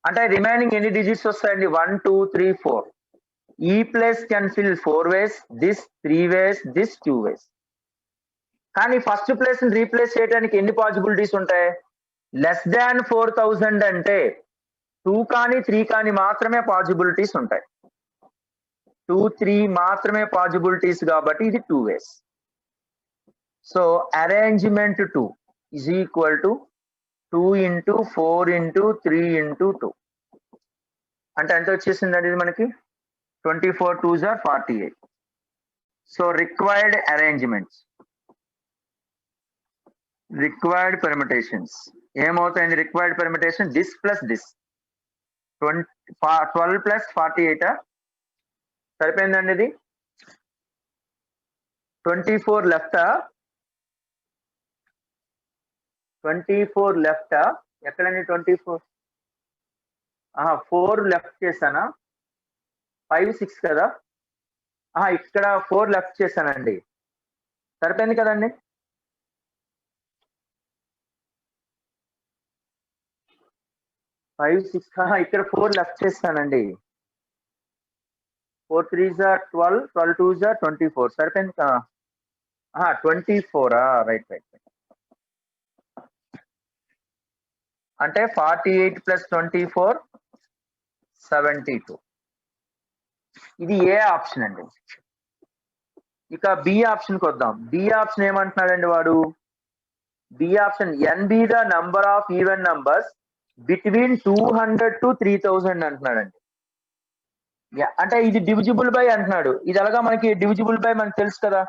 S1: అంటే రిమైనింగ్ ఎన్ని డిజిట్స్ వస్తాయండి? 1, 2, 3, 4. ఈ place can fill 4 ways, this 3 ways, this 2 వేస్. కానీ ఫస్ట్ ప్లేస్ ని రీప్లేస్ చేయడానికి ఎన్ని పాజిబిలిటీస్ ఉంటాయి? లెస్ దాన్ 4000 అంటే 2 కానీ 3 కానీ మాత్రమే పాజిబిలిటీస్ ఉంటాయి. 2, 3 మాత్రమే పాజిబిలిటీస్ కాబట్టి ఇది 2 ways. So arrangement 2 is equal to 2 into 4 into 3 into 2. అంటే ఎంత వచ్చేసిందండి ఇది మనకి? 24 2s are 48. So required arrangements, required permutations ఏమవుతాయండి? Required permutation this plus this 12 plus 48 సరిపోయిందండి. ఇది 24 లెఫ్ట్ ఎక్కడండి? 24 4 లెఫ్ట్ చేశానా? 5, 6 కదా? ఇక్కడ 4 లెఫ్ట్ చేశానండి. సరిపోయింది కదండి? 5, 6 ఇక్కడ 4 లెఫ్ట్ చేస్తానండి. 4 3s are 12, 12 2s are 24. సరిపోయింది కదా? 24 రైట్. అంటే 48 ప్లస్ 24 72. ఇది ఏ ఆప్షన్ అండి. ఇక బి ఆప్షన్కి వద్దాం. బి ఆప్షన్ ఏమంటున్నాడండి వాడు? B option N B the number of even numbers between 200 to 3000 అంటున్నాడండి. అంటే ఇది డివిజిబుల్ బై అంటున్నాడు. ఇది ఎలాగా మనకి డివిజిబుల్ బై మనకు తెలుసు కదా.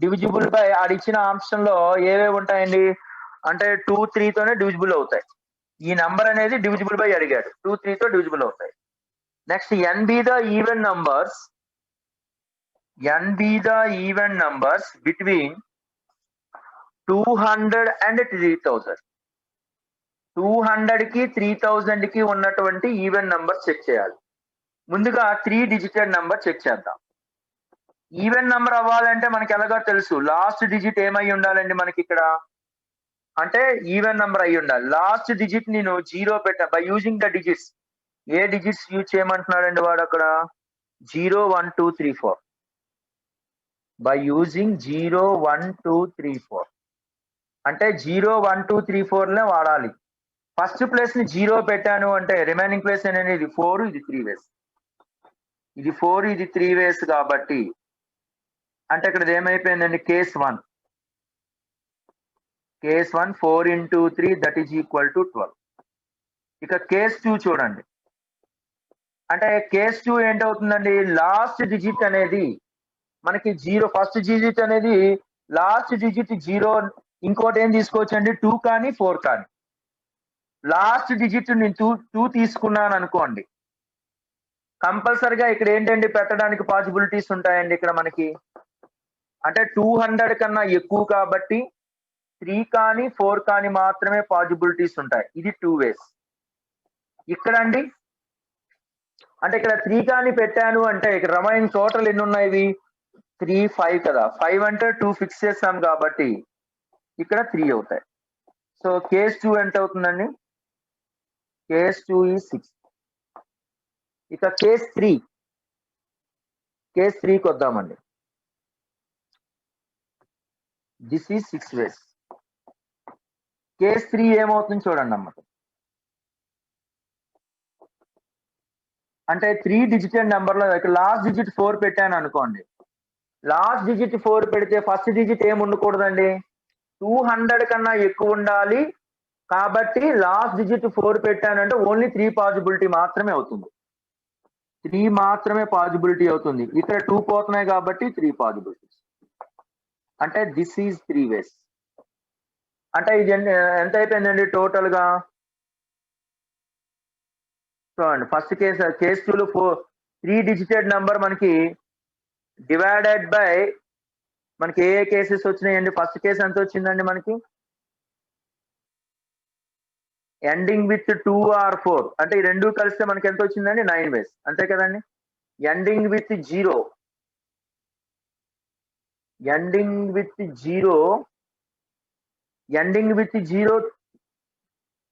S1: డివిజిబుల్ బై ఆడిచ్చిన ఆప్షన్ లో ఏవేవి ఉంటాయండి అంటే 2 3 తోనే డివిజిబుల్ అవుతాయి. ఈ నంబర్ అనేది డివిజిబుల్ బై అడిగాడు. 2 3 తో డివిజిబుల్ అవుతాయి. Next N B the even numbers between 200 and 3000. 200 కి 3000 కి ఉన్నటువంటి ఈవెన్ నంబర్ చెక్ చేయాలి. ముందుగా 3 డిజిటెడ్ నంబర్ చెక్ చేద్దాం. ఈవెన్ నంబర్ అవ్వాలంటే మనకి ఎలాగో తెలుసు. లాస్ట్ డిజిట్ ఏమై ఉండాలండి మనకి ఇక్కడ అంటే ఈవెన్ నంబర్ అయి ఉండాలి. లాస్ట్ డిజిట్ నేను 0 పెట్టా. బై యూజింగ్ ద డిజిట్స్ ఏ డిజిట్స్ యూజ్ చేయమంటున్నాడండి వాడు అక్కడ? 0 1 2 3 4. బై యూజింగ్ 0 1 2 3 4 అంటే 0 1 2 3 4 వాడాలి. ఫస్ట్ ప్లేస్ ని 0 పెట్టాను అంటే రిమైనింగ్ ప్లేస్ అనేది ఇది 4, ఇది 3 వేస్. ఇది 4, ఇది 3 వేస్ కాబట్టి అంటే ఇక్కడ ఏమైపోయిందండి? Case 1 4 into 3 that is equal to 12. ఇక కేస్ 2 చూడండి. అంటే కేస్ 2 ఏంటవుతుందండి? లాస్ట్ డిజిట్ అనేది మనకి 0. ఫస్ట్ డిజిట్ అనేది లాస్ట్ డిజిట్ 0. ఇంకోటి ఏం తీసుకోవచ్చండి? 2 కానీ 4 కానీ. లాస్ట్ డిజిట్ నేను 2 తీసుకున్నాను అనుకోండి. కంపల్సరిగా ఇక్కడ ఏంటండి పెట్టడానికి పాసిబిలిటీస్ ఉంటాయండి ఇక్కడ మనకి. అంటే 200 కన్నా ఎక్కువ కాబట్టి 3 కానీ 4 కానీ మాత్రమే పాసిబిలిటీస్ ఉంటాయి. ఇది 2 వేస్. ఇక్కడ అండి అంటే ఇక్కడ 3 కానీ పెట్టాను అంటే ఇక్కడ రిమైనింగ్ టోటల్ ఎన్ని ఉన్నాయి? 3 5 కదా. 5 అంటే 2 ఫిక్స్ చేస్తాం కాబట్టి ఇక్కడ 3 అవుతాయి. సో కేస్ 2 ఎంత అవుతుందండి? Case 2 is 6. ఇక కేస్ 3కి వద్దామండి. This is 6 ways. కేస్ 3 ఏమవుతుంది చూడండి అమ్మ. అంటే 3 డిజిటెడ్ నెంబర్ లో లాస్ట్ డిజిట్ 4 పెట్టాను అనుకోండి. లాస్ట్ డిజిట్ 4 పెడితే ఫస్ట్ డిజిట్ ఏమి ఉండకూడదండి? 200 కన్నా ఎక్కువ ఉండాలి. కాబట్టి లాస్ట్ డిజిట్ 4 పెట్టానంటే ఓన్లీ 3 పాసిబిలిటీ మాత్రమే అవుతుంది. 3 మాత్రమే పాసిబిలిటీ అవుతుంది. ఇక్కడ 2 పోతున్నాయి కాబట్టి 3 పాసిబిలిటీస్. అంటే దిస్ ఈజ్ 3 వేస్. అంటే ఇది ఎంత అయిపోయిందండి టోటల్ గా? చూడండి ఫస్ట్ కేస్ 2లో 3 డిజిటెడ్ నంబర్ మనకి డివైడెడ్ బై మనకి ఏ కేసెస్ వచ్చినాయండి? ఫస్ట్ కేసు ఎంత వచ్చిందండి మనకి? ఎండింగ్ విత్ 2 or 4 అంటే ఈ రెండు కలిస్తే మనకి ఎంత వచ్చిందండి? 9 వేస్. అంతే కదండి. ఎండింగ్ విత్ 0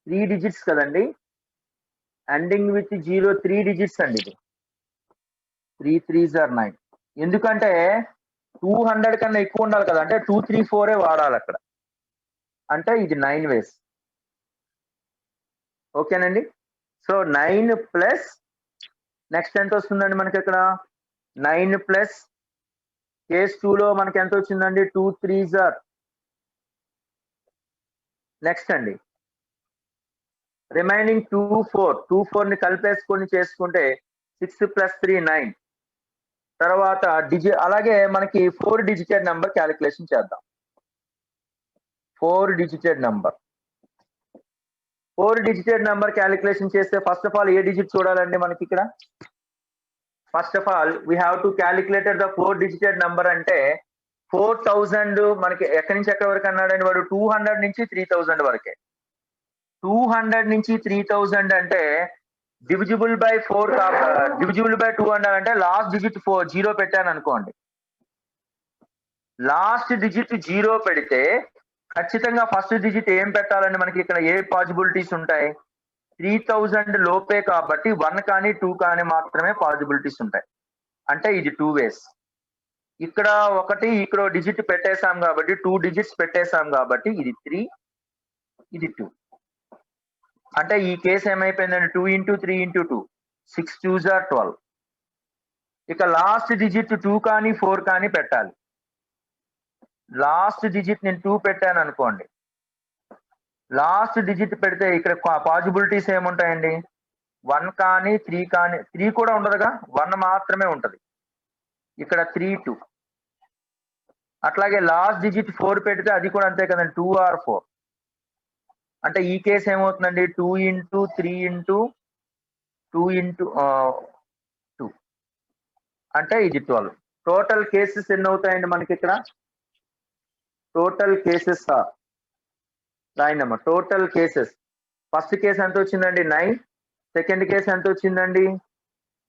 S1: 3 డిజిట్స్ కదండి. ఎండింగ్ విత్ 0 3 డిజిట్స్ అండి. ఇది 3 3s are 9. ఎందుకంటే 200 కన్నా ఎక్కువ ఉండాలి కదా. అంటే 2 3 4 వాడాలి అక్కడ. అంటే ఇది 9 వేస్. ఓకేనండి. సో 9 ప్లస్ నెక్స్ట్ ఎంత వస్తుందండి మనకి ఇక్కడ? 9 ప్లస్ కేస్ 2లో మనకి ఎంత వచ్చిందండి? 2 3s are. నెక్స్ట్ అండి రిమైనింగ్ 2 4 ని కలిపేసుకొని చేసుకుంటే 6 + 3 9. తర్వాత అలాగే మనకి 4 డిజిటెడ్ నెంబర్ క్యాలిక్యులేషన్ చేద్దాం. 4 డిజిటెడ్ నెంబర్ క్యాలిక్యులేషన్ చేస్తే first of all A digit చూడాలండి మనకి ఇక్కడ? First of all we have to calculated the 4 digitated number అంటే 4000 మనకి ఎక్కడి నుంచి ఎక్కడి వరకు అన్నాడండి వాడు? 200 నుంచి 3000 వరకే. 200 నుంచి 3000 అంటే డివిజిబుల్ బై 4 డివిజిబుల్ బై 2 అన్నారంటే లాస్ట్ డిజిట్ 0 పెట్టాను అనుకోండి. లాస్ట్ డిజిట్ 0 పెడితే ఖచ్చితంగా ఫస్ట్ డిజిట్ ఏం పెట్టాలని మనకి ఇక్కడ ఏ పాసిబిలిటీస్ ఉంటాయి? 3000 లోపే కాబట్టి 1 కానీ 2 కానీ మాత్రమే పాసిబిలిటీస్ ఉంటాయి. అంటే ఇది 2 వేస్. ఇక్కడ ఒకటి ఇక్కడ డిజిట్ పెట్టేశాం కాబట్టి 2 డిజిట్స్ పెట్టేశాం కాబట్టి ఇది 3 ఇది 2. అంటే ఈ కేసు ఏమైపోయిందంటే 2 into 3 into 2 6 2s are 12. ఇక లాస్ట్ డిజిట్ 2 కానీ 4 కానీ పెట్టాలి. లాస్ట్ డిజిట్ నేను 2 పెట్టాను అనుకోండి. లాస్ట్ డిజిట్ పెడితే ఇక్కడ పాసిబిలిటీస్ ఏముంటాయండి? 1 కానీ 3 కానీ 3 కూడా ఉండదుగా, 1 మాత్రమే ఉంటది. ఇక్కడ 3 2. అట్లాగే లాస్ట్ డిజిట్ 4 పెడితే అది కూడా అంతే కదండి, 2 or 4. అంటే ఈ కేసు ఏమవుతుందండి? 2 into 3 into 2 into 2 అంటే ఇది 12. టోటల్ కేసెస్ ఎన్ని అవుతాయండి మనకి ఇక్కడ? టోటల్ కేసెస్ రాయండమ్మా. టోటల్ కేసెస్ ఫస్ట్ కేసు ఎంత వచ్చిందండి? 9. సెకండ్ కేసు ఎంత వచ్చిందండి?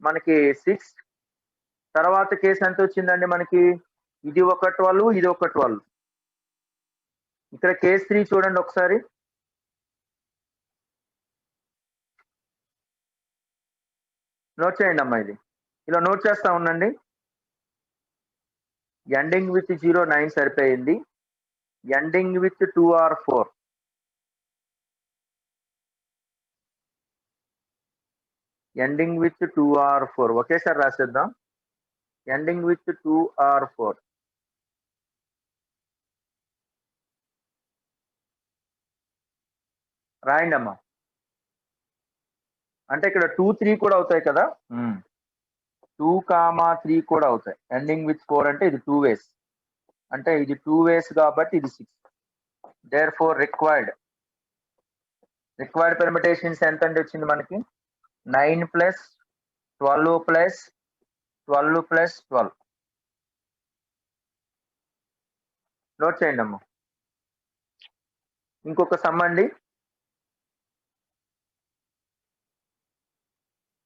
S1: మనకి 6. తర్వాత కేసు ఎంత వచ్చిందండి మనకి? ఇది ఒక 12, ఇది ఒక 12. ఇక్కడ కేసు 3 చూడండి ఒకసారి. నోట్ చేయండి అమ్మా, ఇది ఇలా నోట్ చేస్తా ఉండండి. ఎండింగ్ విత్ 0 9 సరిపోయింది. Ending with 2 or 4. Ending with 2 or 4 ఒకేసారి రాసేద్దాం. Ending with 2 or 4. రాయండి అమ్మా. అంటే ఇక్కడ 2 3 కూడా అవుతాయి కదా, 2, 3 కూడా అవుతాయి. ఎండింగ్ విత్ 4 అంటే ఇది 2 వేస్. అంటే ఇది 2 వేస్ కాబట్టి ఇది 6. దేర్ ఫోర్ రిక్వైర్డ్ పెర్మిటేషన్స్ ఎంత అంటే వచ్చింది మనకి? 9 + 12 + 12 + 12. నోట్ చేయండి అమ్మా. ఇంకొక సమ్ అండి,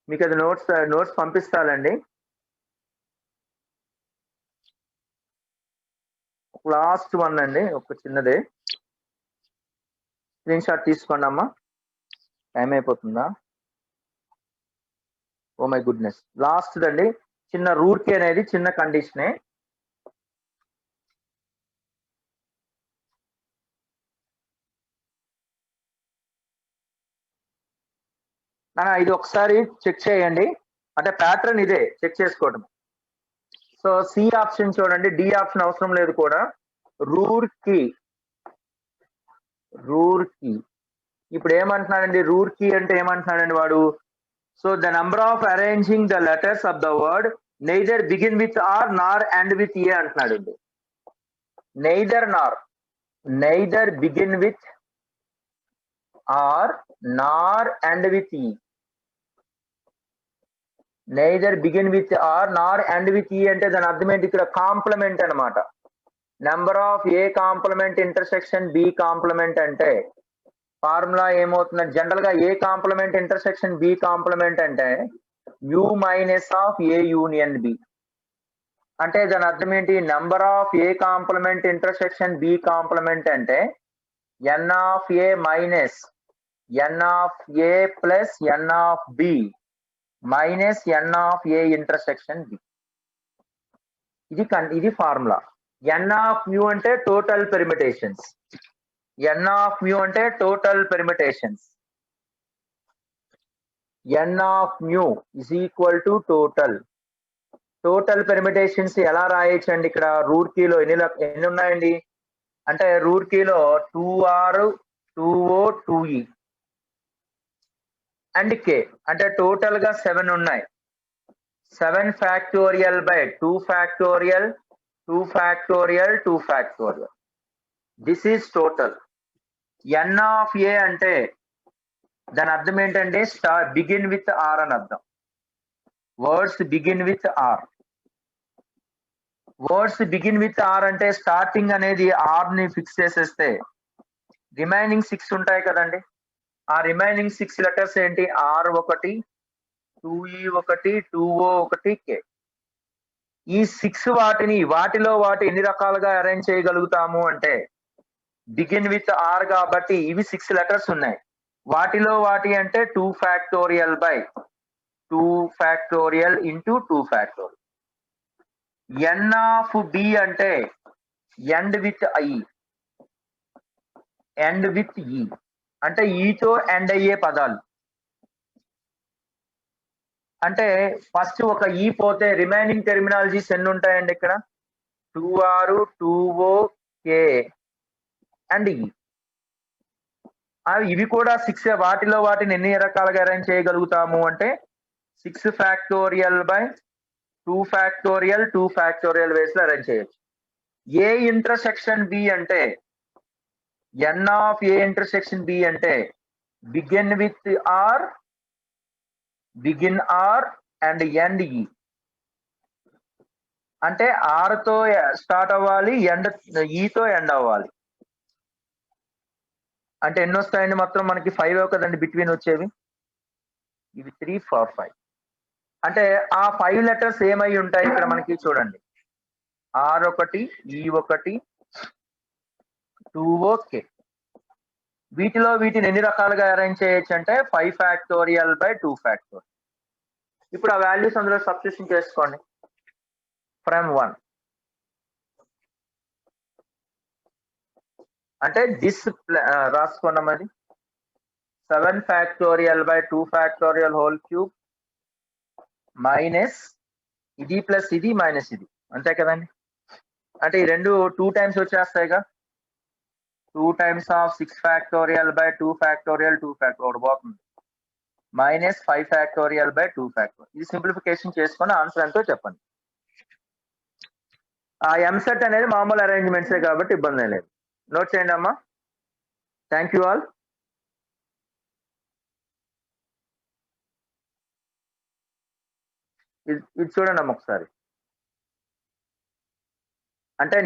S1: మీకు అది నోట్స్ పంపిస్తానండి. లాస్ట్ వన్ అండి, ఒక చిన్నదే. స్క్రీన్ షాట్ తీసుకోండి అమ్మా. టైం అయిపోతుందా? Oh my goodness. లాస్ట్ అండి, చిన్న రూట్ కి అనేది చిన్న కండిషనే. ఇది ఒకసారి చెక్ చేయండి. అంటే ప్యాటర్న్ ఇదే, చెక్ చేసుకోవడం. సో సి ఆప్షన్ చూడండి, డి ఆప్షన్ అవసరం లేదు కూడా. రూర్ కి ఇప్పుడు ఏమంటున్నాడండి? రూర్ కి అంటే ఏమంటున్నాడండి వాడు? So the number of arranging the letters of the word neither begin with R nor end with A అంటున్నాడు. Neither begin with R nor end with E. Neither begin with R nor end with E అంటే దాని అర్థం ఏంటి? ఇక్కడ complement అనమాట. Number of A complement intersection B complement అంటే formula ఏమవుతుంది? General గా A complement intersection B complement అంటే U minus of A union B. అంటే దాని అర్థం ఏంటి? Number of A complement intersection B complement అంటే ఎన్ of A minus n of A plus n of B minus n of A intersection B. ఇది formula. N of mu అంటే total permutations. N of mu అంటే total permutations. N of mu is equal to total permutations ఎలా రాయొచ్చండి? ఇక్కడ route కీలో ఎన్ని ఉన్నాయండి అంటే route కీలో 2R 2O 2E and కే అంటే టోటల్ గా 7 ఉన్నాయి. 7 factorial by 2 factorial 2 factorial 2 factorial. This is total. N of A అంటే దాని అర్థం ఏంటంటే బిగిన్ విత్ ఆర్ అని అర్థం. Words begin with R. Words begin with R అంటే స్టార్టింగ్ అనేది ఆర్ ని ఫిక్స్ చేసేస్తే రిమైనింగ్ 6 ఉంటాయి కదండి. ఆ రిమైనింగ్ 6 లెటర్స్ ఏంటి? R1 2e ఒకటి 2o ఒకటి k. ఈ 6 వాటిలో ఎన్ని రకాలుగా అరేంజ్ చేయగలుగుతాము అంటే బిగిన్ విత్ ఆర్ కాబట్టి ఇవి 6 లెటర్స్ ఉన్నాయి. వాటిలో అంటే 2 factorial by 2 factorial into 2 factorial. N of B అంటే end with I, end with E అంటే ఈతో ఎండ్ అయ్యే పదాలు. అంటే ఫస్ట్ ఒక ఈ పోతే రిమైనింగ్ టెర్మినాలజీస్ ఎన్ని ఉంటాయండి ఇక్కడ? 2r 2o k అండ్ ఈ. ఇవి కూడా 6 వాటిలో ఎన్ని రకాలుగా అరేంజ్ చేయగలుగుతాము అంటే 6 factorial by 2 factorial 2 factorial ways లో అరేంజ్ చేయొచ్చు. ఏ ఇంటర్సెక్షన్ బి అంటే ఎన్ ఆఫ్ ఏ ఇంటర్సెక్షన్ బి అంటే begin with R, begin R and end E. అంటే ఆర్ తో స్టార్ట్ అవ్వాలి, ఎండ్ ఈతో ఎండ్ అవ్వాలి. అంటే ఎన్ని వస్తాయండి మొత్తం మనకి? 5 కదండి బిట్వీన్ వచ్చేవి. ఇవి 3 4 5. అంటే ఆ 5 లెటర్స్ ఏమై ఉంటాయి ఇక్కడ మనకి చూడండి. ఆర్ ఒకటి, ఈ ఒకటి, 2o k. వీటిని ఎన్ని రకాలుగా అరేంజ్ చేయొచ్చు అంటే 5 ఫ్యాక్టోరియల్ బై 2 ఫ్యాక్టోరియల్. ఇప్పుడు ఆ వాల్యూస్ అందులో సబ్స్టిట్యూషన్ చేసుకోండి. ఫ్రమ్ 1 అంటే దిస్ రాసుకున్నాం. అది 7 factorial by 2 factorial whole cube minus ఇది ప్లస్ ఇది మైనస్ ఇది, అంతే కదండి. అంటే ఈ రెండు 2 టైమ్స్ వచ్చేస్తాయిగా. 2 times of 6 factorial by 2 factorial 2 factorial పోతుంది మైనస్ 5 ఫ్యాక్టోరియల్ బై 2 ఫ్యాక్టోరియల్. ఇది సింప్లిఫికేషన్ చేసుకొని ఆన్సర్ ఎంతో చెప్పండి. ఆ ఎంసెట్ అనేది మామూలు అరేంజ్మెంట్సే కాబట్టి ఇబ్బంది లేదు. నోట్ చేయండి అమ్మా. Thank you all. ఇది చూడండి అమ్మ ఒకసారి. అంటే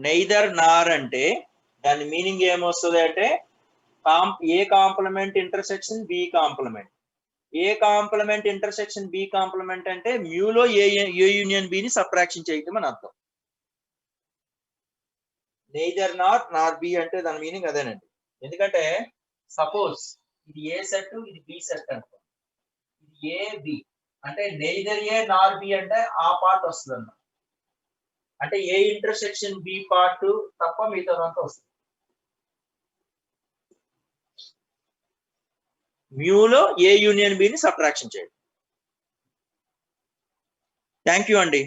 S2: నెయిదర్ నార్ అంటే దాని మీనింగ్ ఏమొస్తుంది అంటే ఏ కాంప్లిమెంట్ ఇంటర్సెక్షన్ బి కాంప్లిమెంట్. ఏ కాంప్లిమెంట్ ఇంటర్సెక్షన్ బి కాంప్లిమెంట్ అంటే మ్యూలో ఏ యూనియన్ బిని సబ్ట్రాక్షన్ చేయటం అని అర్థం. నెయిదర్ నార్ బి అంటే దాని మీనింగ్ అదేనండి. ఎందుకంటే సపోజ్ ఇది ఏ సెట్, ఇది బి సెట్ అనుకో, ఇది ఏ బి అంటే నెయిదర్ ఏ నార్ బి అంటే ఆ పార్ట్ వస్తుంది అన్న. అంటే ఏ ఇంటర్సెక్షన్ బి పార్ట్ తప్ప మిగతాదంతా వస్తుంది. మ్యూలో ఏ యూనియన్ బిని సబ్ట్రాక్షన్ చేయండి. థ్యాంక్ యూ అండి.